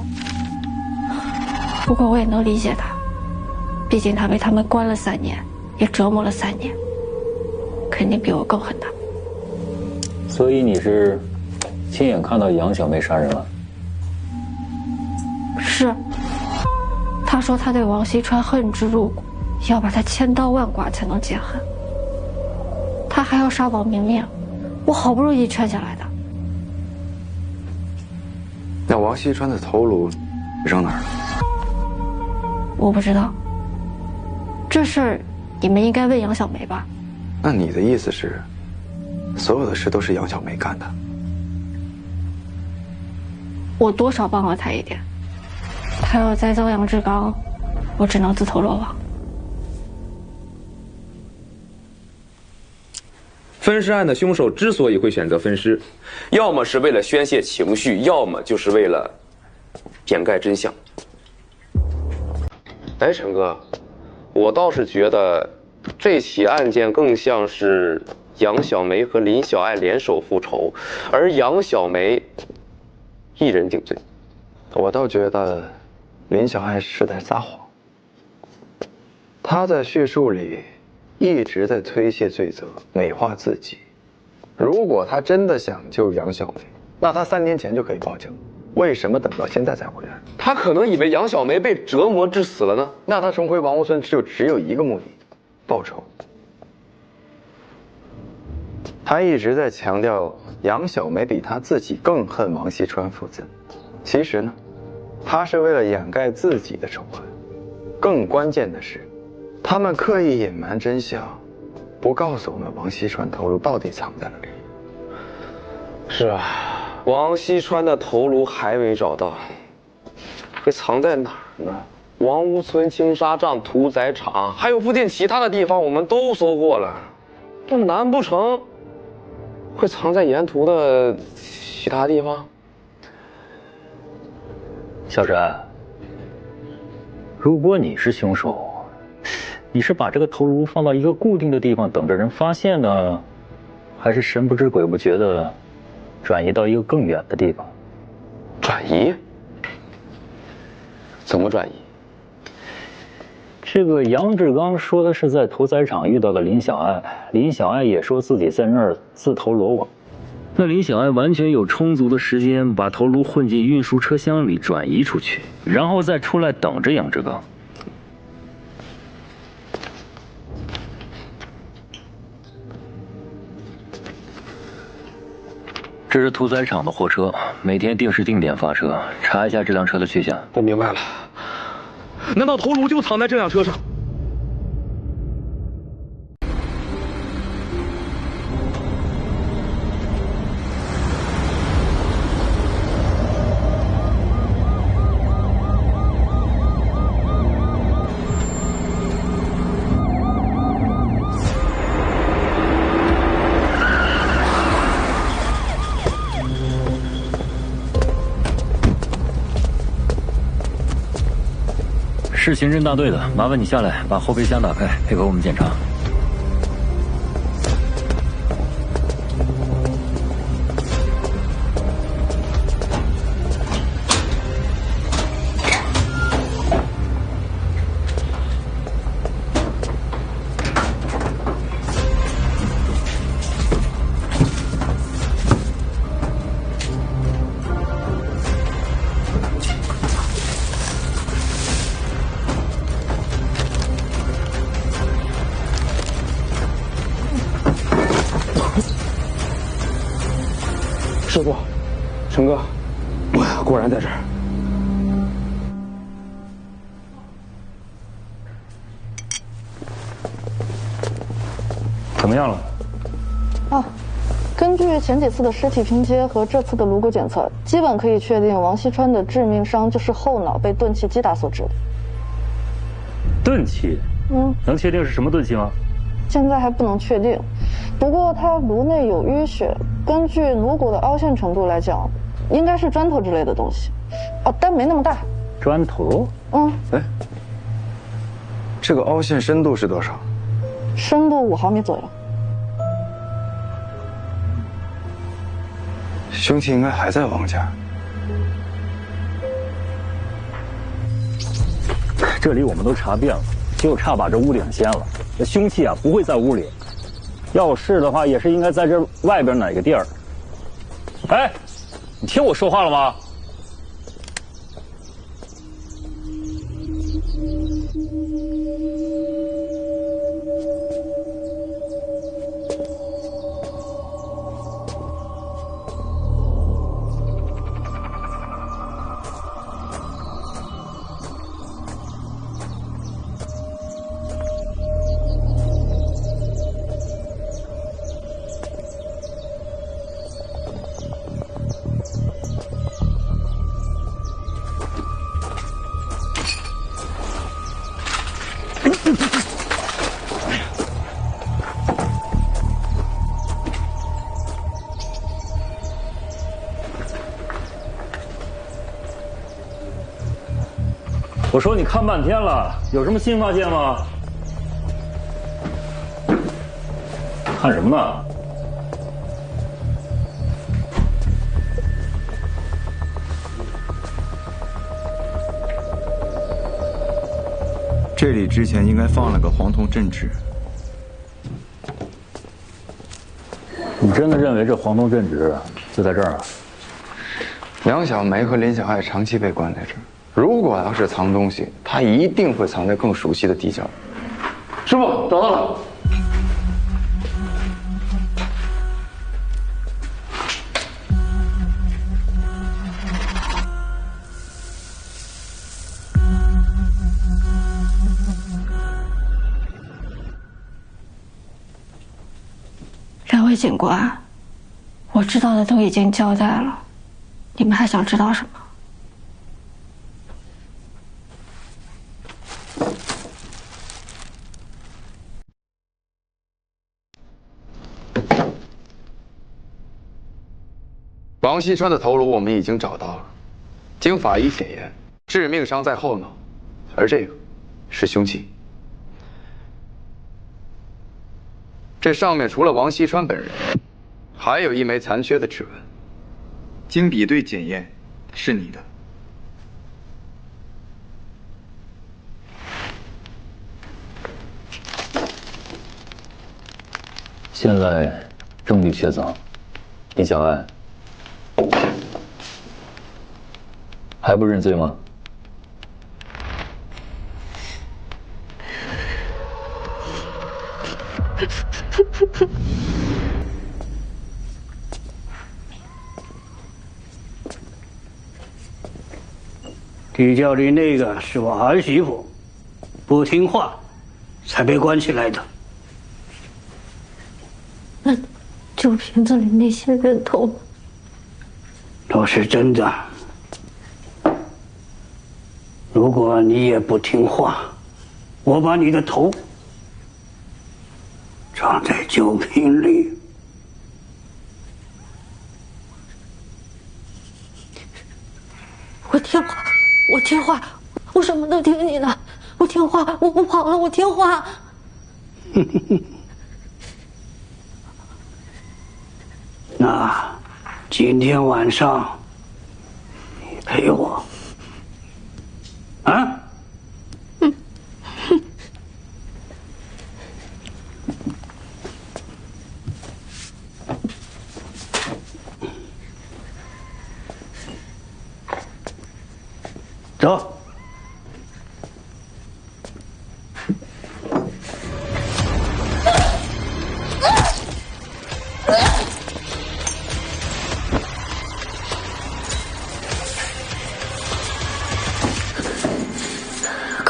不过我也能理解他，毕竟他被他们关了3年，也折磨了3年，肯定比我更恨他。所以你是亲眼看到杨小梅杀人了？是。他说他对王锡川恨之入骨，要把他千刀万剐才能解恨。他还要杀王明明，我好不容易劝下来的。那王锡川的头颅扔哪儿了？我不知道。这事儿你们应该问杨小梅吧？那你的意思是，所有的事都是杨小梅干的？我多少帮了他一点。他要再遭杨志刚，我只能自投罗网。分尸案的凶手之所以会选择分尸，要么是为了宣泄情绪，要么就是为了掩盖真相。哎，陈哥，我倒是觉得这起案件更像是杨小梅和林小爱联手复仇，而杨小梅一人顶罪。我倒觉得林小爱是在撒谎。她在叙述里一直在推卸罪责，美化自己。如果她真的想救杨小梅，那她3年前就可以报警，为什么等到现在才回来？她可能以为杨小梅被折磨致死了呢。那她重回王屋村只有一个目的，报仇。她一直在强调杨小梅比她自己更恨王锡川父子，其实呢，她是为了掩盖自己的仇恨。更关键的是，他们刻意隐瞒真相，不告诉我们王锡川头颅到底藏在哪里。是啊，王锡川的头颅还没找到，会藏在哪儿呢？王屋村、青纱帐、屠宰场，还有附近其他的地方，我们都搜过了。那难不成会藏在沿途的其他地方？小山，如果你是凶手，你是把这个头颅放到一个固定的地方等着人发现呢，还是神不知鬼不觉的转移到一个更远的地方？转移？怎么转移？这个杨志刚说的是在屠宰场遇到了林小爱，林小爱也说自己在那儿自投罗网。那林小爱完全有充足的时间把头颅混进运输车厢里转移出去，然后再出来等着杨志刚。这是屠宰场的货车，每天定时定点发车，查一下这辆车的去向。我明白了，难道头颅就藏在这辆车上？是刑侦大队的，麻烦你下来，把后备箱打开，配合我们检查。师傅，成哥，哇，果然在这儿。怎么样了？哦，根据前几次的尸体拼接和这次的颅骨检测，基本可以确定王锡川的致命伤就是后脑被钝器击打所致的。钝器？能确定是什么钝器吗？现在还不能确定，不过他颅内有淤血，根据颅骨的凹陷程度来讲，应该是砖头之类的东西。哦，但没那么大。砖头？哎，这个凹陷深度是多少？深度5毫米左右。凶器应该还在王家。这里我们都查遍了，就差把这屋顶掀了。这凶器啊不会在屋里，要是的话也是应该在这外边哪个地儿。哎，你听我说话了吗？我说你看半天了，有什么新发现吗？看什么呢？这里之前应该放了个黄铜镇纸。你真的认为这黄铜镇纸就在这儿啊？梁小梅和林小爱长期被关在这儿。如果要是藏东西，他一定会藏在更熟悉的地窖。师傅，找到了。两位警官，我知道的都已经交代了，你们还想知道什么？王锡川的头颅我们已经找到了，经法医检验，致命伤在后脑，而这个是凶器。这上面除了王锡川本人，还有一枚残缺的指纹，经比对检验，是你的。现在证据确凿，林小爱还不认罪吗？地窖里那个是我儿媳妇，不听话，才被关起来的。那酒瓶子里那些人头都是真的。如果你也不听话，我把你的头装在酒瓶里。我听话，我听话，我什么都听你的，我听话，我不跑了，我听话。那今天晚上你陪我啊？走。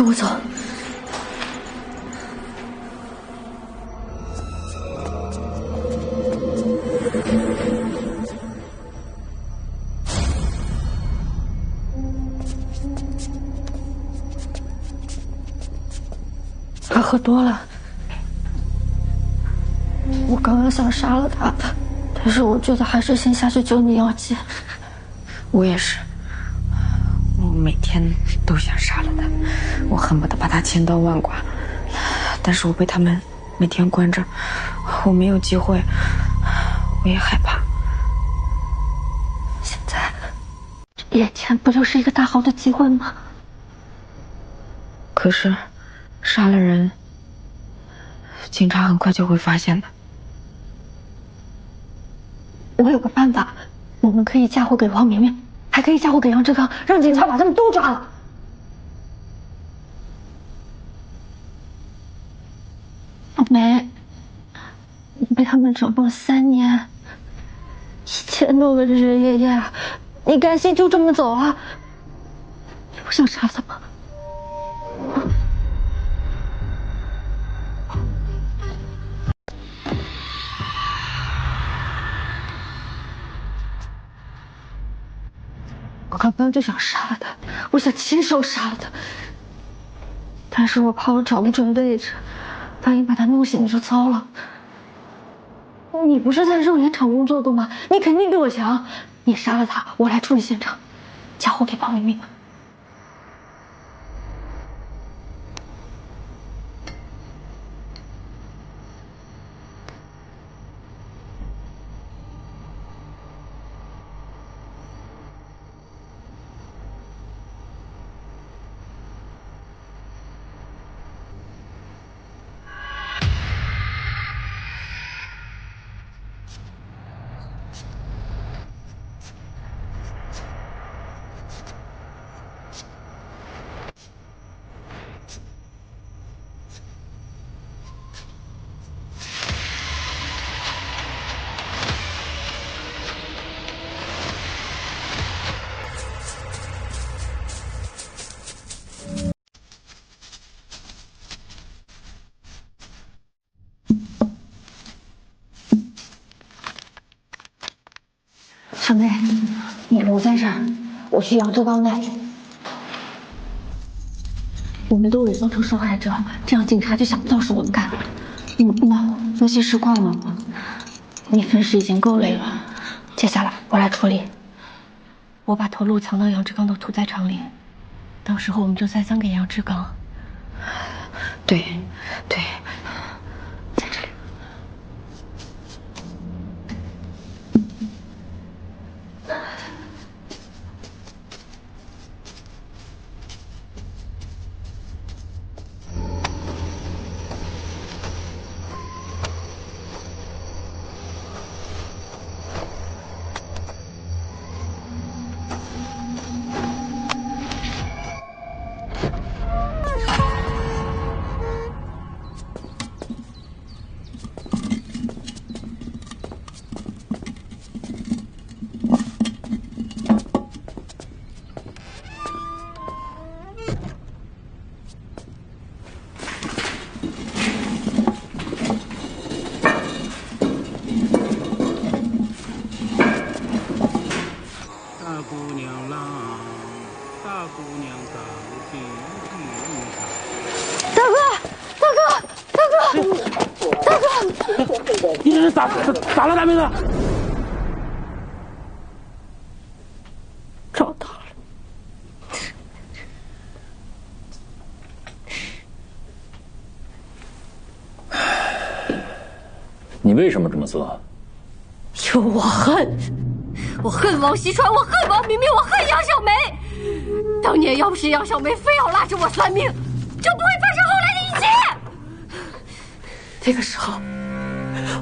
跟我走。他喝多了，我刚刚想杀了他，但是我觉得还是先下去救你要紧。我也是，我每天都想杀了他，我恨不得把他千刀万剐，但是我被他们每天关着，我没有机会，我也害怕。现在，眼前不就是一个大好的机会吗？可是，杀了人，警察很快就会发现的。我有个办法，我们可以嫁祸给王明明，还可以嫁祸给杨志刚，让警察把他们都抓了。老梅，你被他们折磨3年，1000多个日日夜夜，你甘心就这么走啊？你不想杀他吗？我刚刚就想杀了他，我想亲手杀了他，但是我怕我找不准位置，万一把他弄醒就糟了。你不是在肉联厂工作过吗？你肯定比我强。你杀了他，我来处理现场，嫁祸给王明明。小梅，你留在这儿，我去杨志刚那。我们都伪装成受害者，这样警察就想不到是我们干的。那分析实况呢？你分尸已经够累了，接下来我来处理。我把头颅藏到杨志刚的屠宰场里，到时候我们就栽赃给杨志刚。对。你这是咋了，大妹子？找到了。你为什么这么做？因为我恨王锡川，我恨王明明，我恨杨小梅。当年要不是杨小梅非要拉着我算命，就不会发生后来的一切。那个时候，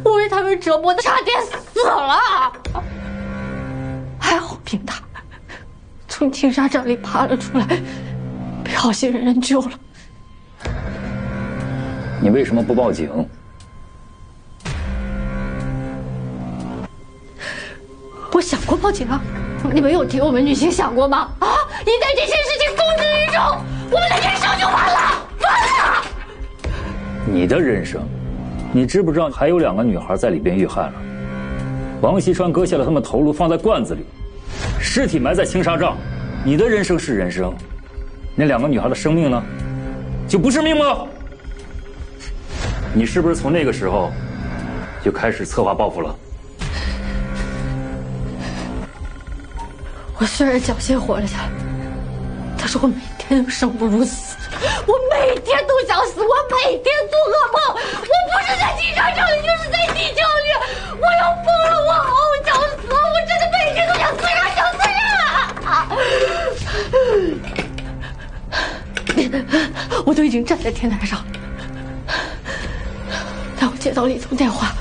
我被他们折磨的差点死了，还好凭他从青纱帐里爬了出来，被好心人救了。你为什么不报警？我想过报警啊，你们有替我们女性想过吗？啊！一旦这件事情公之于众，我们的人生就完了。你的人生，你知不知道还有2个女孩在里边遇害了？王锡川割下了她们头颅，放在罐子里，尸体埋在青纱帐。你的人生是人生，那2个女孩的生命呢，就不是命吗？你是不是从那个时候就开始策划报复了？我虽然侥幸活了下来，但是我每天都生不如死，我每天都想死，我每天做噩梦。我不是在青纱帐里，就是在地窖里，我要疯了，我好想死，我真的每天都想自杀，想自杀。我都已经站在天台上，但我接到了一通电话。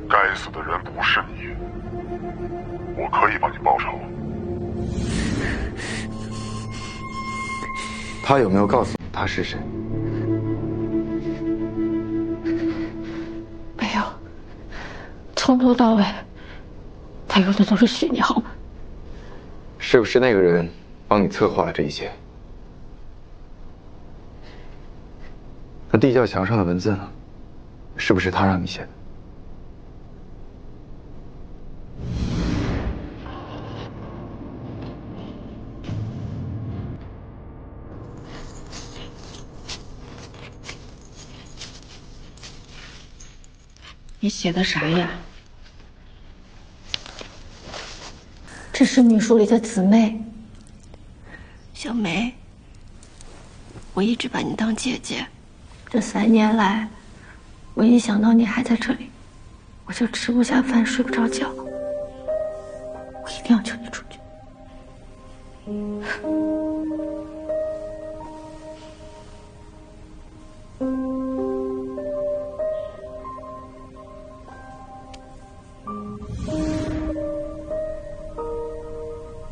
该死的人不是你，我可以帮你报仇。他有没有告诉你他是谁？没有，从头到尾，他用的都是虚拟号码。是不是那个人帮你策划了这一切？那地窖墙上的文字呢？是不是他让你写的？你写的啥呀？这是秘书里的姊妹。小梅，我一直把你当姐姐，这3年来，我一想到你还在这里，我就吃不下饭，睡不着觉。我一定要救你出去。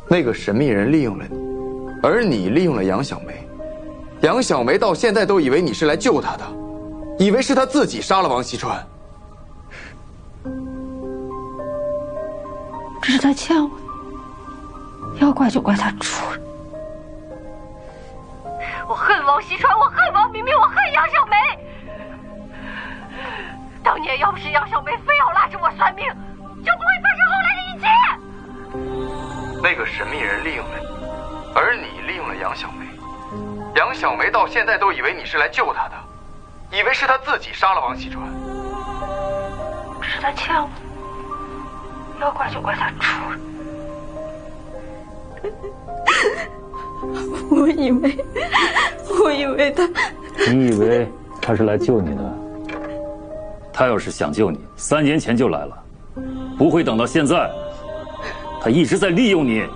那个神秘人利用了你，而你利用了杨小梅。杨小梅到现在都以为你是来救她的，以为是她自己杀了王锡川。这是他欠我的，要怪就怪他出人。我恨王锡川，我恨王明明，我恨杨小梅。当年要不是杨小梅非要拉着我算命，就不会发生后来的一切。那个神秘人利用了你，而你利用了杨小梅。杨小梅到现在都以为你是来救她的，以为是她自己杀了王锡川。是他欠我，要怪就怪他出人。我以为他……你以为他是来救你的？他要是想救你，3年前就来了，不会等到现在。他一直在利用你。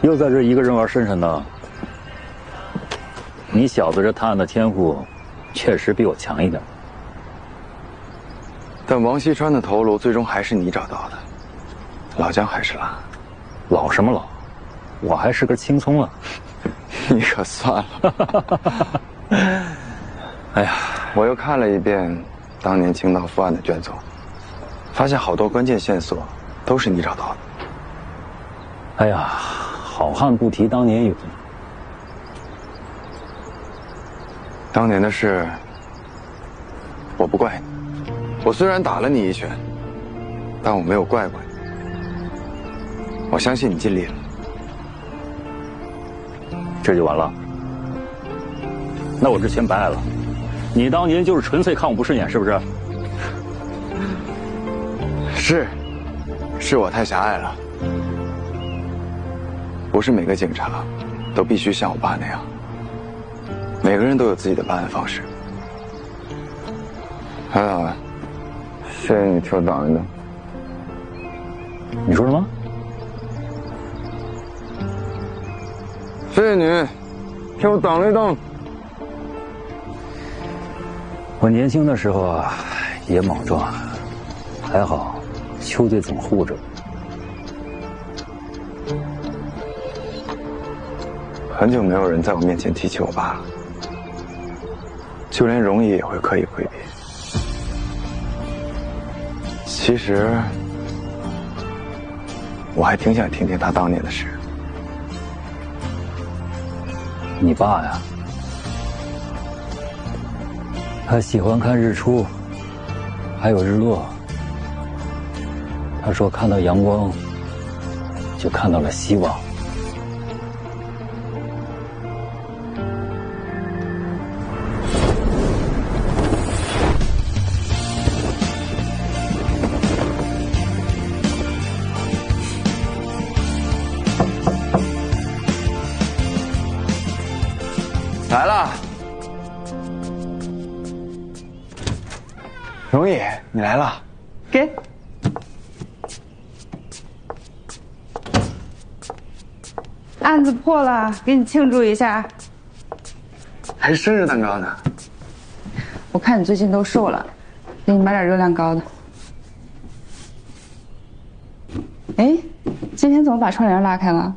又在这一个人玩深沉呢？你小子这探案的天赋，确实比我强一点。但王锡川的头颅最终还是你找到的，老姜还是拉。老什么老？我还是根青葱啊！你可算了。哎呀，我又看了一遍当年青岛复案的卷宗，发现好多关键线索都是你找到的。哎呀，好汉不提当年勇。当年的事，我不怪你。我虽然打了你一拳，但我没有怪过你。我相信你尽力了。这就完了？那我这拳白挨了。你当年就是纯粹看我不顺眼，是不是？是我太狭隘了。不是每个警察都必须像我爸那样，每个人都有自己的办案方式。还有，谢谢你替我挡一挡。你说什么？谢谢你替我挡了一挡。我年轻的时候啊，也莽撞，还好邱队总护着。很久没有人在我面前提起我爸了，就连容易也会刻意回避。其实，我还挺想听听他当年的事。你爸呀，他喜欢看日出，还有日落。他说看到阳光，就看到了希望。来了，容易，你来了，给。案子破了，给你庆祝一下。还是生日蛋糕呢。我看你最近都瘦了，给你买点热量高的。哎，今天怎么把窗帘拉开了？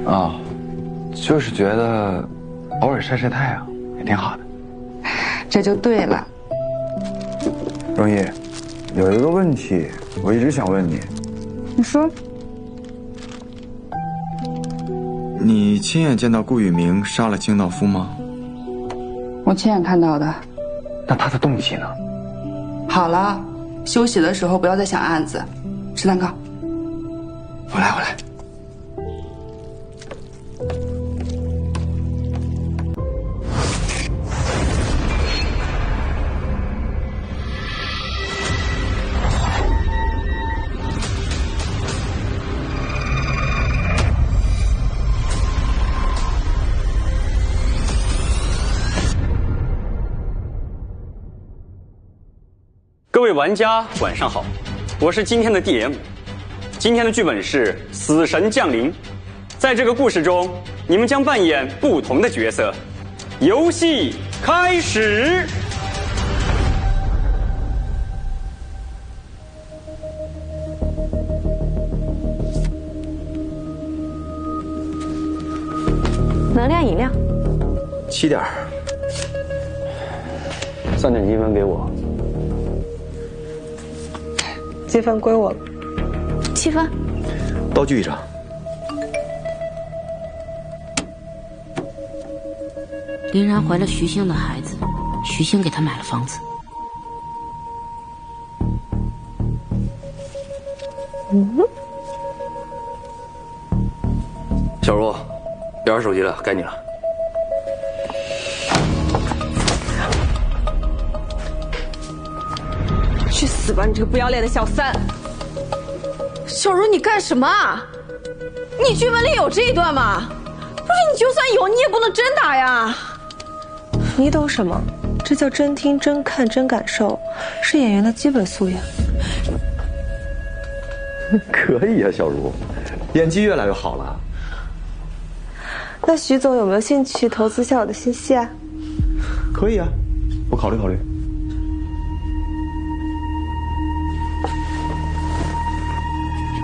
啊，就是觉得偶尔晒晒太阳也挺好的。这就对了。容易，有一个问题我一直想问你。你说。你亲眼见到顾宇明杀了清道夫吗？我亲眼看到的。那他的动机呢？好了，休息的时候不要再想案子，吃蛋糕。我来。各位玩家，晚上好，我是今天的 DM。今天的剧本是《死神降临》，在这个故事中，你们将扮演不同的角色。游戏开始。能量饮料。7点。3点积分给我。积分归我了。7分。道具一张。林然怀了徐星的孩子，徐星给他买了房子。小茹，别玩手机了，该你了。去死吧，你这个不要脸的小三！小茹，你干什么啊？你剧本里有这一段吗？不是，你就算有，你也不能真打呀。你懂什么？这叫真听、真看、真感受，是演员的基本素养。可以啊，小茹，演技越来越好了。那徐总有没有兴趣投资下我的新戏啊？可以啊，我考虑考虑。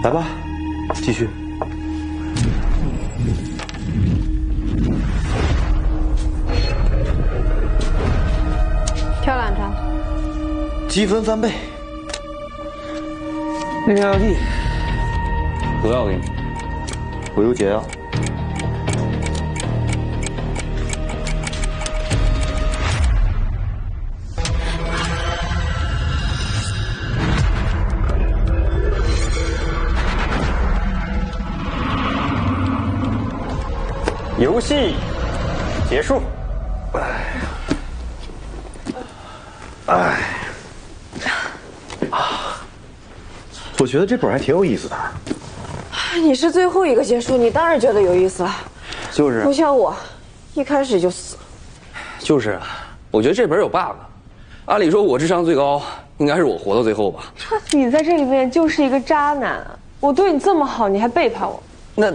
来吧，继续。跳两张，积分翻倍。那条地多少给你？我有解药。游戏结束。哎。我觉得这本还挺有意思的。你是最后一个结束，你当然觉得有意思了。就是，不像我，一开始就死了。就是，我觉得这本有 bug。按理说我智商最高，应该是我活到最后吧。你在这里面就是一个渣男，我对你这么好，你还背叛我。那，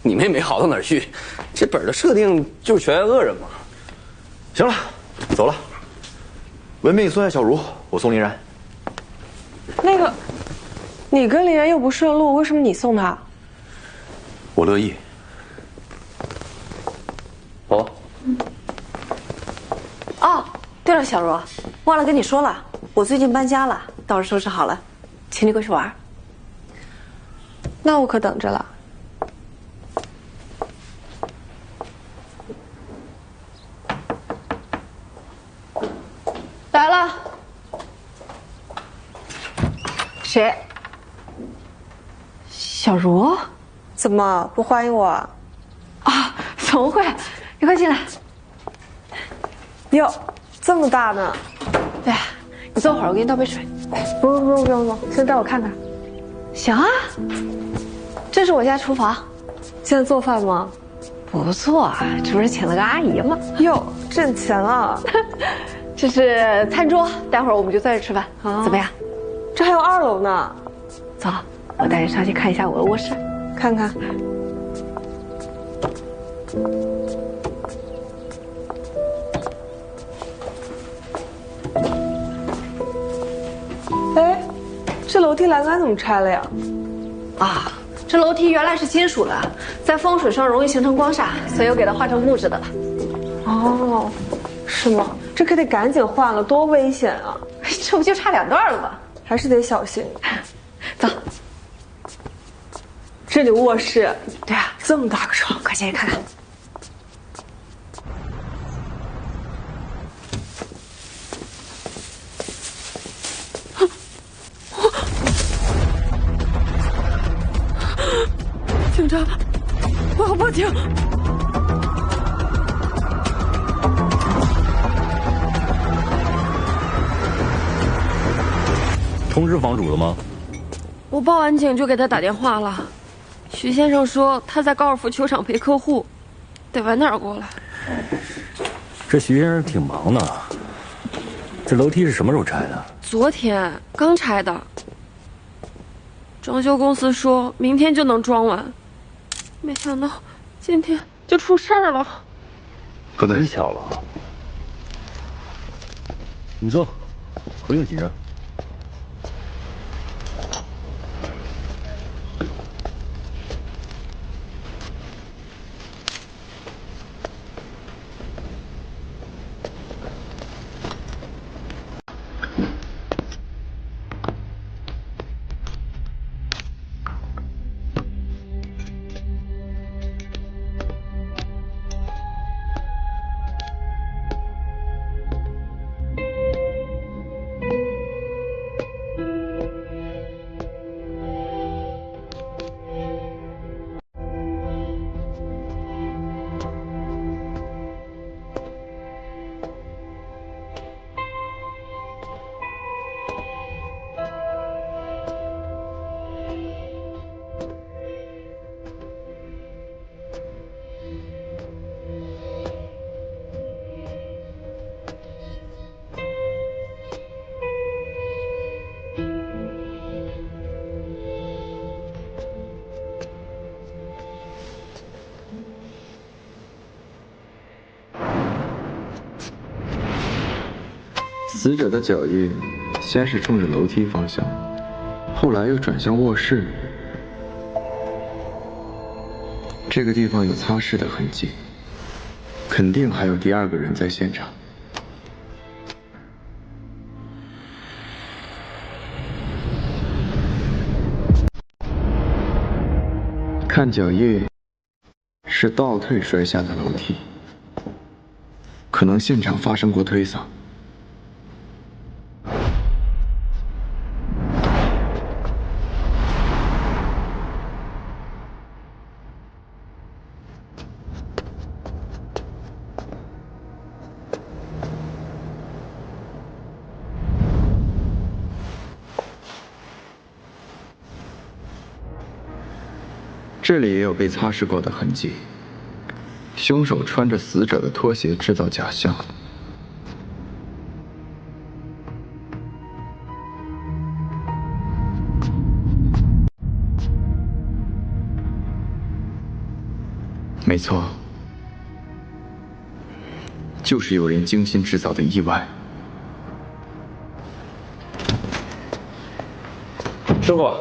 你们也没好到哪儿去。这本的设定就是全员恶人嘛。行了，走了。文明送下小茹，我送林然。那个，你跟林然又不顺路，为什么你送他？我乐意。哦。哦，对了，小茹，忘了跟你说了，我最近搬家了，到时收拾好了，请你过去玩。那我可等着了。来了。谁？小茹？怎么不欢迎我？啊，怎么会？你快进来。哟，这么大呢？对，你坐会儿，我给你倒杯水。不用，先带我看看。行啊。这是我家厨房，现在做饭吗？不错啊，这不是请了个阿姨吗？哟，挣钱了。这是餐桌，待会儿我们就在这吃饭，怎么样？这还有2楼呢。走，我带你上去看一下我的卧室，看看。哎，这楼梯栏杆怎么拆了呀？啊，这楼梯原来是金属的，在风水上容易形成光煞，所以我给它换成木质的了。哦，是吗？这可得赶紧换了，多危险啊！这不就差2段了吗？还是得小心。走，这里卧室。对啊，这么大个床，快进去看看。警察，我要报警！通知房主了吗？我报完警就给他打电话了。徐先生说他在高尔夫球场陪客户，得晚点过来。这徐先生挺忙的。这楼梯是什么时候拆的？昨天刚拆的。装修公司说明天就能装完，没想到今天就出事儿了。不太巧了。你坐，不用紧张。死者的脚印先是冲着楼梯方向，后来又转向卧室。这个地方有擦拭的痕迹，肯定还有第2个人在现场。看脚印，是倒退摔下的楼梯，可能现场发生过推搡。这里也有被擦拭过的痕迹，凶手穿着死者的拖鞋制造假象。没错，就是有人精心制造的意外。师傅，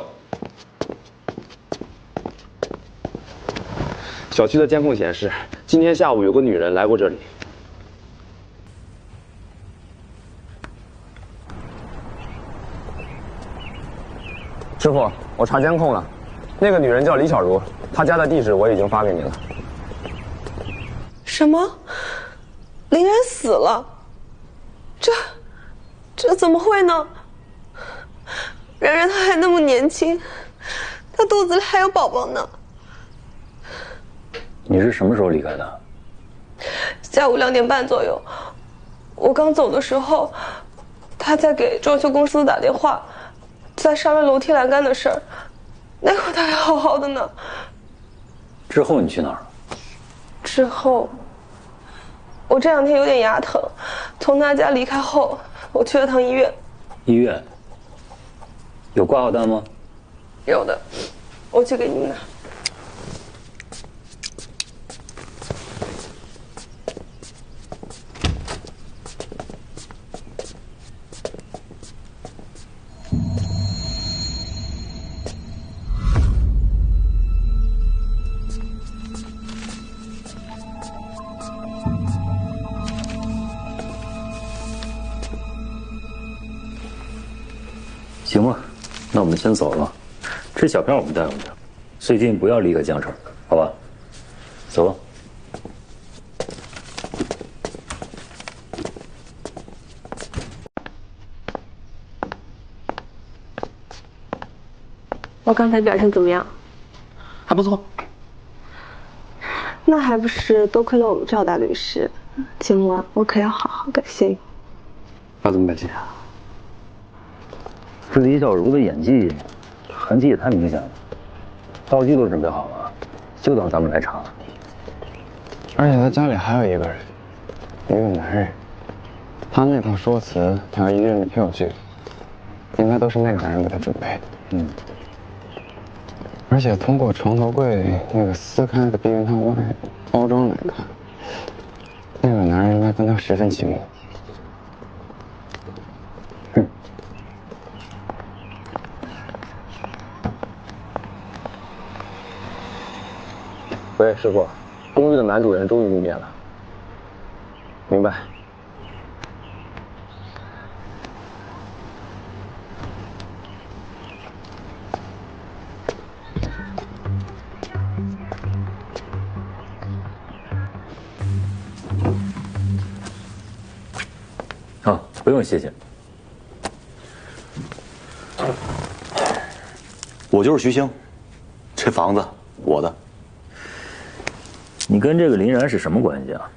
小区的监控显示，今天下午有个女人来过这里。师傅，我查监控了，那个女人叫李小茹，她家的地址我已经发给你了。什么？林然死了？这怎么会呢？然然她还那么年轻，她肚子里还有宝宝呢。你是什么时候离开的？下午2点半左右。我刚走的时候，她在给装修公司打电话，在商量楼梯栏杆的事儿。那会儿她还好好的呢。之后你去哪儿了？之后，我这2天有点牙疼，从他家离开后，我去了趟医院。医院？有挂号单吗？有的，我去给您拿。行吧，那我们先走了。这小票我们带回去，最近不要离开江城，好吧？走吧。我刚才表现怎么样？还不错。那还不是多亏了我们赵大律师，今晚我可要好好感谢你。要怎么感谢啊？这李小茹的演技痕迹也太明显了，道具都准备好了，就等咱们来查。而且他家里还有一个人，一个男人，他那套说辞，他要一个人的票据，应该都是那个男人给他准备的。而且通过床头柜那个撕开的避孕套外包装来看，那个男人应该跟他十分亲密。喂，师傅，公寓的男主人终于露面了。明白。啊，不用谢谢。我就是徐星，这房子我的。你跟这个林然是什么关系啊？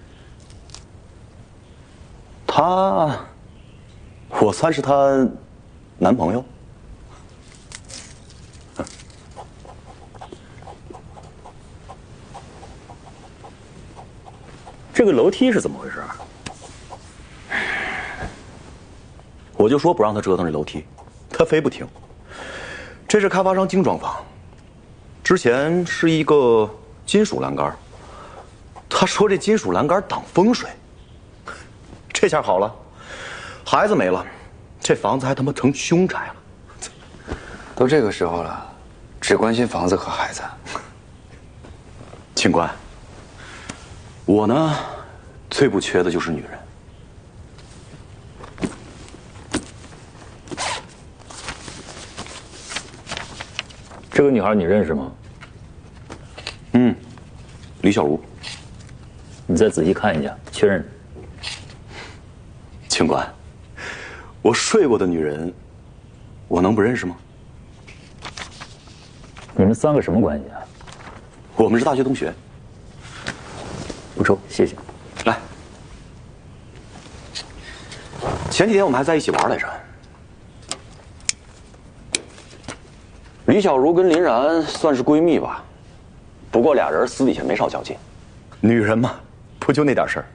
我算是她男朋友。这个楼梯是怎么回事？我就说不让他折腾这楼梯，他非不听。这是开发商精装房，之前是一个金属栏杆，他说这金属栏杆挡风水。这下好了，孩子没了，这房子还他妈成凶宅了。都这个时候了，只关心房子和孩子。警官，我呢，最不缺的就是女人。这个女孩你认识吗？李小茹。你再仔细看一下，确认。警官，我睡过的女人，我能不认识吗？你们3个什么关系啊？我们是大学同学。不抽，谢谢。来，前几天我们还在一起玩来着。李小茹跟林然算是闺蜜吧，不过俩人私底下没少较劲。女人嘛，不就那点事儿。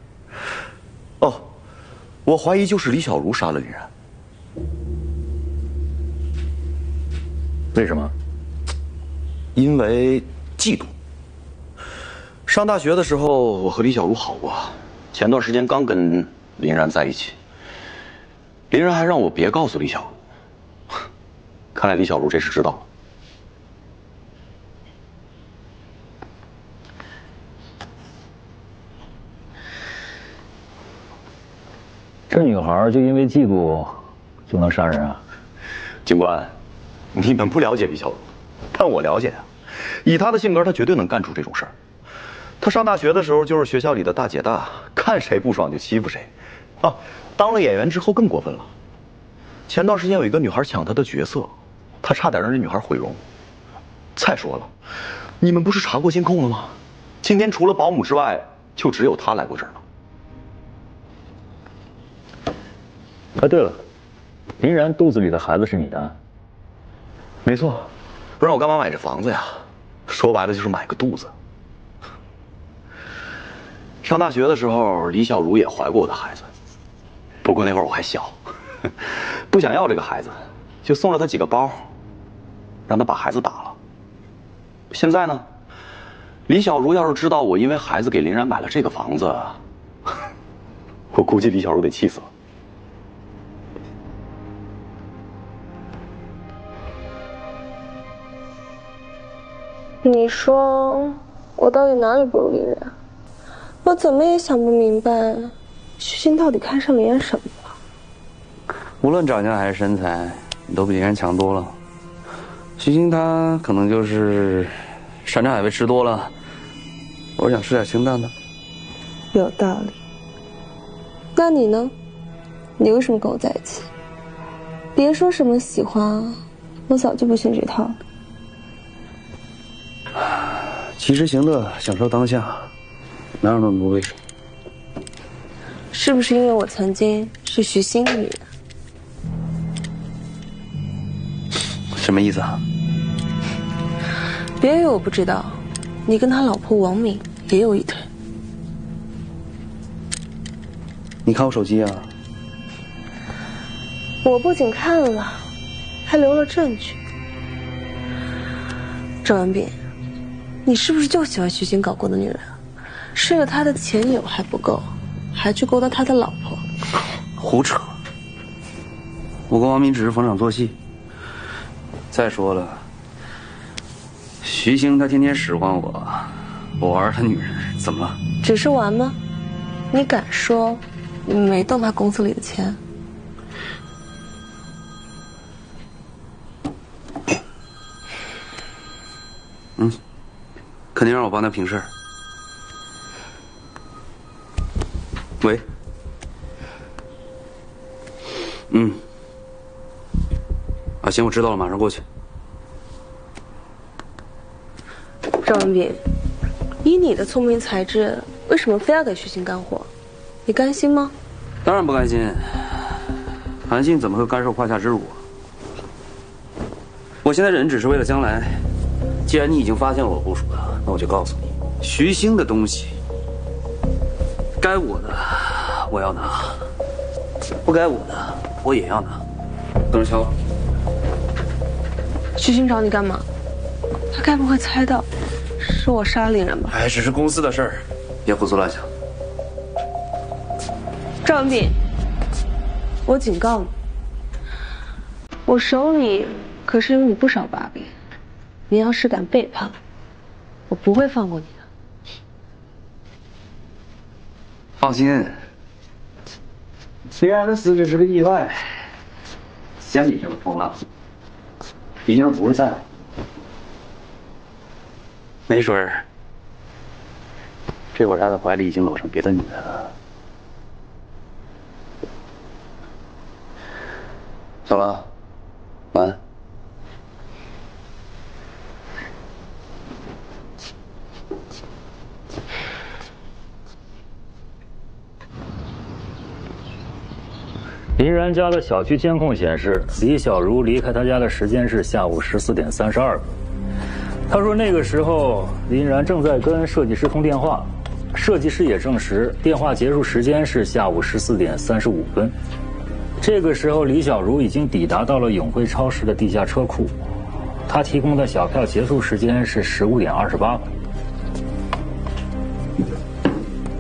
哦，我怀疑就是李小茹杀了林然。为什么？因为嫉妒。上大学的时候，我和李小茹好过，前段时间刚跟林然在一起。林然还让我别告诉李小茹，看来李小茹这事知道了。这女孩就因为嫉妒就能杀人啊？警官，你们不了解李小茹，但我了解啊。以她的性格，她绝对能干出这种事儿。她上大学的时候就是学校里的大姐大，看谁不爽就欺负谁。啊，当了演员之后更过分了。前段时间有一个女孩抢她的角色，她差点让这女孩毁容。再说了，你们不是查过监控了吗？今天除了保姆之外，就只有她来过这儿了。啊，对了，林然肚子里的孩子是你的？没错，不然我干嘛买这房子呀？说白了就是买个肚子。上大学的时候，李小茹也怀过我的孩子，不过那会儿我还小，不想要这个孩子，就送了她几个包，让她把孩子打了。现在呢，李小茹要是知道我因为孩子给林然买了这个房子，我估计李小茹得气死了。你说我到底哪里不如林然？我怎么也想不明白，徐星到底看上林然什么了？无论长相还是身材，你都比林然强多了。徐星他可能就是山珍海味吃多了，我想吃点清淡的。有道理。那你呢？你为什么跟我在一起？别说什么喜欢，我早就不信这套了。及时行乐，享受当下，哪有那么多为什么？是不是因为我曾经是徐星的女人？什么意思啊？别以为我不知道，你跟他老婆王敏也有一腿。你看我手机啊？我不仅看了，还留了证据。赵文炳，你是不是就喜欢徐星搞过的女人？睡了他的前女友还不够，还去勾搭他的老婆？胡扯！我跟王敏只是逢场作戏。再说了，徐星他天天使唤我，我玩他女人，怎么了？只是玩吗？你敢说你没动他公司里的钱？肯定让我帮他平事儿。喂，啊，行，我知道了，马上过去。赵文炳，以你的聪明才智，为什么非要给徐星干活？你甘心吗？当然不甘心。韩信怎么会甘受胯下之辱？我现在忍只是为了将来。既然你已经发现了我部署的，那我就告诉你，徐星的东西，该我的我要拿，不该我的我也要拿。等着瞧。徐星找你干嘛？他该不会猜到是我杀了林然吧？哎，只是公司的事儿，别胡思乱想。赵文炳，我警告你，我手里可是有你不少把柄。你要是敢背叛，我不会放过你的。放心，虽然的死只是个意外，像你这么疯浪，毕竟不是在，没准儿这会儿他的怀里已经搂上别的女人了。走了，晚安。林然家的小区监控显示，李小茹离开他家的时间是下午14点32分。他说那个时候林然正在跟设计师通电话，设计师也证实电话结束时间是下午14点35分。这个时候李小茹已经抵达到了永辉超市的地下车库，他提供的小票结束时间是15点28分。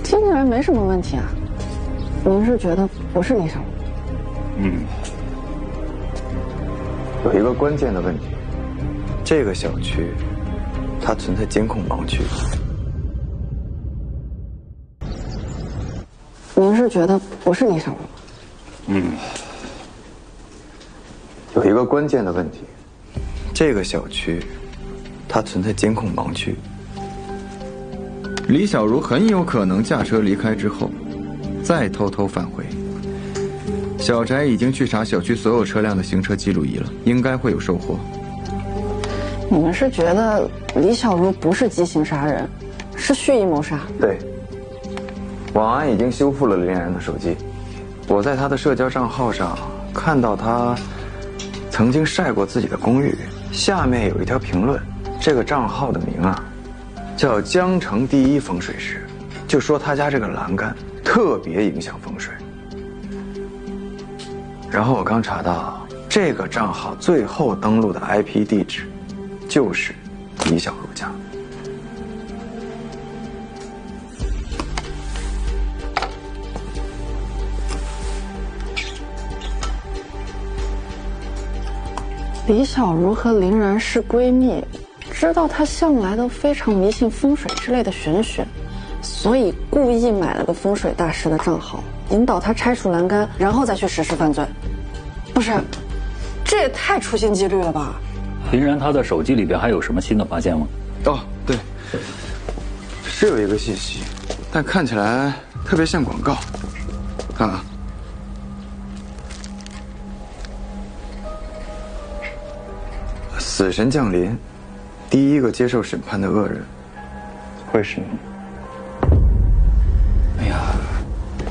听起来没什么问题啊。您是觉得不是李小茹？有一个关键的问题，这个小区它存在监控盲区。您是觉得不是李小茹？有一个关键的问题，这个小区它存在监控盲区。李小茹很有可能驾车离开之后，再偷偷返回。小翟已经去查小区所有车辆的行车记录仪了，应该会有收获。你们是觉得李小茹不是激情杀人，是蓄意谋杀？对。网安已经修复了林然的手机，我在他的社交账号上看到他曾经晒过自己的公寓，下面有一条评论，这个账号的名啊叫江城第一风水师，就说他家这个栏杆特别影响风水。然后我刚查到，这个账号最后登录的 IP 地址就是李小茹家。李小茹和林然是闺蜜，知道她向来都非常迷信风水之类的玄学，所以故意买了个风水大师的账号，引导她拆除栏杆，然后再去实施犯罪。不是，这也太处心积虑了吧？林然他的手机里边还有什么新的发现吗？哦，对，是有一个信息，但看起来特别像广告。看啊。死神降临，第一个接受审判的恶人会是你。哎呀，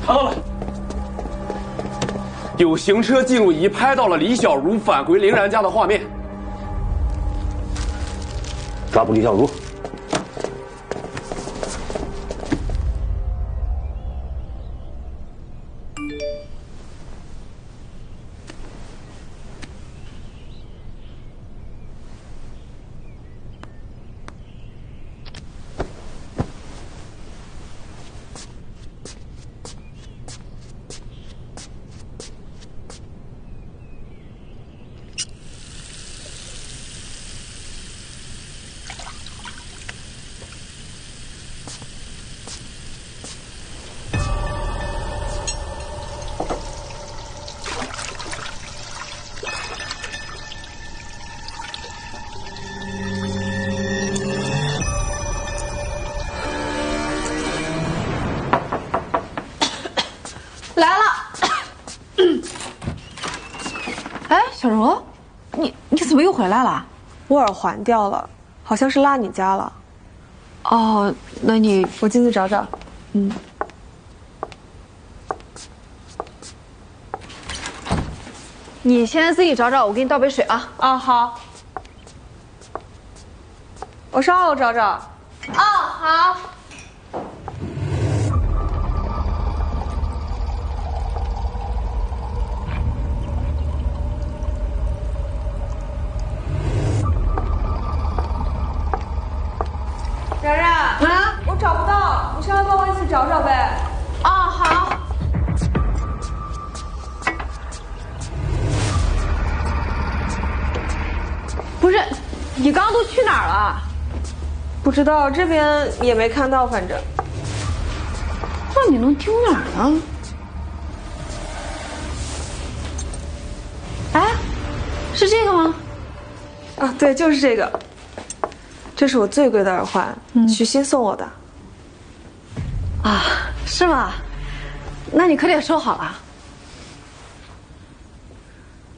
查到了，有行车记录仪拍到了李小茹返回林然家的画面。抓捕李小茹。来了。哎，小茹，你怎么又回来了？我耳环掉了，好像是落你家了。哦，那你我进去找找。你先自己找找，我给你倒杯水啊。啊，好。我上2楼找找。哦，好。然然啊，我找不到，你上来帮我一起找找呗。哦，好。不是，你刚刚都去哪儿了？不知道，这边也没看到，反正。那你能丢哪儿呢？哎，是这个吗？啊，对，就是这个。这是我最贵的耳环，徐鑫送我的。啊，是吗？那你可得收好了。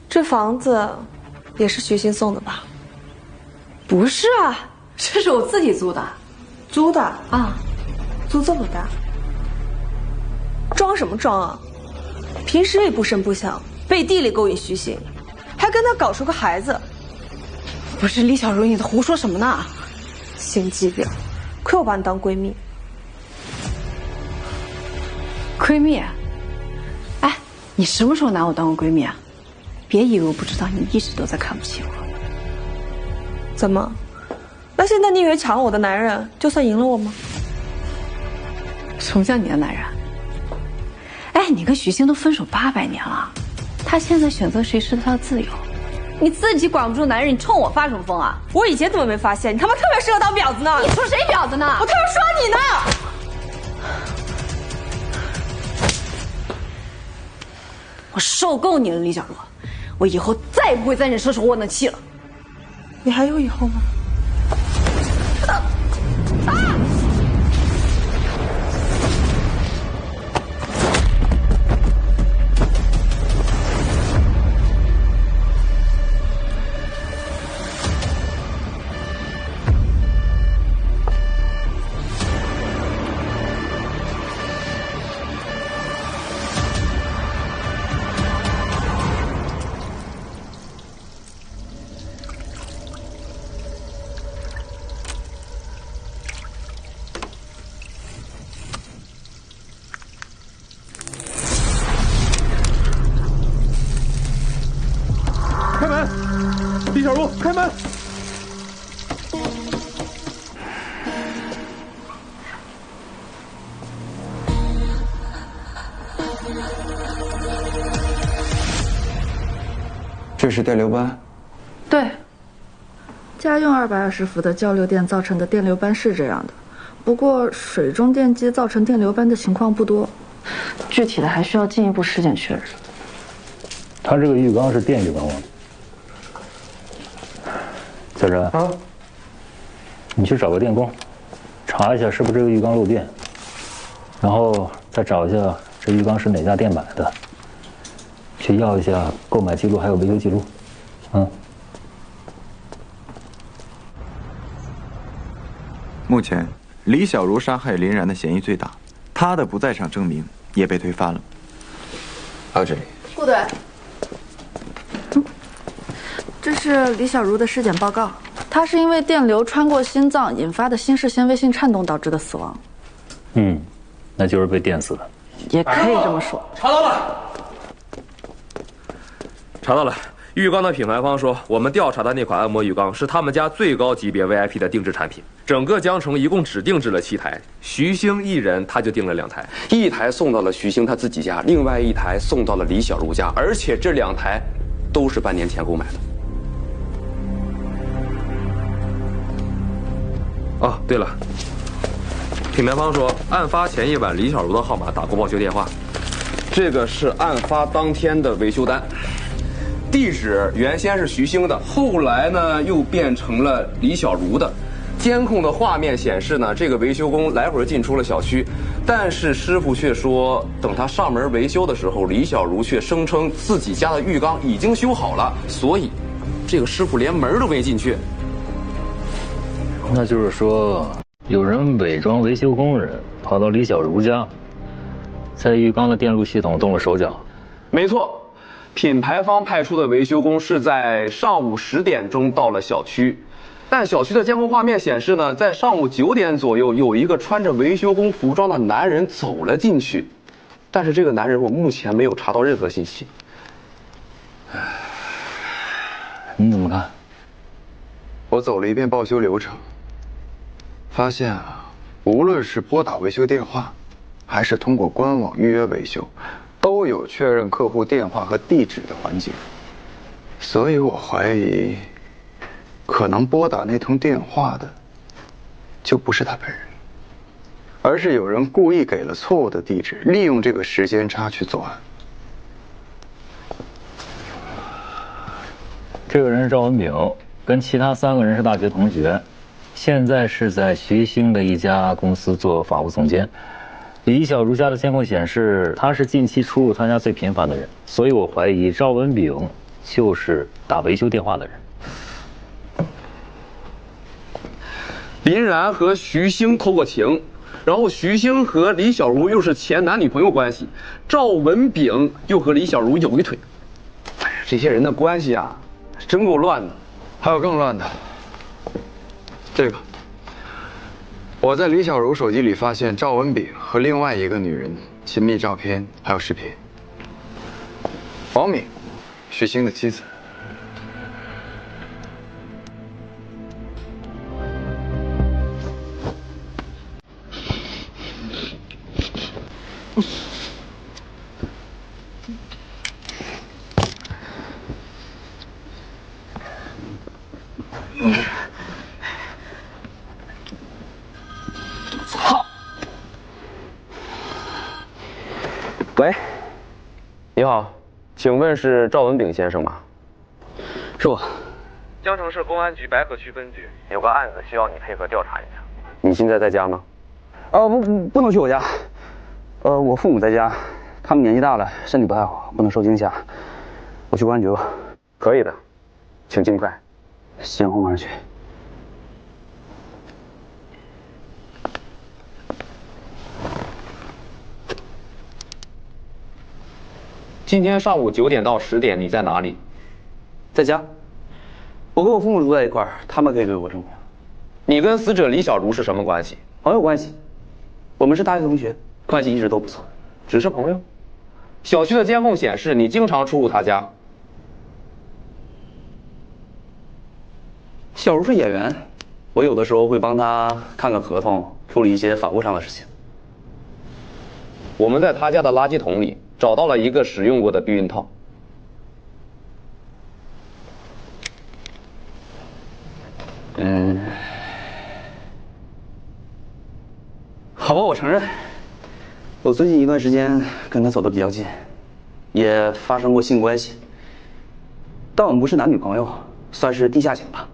这房子也是徐鑫送的吧？不是啊，这是我自己租的。租的啊？租这么大？装什么装啊？平时也不声不响，背地里勾引徐鑫，还跟他搞出个孩子。不是李小茹，你胡说什么呢？心机婊，亏我把你当闺蜜。闺蜜？哎，你什么时候拿我当过闺蜜啊？别以为我不知道，你一直都在看不起我。怎么？那现在你以为抢了我的男人就算赢了我吗？什么叫你的男人？哎，你跟徐星都分手800年了，他现在选择谁是他的自由。你自己管不住男人，你冲我发什么疯啊？我以前怎么没发现？你他妈特别适合当婊子呢！你说谁婊子呢？我特别说你呢！我受够你了，李小璐！我以后再也不会在你身上窝那气了。你还有以后吗？开门，李小璐，开门！这是电流斑。对，家用220伏的交流电造成的电流斑是这样的，不过水中电机造成电流斑的情况不多，具体的还需要进一步尸检确认。它这个浴缸是电浴缸吗？小陈啊，你去找个电工，查一下是不是这个浴缸漏电，然后再找一下这浴缸是哪家店买的，去要一下购买记录还有维修记录。目前，李小茹杀害林然的嫌疑最大，她的不在场证明也被推翻了。还有这里，顾队，这是李小茹的尸检报告，她是因为电流穿过心脏引发的心室纤维性颤动导致的死亡。那就是被电死的，也可以这么说。查到了，查到了。浴缸的品牌方说，我们调查的那款按摩浴缸是他们家最高级别 VIP 的定制产品。整个江城一共只定制了7台，徐星一人他就订了2台，一台送到了徐星他自己家，另外1台送到了李小茹家，而且这2台都是半年前购买的。哦，对了，品牌方说，案发前一晚李小茹的号码打过报修电话，这个是案发当天的维修单。地址原先是徐星的，后来呢又变成了李小茹的。监控的画面显示呢，这个维修工来回进出了小区，但是师傅却说，等他上门维修的时候，李小茹却声称自己家的浴缸已经修好了，所以这个师傅连门都没进去。那就是说，有人伪装维修工人跑到李小茹家，在浴缸的电路系统动了手脚。没错。品牌方派出的维修工是在上午10点钟到了小区，但小区的监控画面显示呢，在上午9点左右，有一个穿着维修工服装的男人走了进去，但是这个男人我目前没有查到任何信息。你怎么看？我走了一遍报修流程，发现无论是拨打维修电话，还是通过官网预约维修，都有确认客户电话和地址的环节，所以我怀疑，可能拨打那通电话的，就不是他本人，而是有人故意给了错误的地址，利用这个时间差去作案。这个人是赵文炳，跟其他3个人是大学同学，现在是在徐星的一家公司做法务总监。李小茹家的监控显示，他是近期出入他家最频繁的人，所以我怀疑赵文炳就是打维修电话的人。林然和徐星偷过情，然后徐星和李小茹又是前男女朋友关系，赵文炳又和李小茹有一腿。哎呀，这些人的关系啊，真够乱的。还有更乱的，这个我在李小茹手机里发现赵文炳和另外一个女人亲密照片，还有视频。王敏，徐星的妻子。喂，你好，请问是赵文炳先生吗？是我。江城市公安局白河区分局有个案子需要你配合调查一下。你现在在家吗？不能去我家。我父母在家，他们年纪大了，身体不太好，不能受惊吓。我去公安局吧。可以的，请尽快。行，我马上去。今天上午9点到10点，你在哪里？在家。我跟我父母住在一块儿，他们可以对我证明。你跟死者李小茹是什么关系？朋友关系。我们是大学同学，关系一直都不错。只是朋友？小区的监控显示你经常出入他家。小茹是演员，我有的时候会帮她看看合同，处理一些法务上的事情。我们在他家的垃圾桶里找到了一个使用过的避孕套。好吧，我承认，我最近一段时间跟他走得比较近，也发生过性关系，但我们不是男女朋友，算是地下情吧。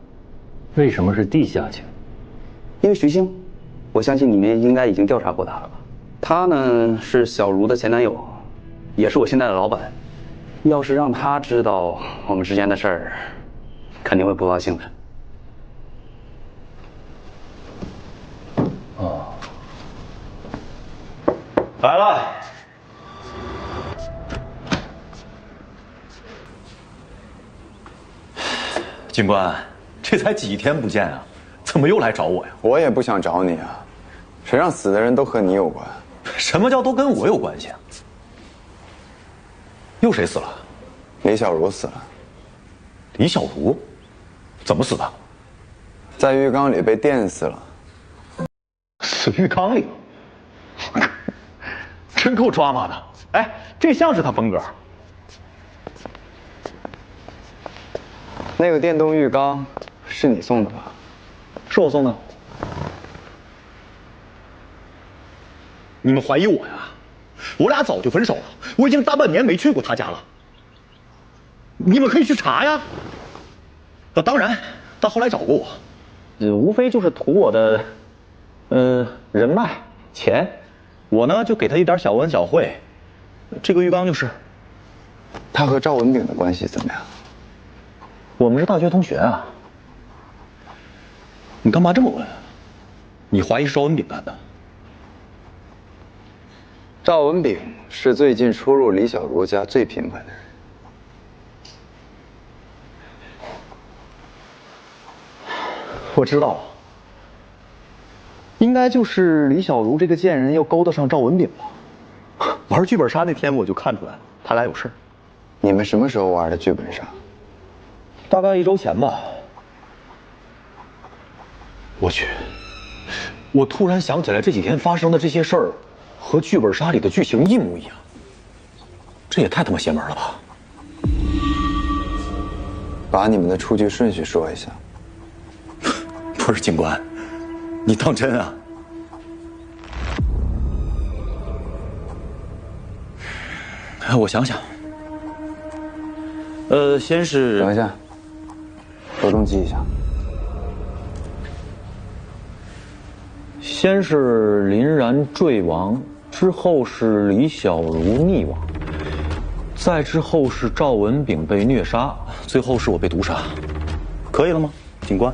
为什么是地下情？因为徐星，我相信你们应该已经调查过他了吧？他呢是小茹的前男友，也是我现在的老板。要是让他知道我们之间的事儿，肯定会不高兴的。哦，来了。警官，这才几天不见啊，怎么又来找我呀？我也不想找你啊，谁让死的人都和你有关？什么叫都跟我有关系啊？又谁死了？李小茹死了。李小茹？怎么死的？在浴缸里被电死了。死浴缸里？真够抓马的。哎，这像是他风格。那个电动浴缸是你送的吧？是我送的。你们怀疑我呀？我俩早就分手了，我已经大半年没去过他家了。你们可以去查呀。当然，他后来找过我，无非就是图我的，人脉、钱。我呢就给他一点小恩小惠。这个浴缸就是。他和赵文炳的关系怎么样？我们是大学同学啊。你干嘛这么问？你怀疑是赵文炳干的？赵文炳是最近出入李小茹家最频繁的人。我知道了，应该就是李小茹这个贱人又勾搭上赵文炳了。玩剧本杀那天我就看出来他俩有事。你们什么时候玩的剧本杀？大概1周前吧。我去，我突然想起来这几天发生的这些事儿，和剧本杀里的剧情一模一样。这也太他妈邪门了吧！把你们的出局顺序说一下。不是警官，你当真啊？我想想，先是……等一下，手动记一下。先是林然坠亡，之后是李小茹溺亡，再之后是赵文炳被虐杀，最后是我被毒杀，可以了吗，警官？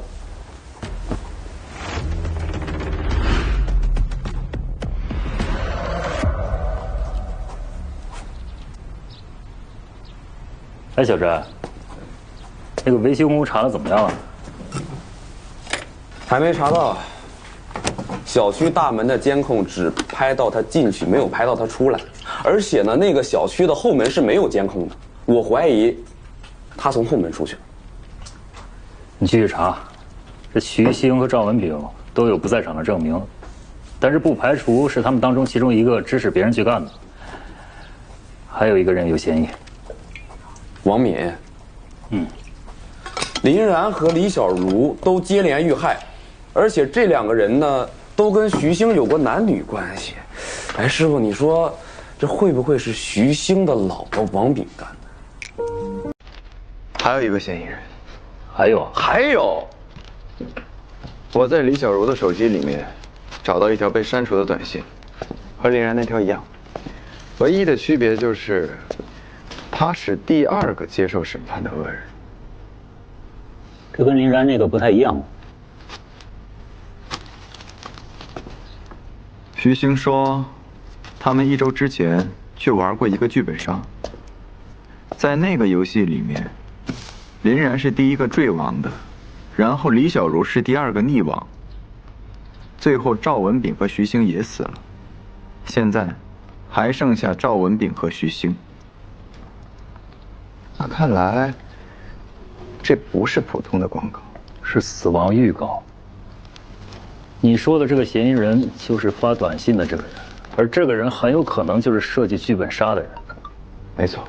哎，小詹，那个维修工查的怎么样了？还没查到。小区大门的监控只拍到他进去，没有拍到他出来。而且呢，那个小区的后门是没有监控的，我怀疑他从后门出去了。你继续查，这徐兴和赵文炳都有不在场的证明，但是不排除是他们当中其中一个指使别人去干的。还有一个人有嫌疑，王敏。林然和李小茹都接连遇害，而且这2个人呢，都跟徐兴有过男女关系。哎，师傅，你说这会不会是徐兴的老婆王炳干的？还有一个嫌疑人。还有，我在李小茹的手机里面找到一条被删除的短信，和林然那条一样，唯一的区别就是他是第2个接受审判的恶人。这跟林然那个不太一样。徐兴说，他们1周之前去玩过一个剧本杀，在那个游戏里面，林然是第1个坠亡的，然后李小茹是第2个溺亡，最后赵文炳和徐兴也死了，现在还剩下赵文炳和徐兴。那看来，这不是普通的广告，是死亡预告。你说的这个嫌疑人就是发短信的这个人，而这个人很有可能就是设计剧本杀的人。没错。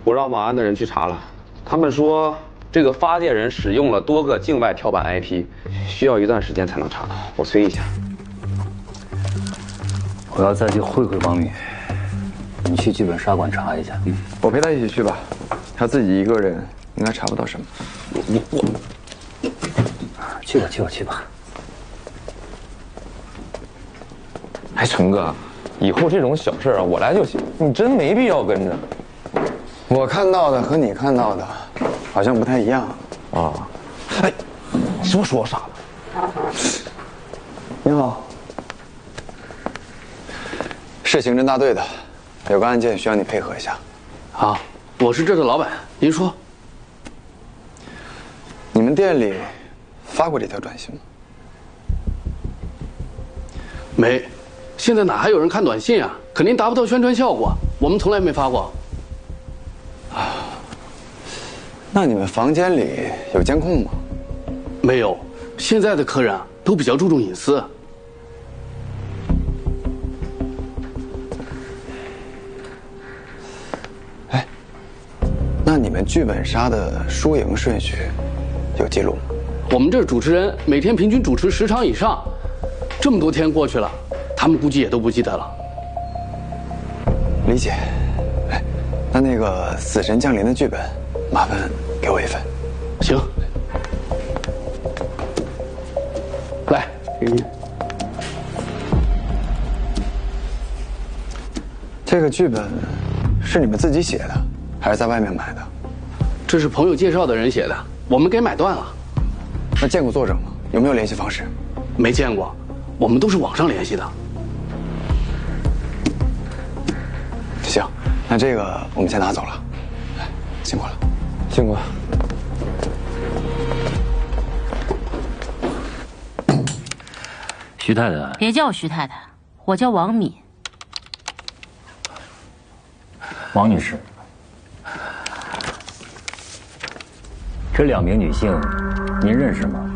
我让网安的人去查了，他们说这个发件人使用了多个境外跳板 IP， 需要一段时间才能查到。我催一下。我要再去会会王敏，你去剧本杀馆查一下。我陪他一起去吧，他自己一个人应该查不到什么。我去吧。哎，陈哥，以后这种小事啊，我来就行，你真没必要跟着。我看到的和你看到的好像不太一样啊！哎，你是不是说我傻了？你好，是刑侦大队的，有个案件需要你配合一下。好，我是这的老板，您说。你们店里发过这条短信吗？没，现在哪还有人看短信啊？肯定达不到宣传效果，我们从来没发过。那你们房间里有监控吗？没有，现在的客人啊都比较注重隐私。哎，那你们剧本杀的输赢顺序有记录吗？我们这儿主持人每天平均主持10场以上，这么多天过去了，他们估计也都不记得了。理解。哎，那个死神降临的剧本，麻烦给我一份。行。来，这个剧本是你们自己写的，还是在外面买的？这是朋友介绍的人写的，我们给买断了。那见过作者吗？有没有联系方式？没见过，我们都是网上联系的。行，那这个我们先拿走了。辛苦了，辛苦了。徐太太，别叫我徐太太，我叫王敏。王女士，这2名女性您认识吗？